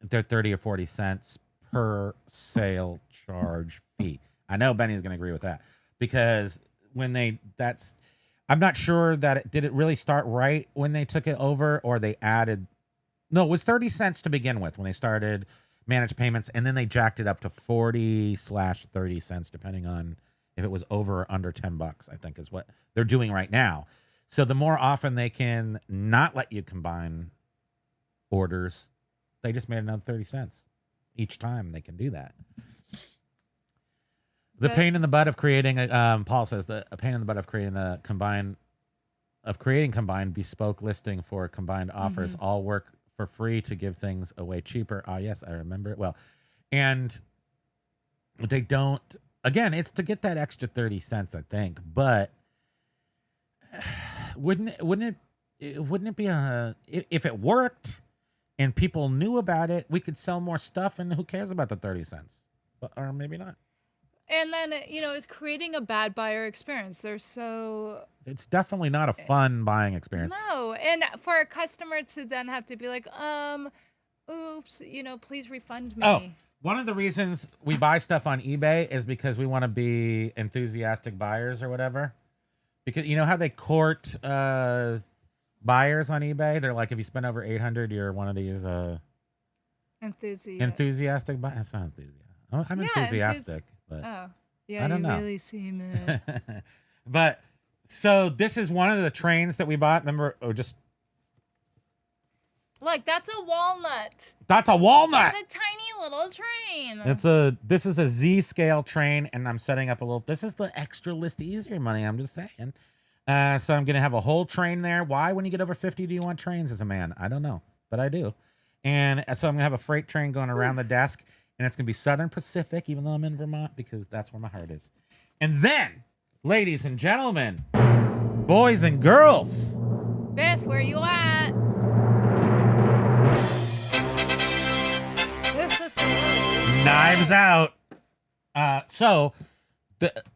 Speaker 2: their 30 or 40 cents per sale charge fee. I know Benny's going to agree with that because I'm not sure that did it really start right when they took it over or they added. No, it was 30 cents to begin with when they started managed payments, and then they jacked it up to 40/30 cents, depending on if it was over or under $10, I think is what they're doing right now. So the more often they can not let you combine orders, they just made another 30 cents each time they can do that. The pain in the butt of creating Paul says a pain in the butt of creating combined bespoke listing for combined offers, all work for free to give things away cheaper. Ah, yes, I remember it well. And they don't, again, it's to get that extra 30 cents, I think, but wouldn't it be if it worked and people knew about it, we could sell more stuff and who cares about the 30 cents? Or maybe not.
Speaker 3: And then, it's creating a bad buyer experience.
Speaker 2: It's definitely not a fun buying experience.
Speaker 3: No. And for a customer to then have to be like, oops, please refund me.
Speaker 2: Oh, one of the reasons we buy stuff on eBay is because we want to be enthusiastic buyers or whatever. Because you know how they court buyers on eBay? They're like, if you spend over $800, you're one of these enthusiastic buyers. That's not enthusiastic. I'm enthusiastic, but
Speaker 3: oh, yeah,
Speaker 2: I don't know.
Speaker 3: Really seem it.
Speaker 2: But so this is one of the trains that we bought. Remember,
Speaker 3: look, that's a walnut.
Speaker 2: That's a walnut.
Speaker 3: It's a tiny little train.
Speaker 2: This is a Z scale train, and I'm setting up this is the extra list easier money. I'm just saying. So I'm gonna have a whole train there. Why, when you get over 50, do you want trains as a man? I don't know, but I do. And so I'm gonna have a freight train going around the desk. And it's going to be Southern Pacific, even though I'm in Vermont, because that's where my heart is. And then, ladies and gentlemen, boys and girls.
Speaker 3: Beth, where you at?
Speaker 2: Knives Out. So,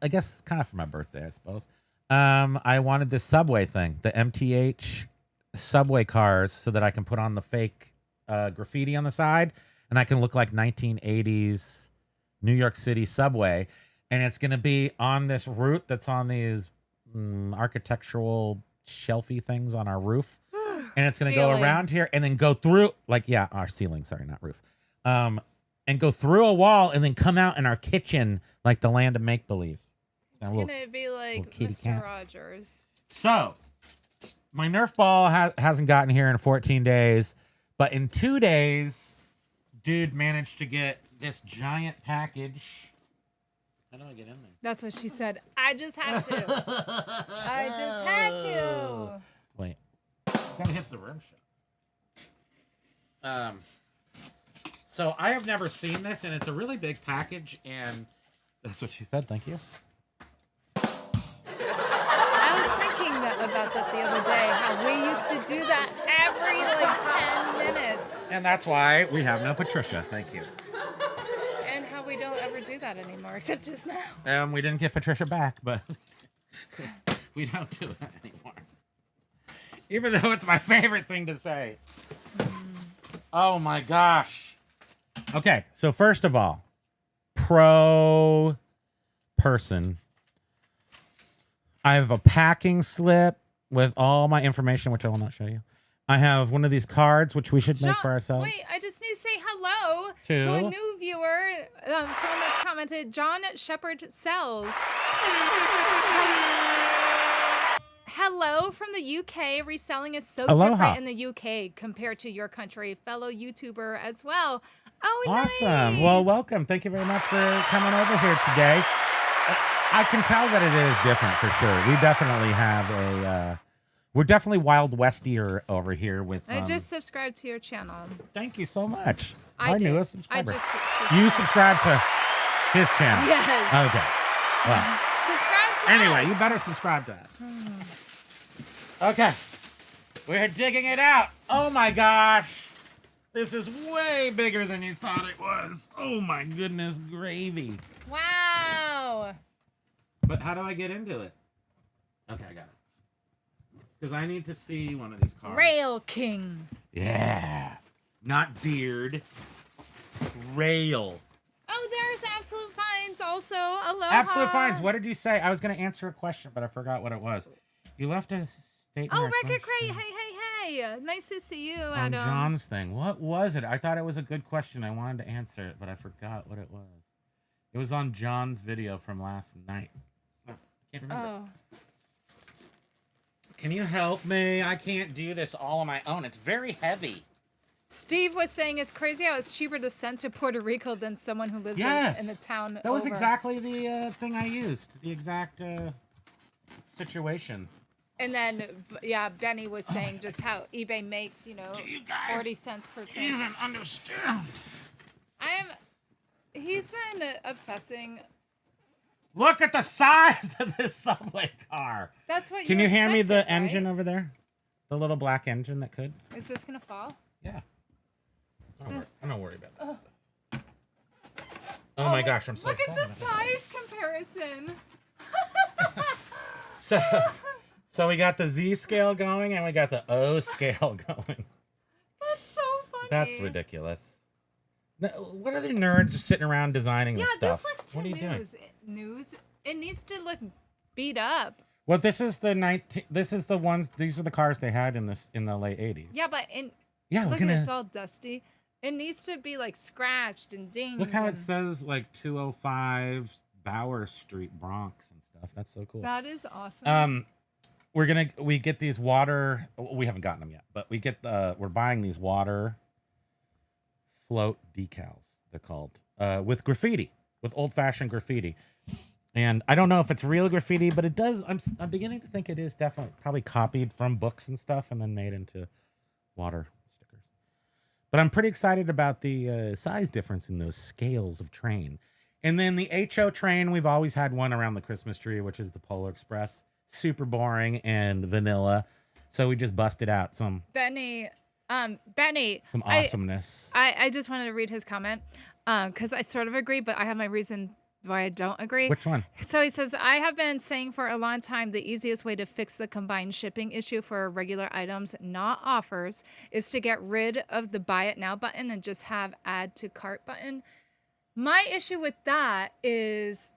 Speaker 2: I guess kind of for my birthday, I suppose. I wanted this Subway thing, the MTH Subway cars, so that I can put on the fake graffiti on the side. And I can look like 1980s New York City subway. And it's going to be on this route that's on these architectural shelfy things on our roof. And it's going to go around here and then go through, our ceiling, sorry, not roof. And go through a wall and then come out in our kitchen like the land of make-believe.
Speaker 3: It's going to be like Mr. Rogers.
Speaker 2: So, my Nerf ball hasn't gotten here in 14 days. But in 2 days... Dude managed to get this giant package. How do I get in there?
Speaker 3: That's what she said. I just had to. I just had to.
Speaker 2: Wait. Gotta hit the rim shot. So I have never seen this, and it's a really big package, and that's what she said. Thank you.
Speaker 3: I was thinking about that the other day, how we used to do that every 10 minutes.
Speaker 2: And that's why we have no Patricia. Thank you.
Speaker 3: And how we don't ever do that anymore, except just now.
Speaker 2: We didn't get Patricia back, but we don't do it anymore. Even though it's my favorite thing to say. Oh my gosh. Okay, so first of all, pro person. I have a packing slip with all my information, which I will not show you. I have one of these cards, which we should make for ourselves.
Speaker 3: Wait, I just need to say hello to a new viewer, someone that's commented, John Shepard Sells. Hello from the UK. Reselling is so different in the UK compared to your country. Fellow YouTuber as well. Oh,
Speaker 2: awesome.
Speaker 3: Nice.
Speaker 2: Well, welcome. Thank you very much for coming over here today. I can tell that it is different for sure. We definitely have We're definitely Wild Westier over here with.
Speaker 3: I just subscribed to your channel.
Speaker 2: Thank you so much.
Speaker 3: I
Speaker 2: Our
Speaker 3: did.
Speaker 2: newest subscriber.
Speaker 3: I just
Speaker 2: You subscribe to his channel.
Speaker 3: Yes.
Speaker 2: Okay. Well.
Speaker 3: Subscribe to
Speaker 2: Anyway,
Speaker 3: us.
Speaker 2: you better subscribe to us. Okay. We're digging it out. Oh my gosh. This is way bigger than you thought it was. Oh my goodness gravy.
Speaker 3: Wow.
Speaker 2: But how do I get into it? Okay, I got it. Because I need to see one of these cars.
Speaker 3: Rail King.
Speaker 2: Yeah. Not beard. Rail.
Speaker 3: Oh, there's Absolute Finds also. Aloha.
Speaker 2: Absolute Finds. What did you say? I was going to answer a question, but I forgot what it was. You left a statement.
Speaker 3: Oh,
Speaker 2: or a
Speaker 3: Record
Speaker 2: question
Speaker 3: Crate. Hey. Nice to see you,
Speaker 2: on
Speaker 3: Adam.
Speaker 2: John's thing. What was it? I thought it was a good question. I wanted to answer it, but I forgot what it was. It was on John's video from last night. Oh, I can't remember.
Speaker 3: Oh.
Speaker 2: Can you help me? I can't do this all on my own. It's very heavy.
Speaker 3: Steve was saying it's crazy how it's cheaper to send to Puerto Rico than someone who lives in the town.
Speaker 2: That was
Speaker 3: over.
Speaker 2: exactly the thing I used. The exact situation.
Speaker 3: And then, yeah, Benny was saying just how eBay makes,
Speaker 2: Do you guys
Speaker 3: 40 cents per trip.
Speaker 2: even understand?
Speaker 3: He's been obsessing.
Speaker 2: Look at the size of this subway car.
Speaker 3: That's what
Speaker 2: Can you hand me the
Speaker 3: expected,
Speaker 2: engine
Speaker 3: right?
Speaker 2: over there? The little black engine that could?
Speaker 3: Is this going to fall?
Speaker 2: Yeah. I don't worry about that stuff. Oh my gosh, I'm so
Speaker 3: Look
Speaker 2: excited.
Speaker 3: at the size comparison.
Speaker 2: So we got the Z scale going and we got the O scale going.
Speaker 3: That's so funny.
Speaker 2: That's ridiculous. What other nerds are sitting around designing this stuff?
Speaker 3: This looks too
Speaker 2: What are you doing?
Speaker 3: news. It needs to look beat up.
Speaker 2: Well, this is the ones. These are the cars they had in the late '80s.
Speaker 3: Yeah, but
Speaker 2: look
Speaker 3: at it, it's all dusty. It needs to be like scratched and dinged.
Speaker 2: Look how it says like 205 Bower Street, Bronx, and stuff. That's so cool.
Speaker 3: That is awesome.
Speaker 2: We get these water. We haven't gotten them yet, but we're buying these water float decals. They're called with graffiti, with old-fashioned graffiti. And I don't know if it's real graffiti, but it does. I'm beginning to think it is definitely probably copied from books and stuff, and then made into water stickers. But I'm pretty excited about the size difference in those scales of train. And then the HO train, we've always had one around the Christmas tree, which is the Polar Express. Super boring and vanilla. So we just busted out some
Speaker 3: Benny,
Speaker 2: some awesomeness.
Speaker 3: I just wanted to read his comment because I sort of agree, but I have my reason why I don't agree.
Speaker 2: Which one?
Speaker 3: So he says, I have been saying for a long time the easiest way to fix the combined shipping issue for regular items, not offers, is to get rid of the buy it now button and just have add to cart button. My issue with that is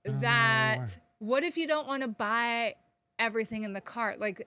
Speaker 3: that what if you don't want to buy everything in the cart? Like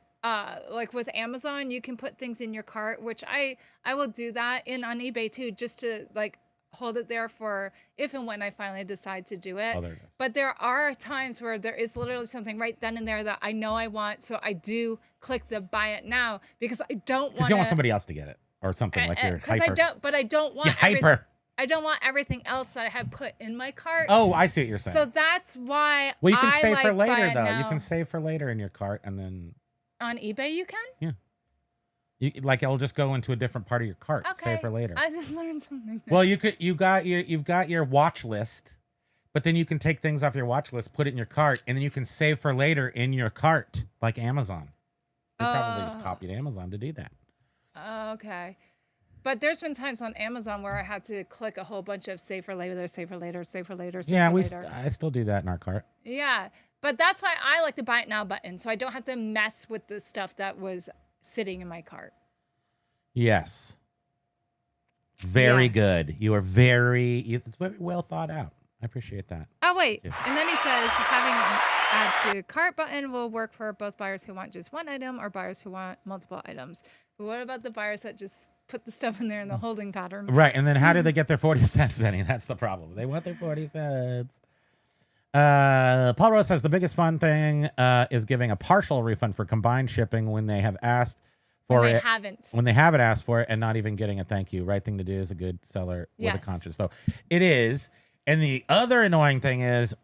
Speaker 3: with Amazon, you can put things in your cart, which I will do that on eBay too, just to like hold it there for if and when I finally decide to do it.
Speaker 2: Oh, there it is.
Speaker 3: But there are times where there is literally something right then and there that I know I want, so I do click the buy it now because I don't want.
Speaker 2: Because you don't want somebody else to get it or something like you're hyper.
Speaker 3: I don't want.
Speaker 2: You're hyper.
Speaker 3: I don't want everything else that I have put in my cart.
Speaker 2: Oh, I see what you're saying.
Speaker 3: So that's why.
Speaker 2: Well, you can
Speaker 3: I
Speaker 2: save
Speaker 3: like
Speaker 2: for later
Speaker 3: buy it
Speaker 2: though.
Speaker 3: now.
Speaker 2: You can save for later in your cart, and then
Speaker 3: On eBay, you can.
Speaker 2: yeah, it'll just go into a different part of your cart.
Speaker 3: Okay.
Speaker 2: Save for later.
Speaker 3: I just learned something.
Speaker 2: Well, you've got your watch list, but then you can take things off your watch list, put it in your cart, and then you can save for later in your cart, like Amazon. You probably just copied Amazon to do that.
Speaker 3: Okay. But there's been times on Amazon where I had to click a whole bunch of save for later, save for later, save for later, save
Speaker 2: Yeah,
Speaker 3: for later.
Speaker 2: I still do that in our cart.
Speaker 3: Yeah. But that's why I like the buy it now button, so I don't have to mess with the stuff that was sitting in my cart.
Speaker 2: Yes. Very
Speaker 3: Yes.
Speaker 2: good. It's very well thought out. I appreciate that.
Speaker 3: Oh, wait.
Speaker 2: Yeah.
Speaker 3: And then he says having an add to cart button will work for both buyers who want just one item or buyers who want multiple items. But what about the buyers that just put the stuff in there in the holding pattern?
Speaker 2: Right. And then how do they get their 40 cents, Benny? That's the problem. They want their 40 cents. Paul Rose says the biggest fun thing is giving a partial refund for combined shipping when they have asked for
Speaker 3: When they
Speaker 2: it.
Speaker 3: haven't.
Speaker 2: When they haven't asked for it and not even getting a thank you. Right thing to do is a good seller with a
Speaker 3: Yes.
Speaker 2: conscience. So it is. And the other annoying thing is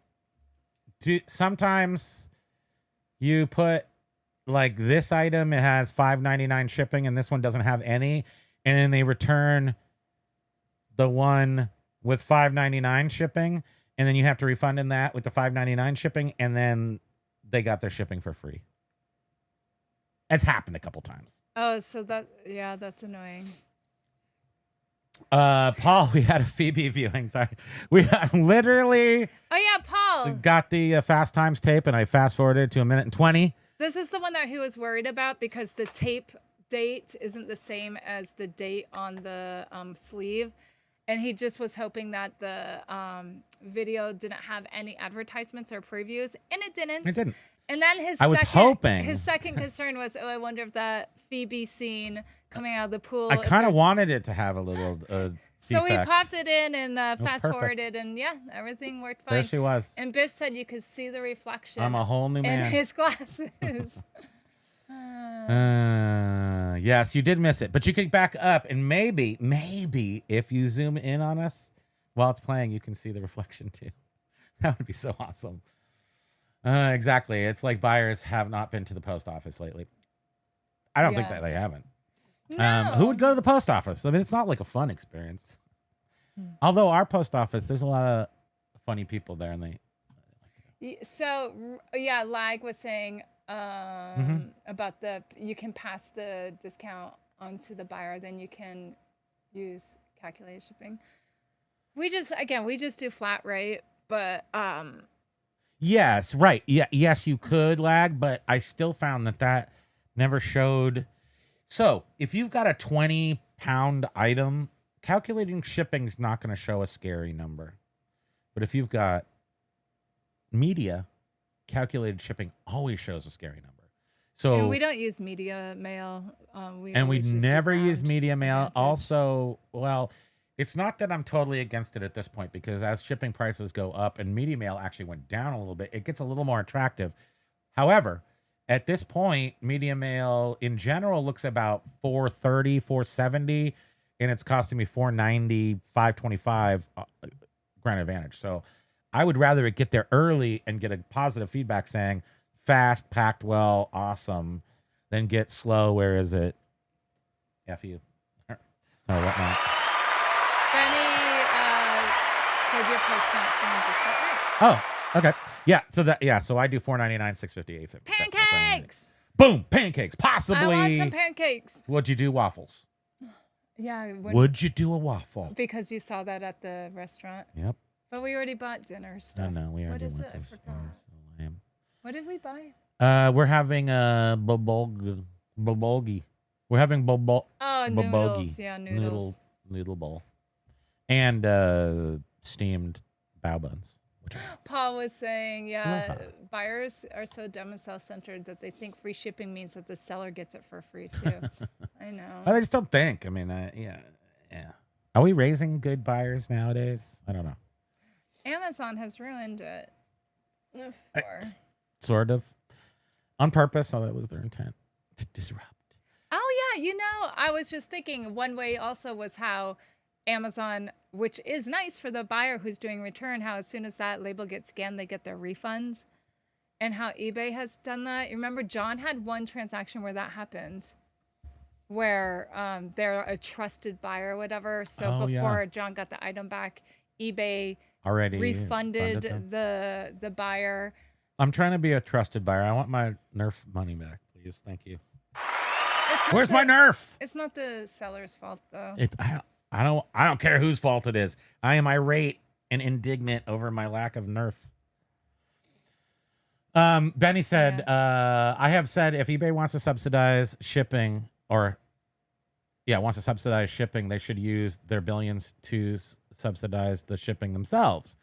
Speaker 2: sometimes you put like this item, it has $5.99 shipping, and this one doesn't have any, and then they return the one with $5.99 shipping, and then you have to refund in that with the $5.99 shipping, and then they got their shipping for free. It's happened a couple times.
Speaker 3: Oh, so that's annoying.
Speaker 2: Paul, we had a Phoebe viewing. Sorry, we literally.
Speaker 3: Oh yeah, Paul
Speaker 2: got the Fast Times tape, and I fast forwarded to 1:20.
Speaker 3: This is the one that he was worried about because the tape date isn't the same as the date on the sleeve, and he just was hoping that the video didn't have any advertisements or previews, and it didn't.
Speaker 2: It didn't.
Speaker 3: And then his second concern was, I wonder if that Phoebe scene coming out of the pool.
Speaker 2: I kind of wanted it to have a little
Speaker 3: so we
Speaker 2: defect.
Speaker 3: popped it in and fast forwarded, and yeah, everything worked fine.
Speaker 2: There she was.
Speaker 3: And Biff said you could see the reflection.
Speaker 2: I'm a whole new man.
Speaker 3: In his glasses.
Speaker 2: Yes, you did miss it, but you could back up, and maybe if you zoom in on us while it's playing, you can see the reflection too. That would be so awesome. Exactly. It's like buyers have not been to the post office lately. I don't think that they haven't.
Speaker 3: No.
Speaker 2: Who would go to the post office? I mean, it's not like a fun experience. Although our post office, there's a lot of funny people there, and they.
Speaker 3: So yeah, Lag was saying about you can pass the discount onto the buyer, then you can use calculated shipping. We just do flat rate, but
Speaker 2: Yes, right. Yeah, yes, you could Lag, but I still found that never showed. So if you've got a 20-pound item, calculating shipping is not going to show a scary number. But if you've got media, calculated shipping always shows a scary number. So
Speaker 3: and we don't use media mail. We
Speaker 2: never use media mail. Also, well, it's not that I'm totally against it at this point, because as shipping prices go up and media mail actually went down a little bit, it gets a little more attractive. However, at this point, media mail in general looks about $430, $470, and it's costing me $490, $525 Grand Advantage. So I would rather it get there early and get a positive feedback saying fast, packed well, awesome, than get slow. Where is it? F you. Or whatnot.
Speaker 3: Benny said your price point seemed just about right.
Speaker 2: Oh, okay. Yeah. So I do $4.99, $6.50, $8.50.
Speaker 3: Pancakes.
Speaker 2: Boom, pancakes. Possibly.
Speaker 3: I want some pancakes.
Speaker 2: Would you do waffles?
Speaker 3: Yeah.
Speaker 2: Would you do a waffle?
Speaker 3: Because you saw that at the restaurant.
Speaker 2: Yep.
Speaker 3: But we already bought dinner stuff.
Speaker 2: No, we already
Speaker 3: What is
Speaker 2: went
Speaker 3: it? I
Speaker 2: to
Speaker 3: forgot.
Speaker 2: stores. So lame.
Speaker 3: What did we buy?
Speaker 2: We're having a bulgogi. We're having
Speaker 3: Oh,
Speaker 2: bulgogi.
Speaker 3: noodles. Yeah, noodles.
Speaker 2: Noodle bowl. And steamed bao buns.
Speaker 3: Paul was saying, buyers are so dumb and self-centered that they think free shipping means that the seller gets it for free too. I know.
Speaker 2: I just don't think. I mean, yeah. Are we raising good buyers nowadays? I don't know.
Speaker 3: Amazon has ruined it.
Speaker 2: Sort of. On purpose, so that was their intent, to disrupt.
Speaker 3: Oh, yeah. I was just thinking one way also was how Amazon, which is nice for the buyer who's doing return, how as soon as that label gets scanned, they get their refunds. And how eBay has done that. You remember John had one transaction where that happened, where they're a trusted buyer or whatever. So before John got the item back, eBay
Speaker 2: already
Speaker 3: refunded the buyer.
Speaker 2: I'm trying to be a trusted buyer. I want my Nerf money back, please. Thank you. Where's my Nerf?
Speaker 3: It's not the seller's fault though.
Speaker 2: I don't care whose fault it is. I am irate and indignant over my lack of Nerf. Benny said, I have said if eBay wants to subsidize shipping they should use their billions to subsidize the shipping themselves.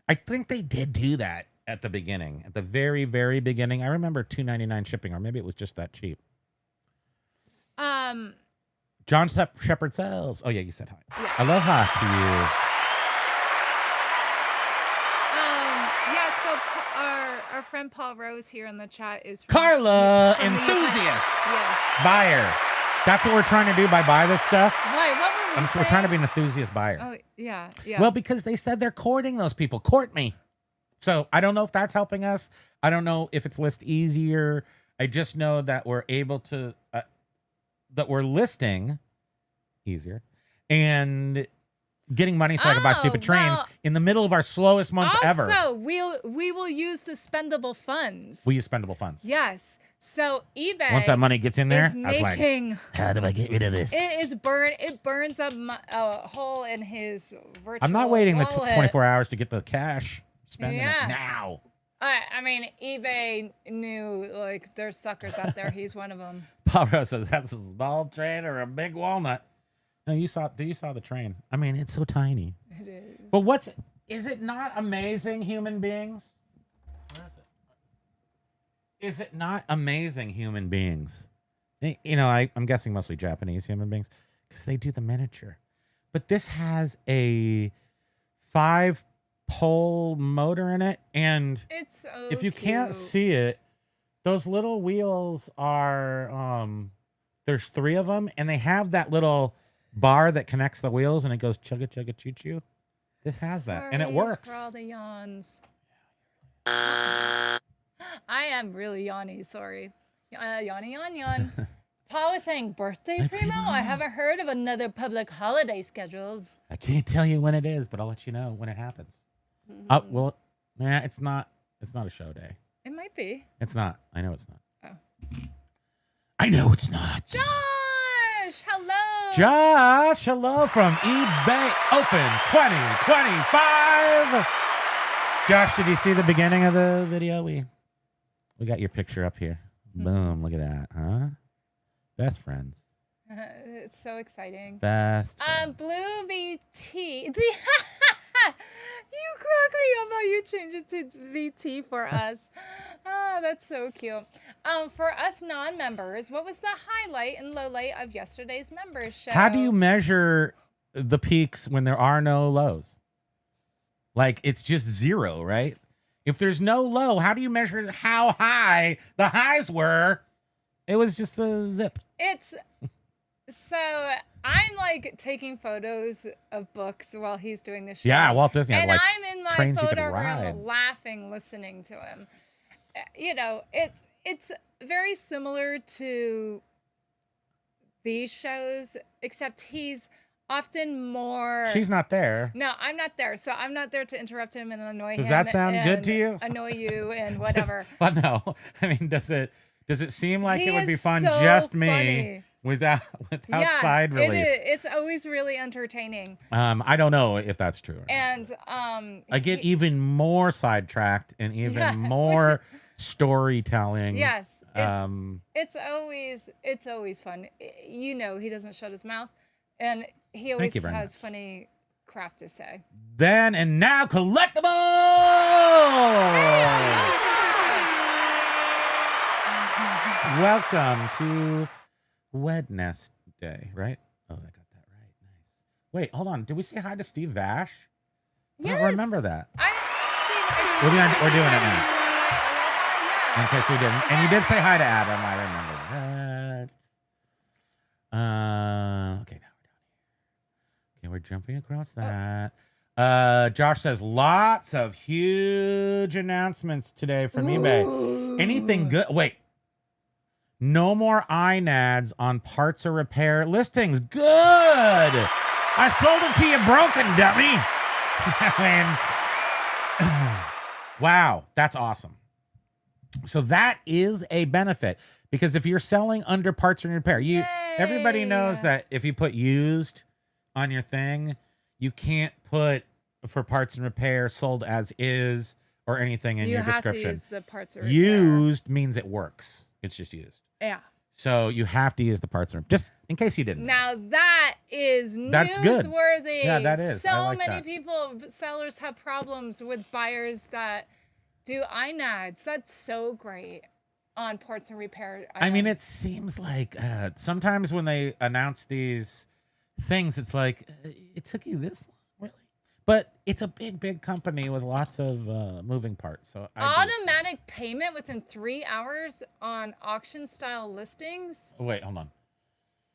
Speaker 2: I think they did do that at the beginning, at the very, very beginning. I remember $2.99 shipping, or maybe it was just that cheap. John Shepard sells. Oh yeah, you said hi.
Speaker 3: Yeah.
Speaker 2: I love hi to you.
Speaker 3: So our friend Paul Rose here in the chat is
Speaker 2: Carla,
Speaker 3: from
Speaker 2: enthusiast,
Speaker 3: yes.
Speaker 2: buyer. That's what we're trying to do by buy this stuff.
Speaker 3: Wait, what were we saying?
Speaker 2: We're trying to be an enthusiast buyer.
Speaker 3: Oh yeah.
Speaker 2: Well, because they said they're courting those people. Court me. So I don't know if that's helping us. I don't know if it's list easier. I just know that we're able to that we're listing easier and getting money so I can buy stupid trains in the middle of our slowest months ever.
Speaker 3: Also, we will use the spendable funds.
Speaker 2: We use spendable funds.
Speaker 3: Yes. So eBay.
Speaker 2: Once that money gets in there,
Speaker 3: is
Speaker 2: I was like, how do I get rid of this?
Speaker 3: It burns up a hole in his virtual
Speaker 2: I'm not waiting
Speaker 3: wallet.
Speaker 2: the 24 hours to get the cash. Spending
Speaker 3: Yeah.
Speaker 2: it now.
Speaker 3: I mean, eBay knew, like, there's suckers out there. He's one of them.
Speaker 2: Pablo says that's a small train or a big walnut. No, you saw the train. I mean, it's so tiny.
Speaker 3: It is.
Speaker 2: But is it not amazing, human beings? Where is it? Is it not amazing, human beings? You know, I'm guessing mostly Japanese human beings because they do the miniature. But this has a 5-pole motor in it, and
Speaker 3: It's so
Speaker 2: if you can't see it, those little wheels are there's 3 of them, and they have that little bar that connects the wheels, and it goes chugga chugga choo choo. This has that, and it works.
Speaker 3: For all the yawns. I am really yawny. Sorry, yawny yawn. Paul was saying birthday,
Speaker 2: Hey,
Speaker 3: Primo.
Speaker 2: Primo.
Speaker 3: I haven't heard of another public holiday scheduled.
Speaker 2: I can't tell you when it is, but I'll let you know when it happens. Well, nah, it's not a show day.
Speaker 3: It might be.
Speaker 2: It's not. I know it's not.
Speaker 3: Oh.
Speaker 2: I know it's not.
Speaker 3: Josh, hello.
Speaker 2: Josh, hello from eBay Open 2025. Josh, did you see the beginning of the video? We got your picture up here. Boom, look at that, huh? Best friends.
Speaker 3: It's so exciting.
Speaker 2: Best friends.
Speaker 3: Blue VT. You crack me up how you change it to VT for us. Oh, that's so cute. For us non-members, what was the highlight and low light of yesterday's members show?
Speaker 2: How do you measure the peaks when there are no lows? Like, it's just 0, right? If there's no low, how do you measure how high the highs were? It was just a zip.
Speaker 3: So I'm like taking photos of books while he's doing the show.
Speaker 2: Yeah, Walt Disney had,
Speaker 3: and
Speaker 2: like,
Speaker 3: I'm in my
Speaker 2: trains you could
Speaker 3: photo
Speaker 2: ride.
Speaker 3: room laughing, listening to him. You know, it's very similar to these shows, except he's often more.
Speaker 2: She's not there.
Speaker 3: No, I'm not there. So I'm not there to interrupt him and annoy him.
Speaker 2: Does that sound good to you?
Speaker 3: Annoy you and whatever.
Speaker 2: Well, no. I mean, does it seem like
Speaker 3: He
Speaker 2: it would be
Speaker 3: is
Speaker 2: fun
Speaker 3: so
Speaker 2: just me
Speaker 3: funny.
Speaker 2: without
Speaker 3: Yeah,
Speaker 2: side relief?
Speaker 3: It's always really entertaining.
Speaker 2: I don't know if that's true. Or not.
Speaker 3: And
Speaker 2: I get even more sidetracked and even more storytelling.
Speaker 3: yes, it's always fun. You know, he doesn't shut his mouth, and he always
Speaker 2: you very
Speaker 3: has
Speaker 2: much.
Speaker 3: funny crap to say.
Speaker 2: Then and now, collectibles. Welcome to Wednesday, right? Oh, I got that right. Nice. Wait, hold on. Did we say hi to Steve Vash? I don't remember that. We're doing it now. In case we didn't. And you did say hi to Adam. I remember that. Okay, now we're down here. Okay, we're jumping across that. Josh says lots of huge announcements today from eBay. Anything good? Wait. No more iNads on parts or repair listings. Good. I sold them to you broken, dummy. I mean, wow, that's awesome. So that is a benefit because if you're selling under parts and repair, everybody knows that if you put used on your thing, you can't put for parts and repair sold as is or anything in your description.
Speaker 3: You have to use the parts or repair.
Speaker 2: Used means it works. It's just used.
Speaker 3: Yeah.
Speaker 2: So you have to use the parts and just in case you didn't.
Speaker 3: Now that is
Speaker 2: That's good.
Speaker 3: newsworthy.
Speaker 2: Yeah, that is.
Speaker 3: So
Speaker 2: I like
Speaker 3: many
Speaker 2: that.
Speaker 3: people, sellers have problems with buyers that do iNads. That's so great on parts and repair items.
Speaker 2: I mean, it seems like sometimes when they announce these things, it's like, it took you this long, really? But it's a big company with lots of moving parts. So
Speaker 3: automatic payment within 3 hours on auction-style listings?
Speaker 2: Wait, hold on.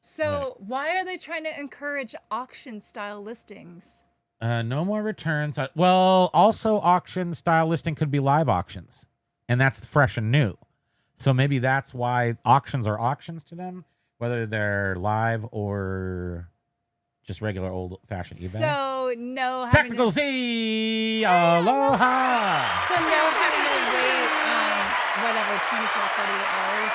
Speaker 3: So why are they trying to encourage auction-style listings?
Speaker 2: No more returns. Well, also auction style listing could be live auctions, and that's fresh and new. So maybe that's why auctions are auctions to them, whether they're live or just regular old-fashioned eBay.
Speaker 3: So no having
Speaker 2: Technical
Speaker 3: to,
Speaker 2: Z, aloha.
Speaker 3: so no having to wait whatever 24, 48 hours.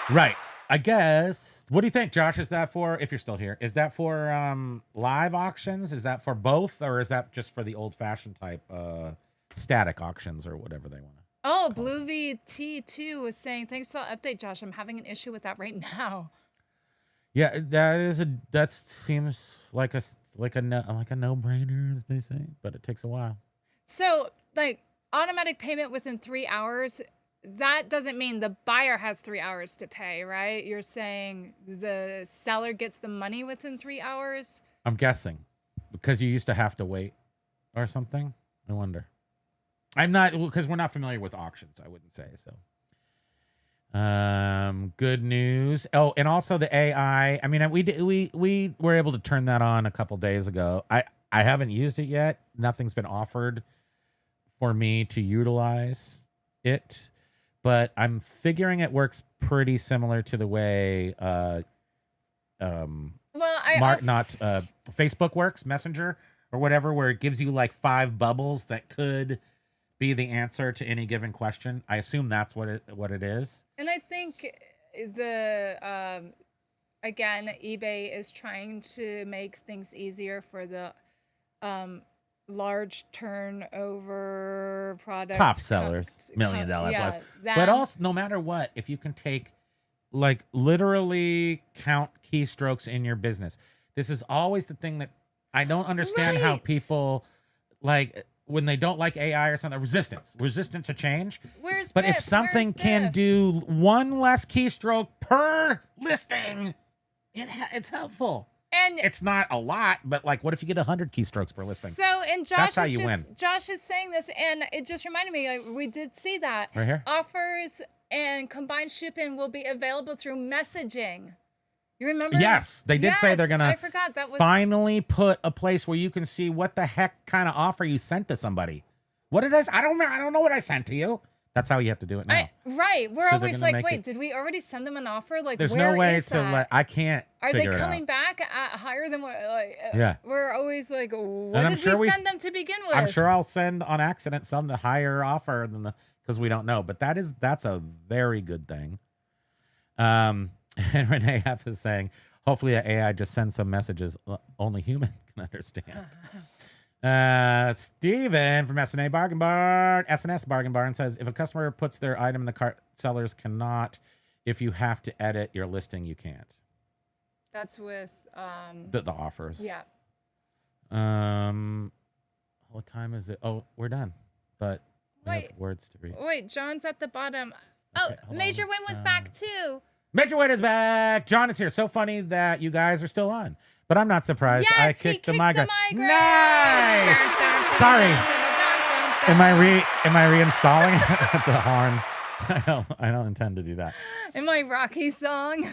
Speaker 2: Right. I guess. What do you think, Josh? Is that for, if you're still here, is that for live auctions? Is that for both, or is that just for the old-fashioned type static auctions or whatever they want to?
Speaker 3: Oh, Blue VT2 was saying, thanks for the update, Josh. I'm having an issue with that right now.
Speaker 2: Yeah, that seems like a no-brainer, as they say, but it takes a while.
Speaker 3: So, like, automatic payment within 3 hours, that doesn't mean the buyer has 3 hours to pay, right? You're saying the seller gets the money within 3 hours?
Speaker 2: I'm guessing because you used to have to wait or something. I wonder. I'm not, because we're not familiar with auctions. I wouldn't say so. Good news. Oh, and also the AI. I mean, we were able to turn that on a couple days ago. I haven't used it yet. Nothing's been offered for me to utilize it, but I'm figuring it works pretty similar to the way Facebook works, Messenger or whatever, where it gives you like 5 bubbles that could be the answer to any given question. I assume that's what it is.
Speaker 3: And I think the again, eBay is trying to make things easier for the large turnover products,
Speaker 2: Top sellers, $1 million plus. But also, no matter what, if you can take, like, literally count keystrokes in your business. This is always the thing that I don't understand, how people, like, when they don't like AI or something, resistant to change. But if something can do one less keystroke per listing, it's helpful.
Speaker 3: And
Speaker 2: it's not a lot, but like, what if you get 100 keystrokes per listing?
Speaker 3: So, and Josh,
Speaker 2: that's how you win.
Speaker 3: Josh is saying this, and it just reminded me, like, we did see that.
Speaker 2: Right here?
Speaker 3: Offers and combined shipping will be available through messaging. You remember?
Speaker 2: Yes, they did say they're gonna finally put a place where you can see what the heck kind of offer you sent to somebody. What did I don't know what I sent to you. That's how you have to do it now.
Speaker 3: Right. We're always like, wait, did we already send them an offer? Like,
Speaker 2: there's no way to let. I can't.
Speaker 3: Are they coming back at higher than what? Like,
Speaker 2: yeah.
Speaker 3: We're always like, what did we send them to begin with?
Speaker 2: I'm sure I'll send on accident some to higher offer than because we don't know. But that's a very good thing. And Renee F is saying, hopefully the AI just sends some messages only human can understand. Steven from SNS Bargain Barn says, if a customer puts their item in the cart, sellers cannot. If you have to edit your listing, you can't.
Speaker 3: That's with
Speaker 2: the offers.
Speaker 3: Yeah.
Speaker 2: What time is it? Oh, we're done. But we have words to read.
Speaker 3: Wait, John's at the bottom. Okay, Major Win was back too.
Speaker 2: Major Win is back. John is here. So funny that you guys are still on. But I'm not surprised.
Speaker 3: Yes,
Speaker 2: I kicked the migrant.
Speaker 3: Nice.
Speaker 2: Sorry. Am I reinstalling the horn? I don't intend to do that.
Speaker 3: In my Rocky song.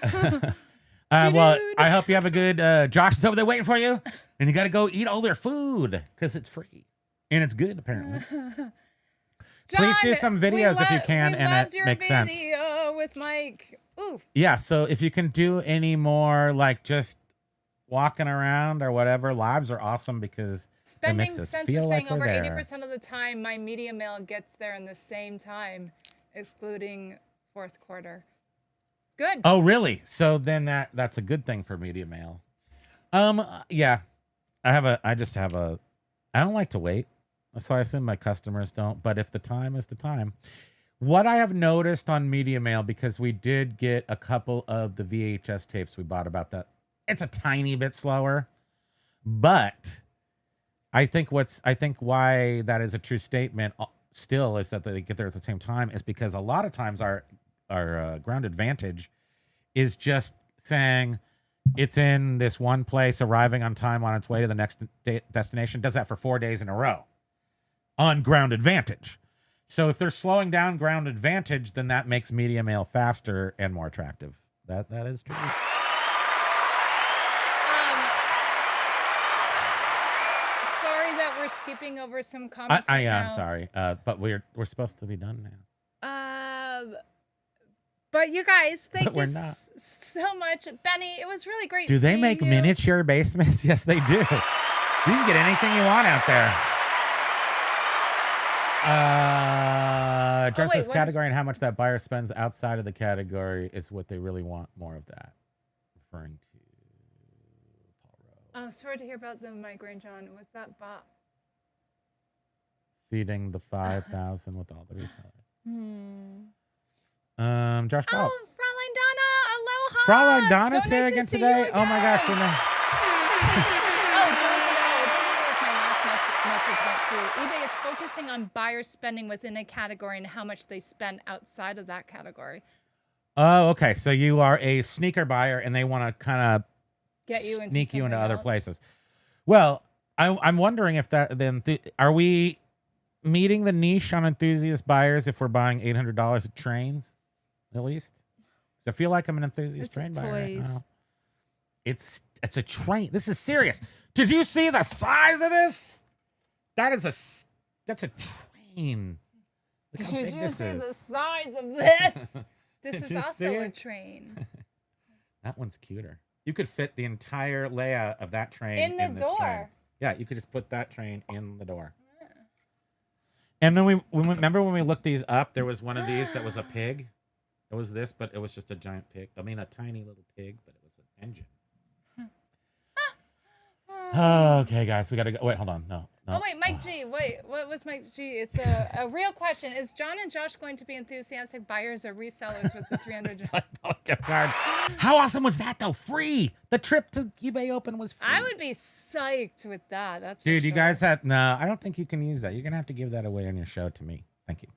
Speaker 2: Well, I hope you have a good. Josh is over there waiting for you, and you got to go eat all their food because it's free and it's good apparently.
Speaker 3: John,
Speaker 2: please do some videos if you can, and it makes sense.
Speaker 3: With Mike. Ooh.
Speaker 2: Yeah, so if you can do any more, just walking around or whatever, lives are awesome because it makes us feel like we're there.
Speaker 3: Over 80% of the time, my media mail gets there in the same time, excluding fourth quarter. Good.
Speaker 2: Oh, really? So then that's a good thing for media mail. Yeah, I don't like to wait. So I assume my customers don't. But if the time is the time. What I have noticed on media mail, because we did get a couple of the VHS tapes we bought about that, it's a tiny bit slower. But I think why that is a true statement still is that they get there at the same time is because a lot of times our Ground Advantage is just saying it's in this one place, arriving on time on its way to the next destination. Does that for 4 days in a row on Ground Advantage. So if they're slowing down Ground Advantage, then that makes media mail faster and more attractive. That is true.
Speaker 3: Sorry that we're skipping over some comments.
Speaker 2: I'm sorry, but we're supposed to be done now.
Speaker 3: But you guys, thank
Speaker 2: But we're
Speaker 3: you
Speaker 2: not.
Speaker 3: so much. Benny, it was really great
Speaker 2: Do they
Speaker 3: seeing
Speaker 2: make
Speaker 3: you.
Speaker 2: miniature basements? Yes, they do. You can get anything you want out there. Just
Speaker 3: wait,
Speaker 2: this
Speaker 3: what
Speaker 2: category and how much that buyer spends outside of the category is what they really want more of that. Referring to Paul Rowe.
Speaker 3: Oh, sorry to hear about the migraine, John. Was that bot?
Speaker 2: Feeding the 5,000 with all the resellers. Josh Paul.
Speaker 3: Oh, Fraulein Donna, aloha.
Speaker 2: Fraulein Donna's
Speaker 3: So
Speaker 2: here
Speaker 3: nice to
Speaker 2: again
Speaker 3: see
Speaker 2: today.
Speaker 3: you
Speaker 2: Oh my gosh,
Speaker 3: again. Oh, John said, it doesn't look like my last message went through. eBay is focusing on buyer spending within a category and how much they spend outside of that category.
Speaker 2: Oh, okay. So you are a sneaker buyer, and they want to kind of
Speaker 3: Get you into
Speaker 2: sneak you into
Speaker 3: something
Speaker 2: other
Speaker 3: else.
Speaker 2: places. Well, I'm wondering if that then are we meeting the niche on enthusiast buyers if we're buying $800 of trains, at least? 'Cause I feel like I'm an enthusiast
Speaker 3: It's
Speaker 2: train buyer right
Speaker 3: toys.
Speaker 2: now. It's a train. This is serious. Did you see the size of this? That's a train. Look how
Speaker 3: Did
Speaker 2: big
Speaker 3: you
Speaker 2: this
Speaker 3: see the
Speaker 2: is.
Speaker 3: size of this? This
Speaker 2: Did
Speaker 3: is
Speaker 2: you
Speaker 3: also
Speaker 2: see
Speaker 3: a
Speaker 2: it?
Speaker 3: train.
Speaker 2: That one's cuter. You could fit the entire layout of that train
Speaker 3: In the
Speaker 2: this train.
Speaker 3: door.
Speaker 2: Yeah, you could just put that train in the door. And then we remember when we looked these up, there was one of these that was a pig. It was this, but it was just a giant pig. I mean, a tiny little pig, but it was an engine. Okay, guys, we got to go. Wait, hold on. No.
Speaker 3: Oh, wait, Mike G. Wait, what was Mike G? It's a real question. Is John and Josh going to be enthusiastic buyers or resellers with the 300?
Speaker 2: Gift card. How awesome was that, though? Free. The trip to eBay Open was free.
Speaker 3: I would be psyched with that. That's for
Speaker 2: Dude, you
Speaker 3: sure.
Speaker 2: guys had... No, I don't think you can use that. You're going to have to give that away on your show to me. Thank you.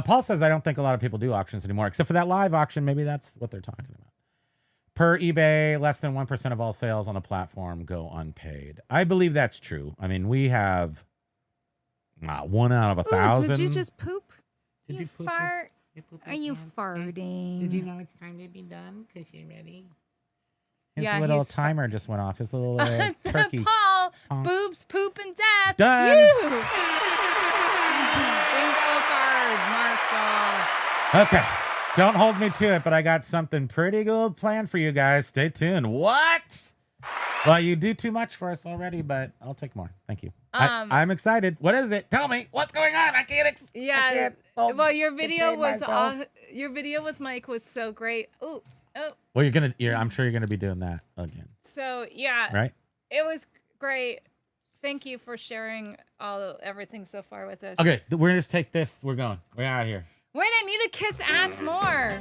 Speaker 2: Paul says, I don't think a lot of people do auctions anymore, except for that live auction. Maybe that's what they're talking about. Per eBay, less than 1% of all sales on the platform go unpaid. I believe that's true. I mean, we have 1 out of 1,000.
Speaker 3: Did you just poop?
Speaker 2: Did you poop?
Speaker 3: fart?
Speaker 2: You poop
Speaker 3: Are you
Speaker 2: again?
Speaker 3: farting?
Speaker 2: Did you know it's time to be done? Because you're ready. His
Speaker 3: Yeah,
Speaker 2: little
Speaker 3: he's
Speaker 2: timer just went off. His little turkey.
Speaker 3: Paul,
Speaker 2: Honk.
Speaker 3: boobs, poop, and death.
Speaker 2: Done.
Speaker 3: You. Bingo card, Martha.
Speaker 2: Okay. Don't hold me to it, but I got something pretty good planned for you guys. Stay tuned. What? Well, you do too much for us already, but I'll take more. Thank you. I'm excited. What is it? Tell me. What's going on? I can't.
Speaker 3: Yeah. Well, your video
Speaker 2: contain
Speaker 3: was
Speaker 2: myself.
Speaker 3: your video with Mike was so great. Oh.
Speaker 2: Well, I'm sure you're gonna be doing that again,
Speaker 3: So yeah,
Speaker 2: right?
Speaker 3: it was great. Thank you for sharing everything so far with us.
Speaker 2: Okay, we're gonna just take this. We're going. We're out of here.
Speaker 3: Wait, I need to kiss ass more.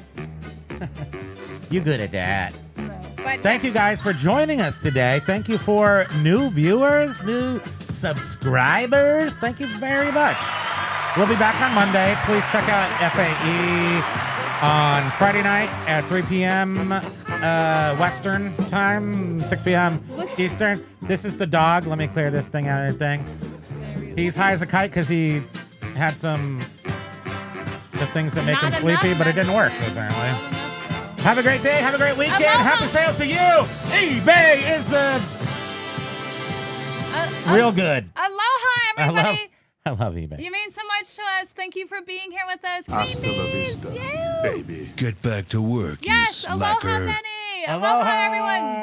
Speaker 2: You good at that?
Speaker 3: No, but
Speaker 2: Thank you guys for joining us today. Thank you for new viewers, new subscribers. Thank you very much. We'll be back on Monday. Please check out FAE on Friday night at 3 p.m. Western time, 6 p.m. Eastern. This is the dog. Let me clear this thing out of the thing. He's high as a kite because he had the things that make him
Speaker 3: Not
Speaker 2: sleepy,
Speaker 3: enough
Speaker 2: but it didn't work,
Speaker 3: medicine.
Speaker 2: apparently. Have a great day. Have a great weekend.
Speaker 3: Aloha.
Speaker 2: Happy sales to you. eBay is the real good.
Speaker 3: Aloha, everybody.
Speaker 2: I love eBay.
Speaker 3: You mean so much to us. Thank you for being here with us.
Speaker 7: Hasta la
Speaker 3: Queen
Speaker 7: vista,
Speaker 3: bees. Yeah.
Speaker 7: baby. Get back to work,
Speaker 3: Yes,
Speaker 7: you
Speaker 3: aloha,
Speaker 7: slacker.
Speaker 3: Benny. Aloha, everyone.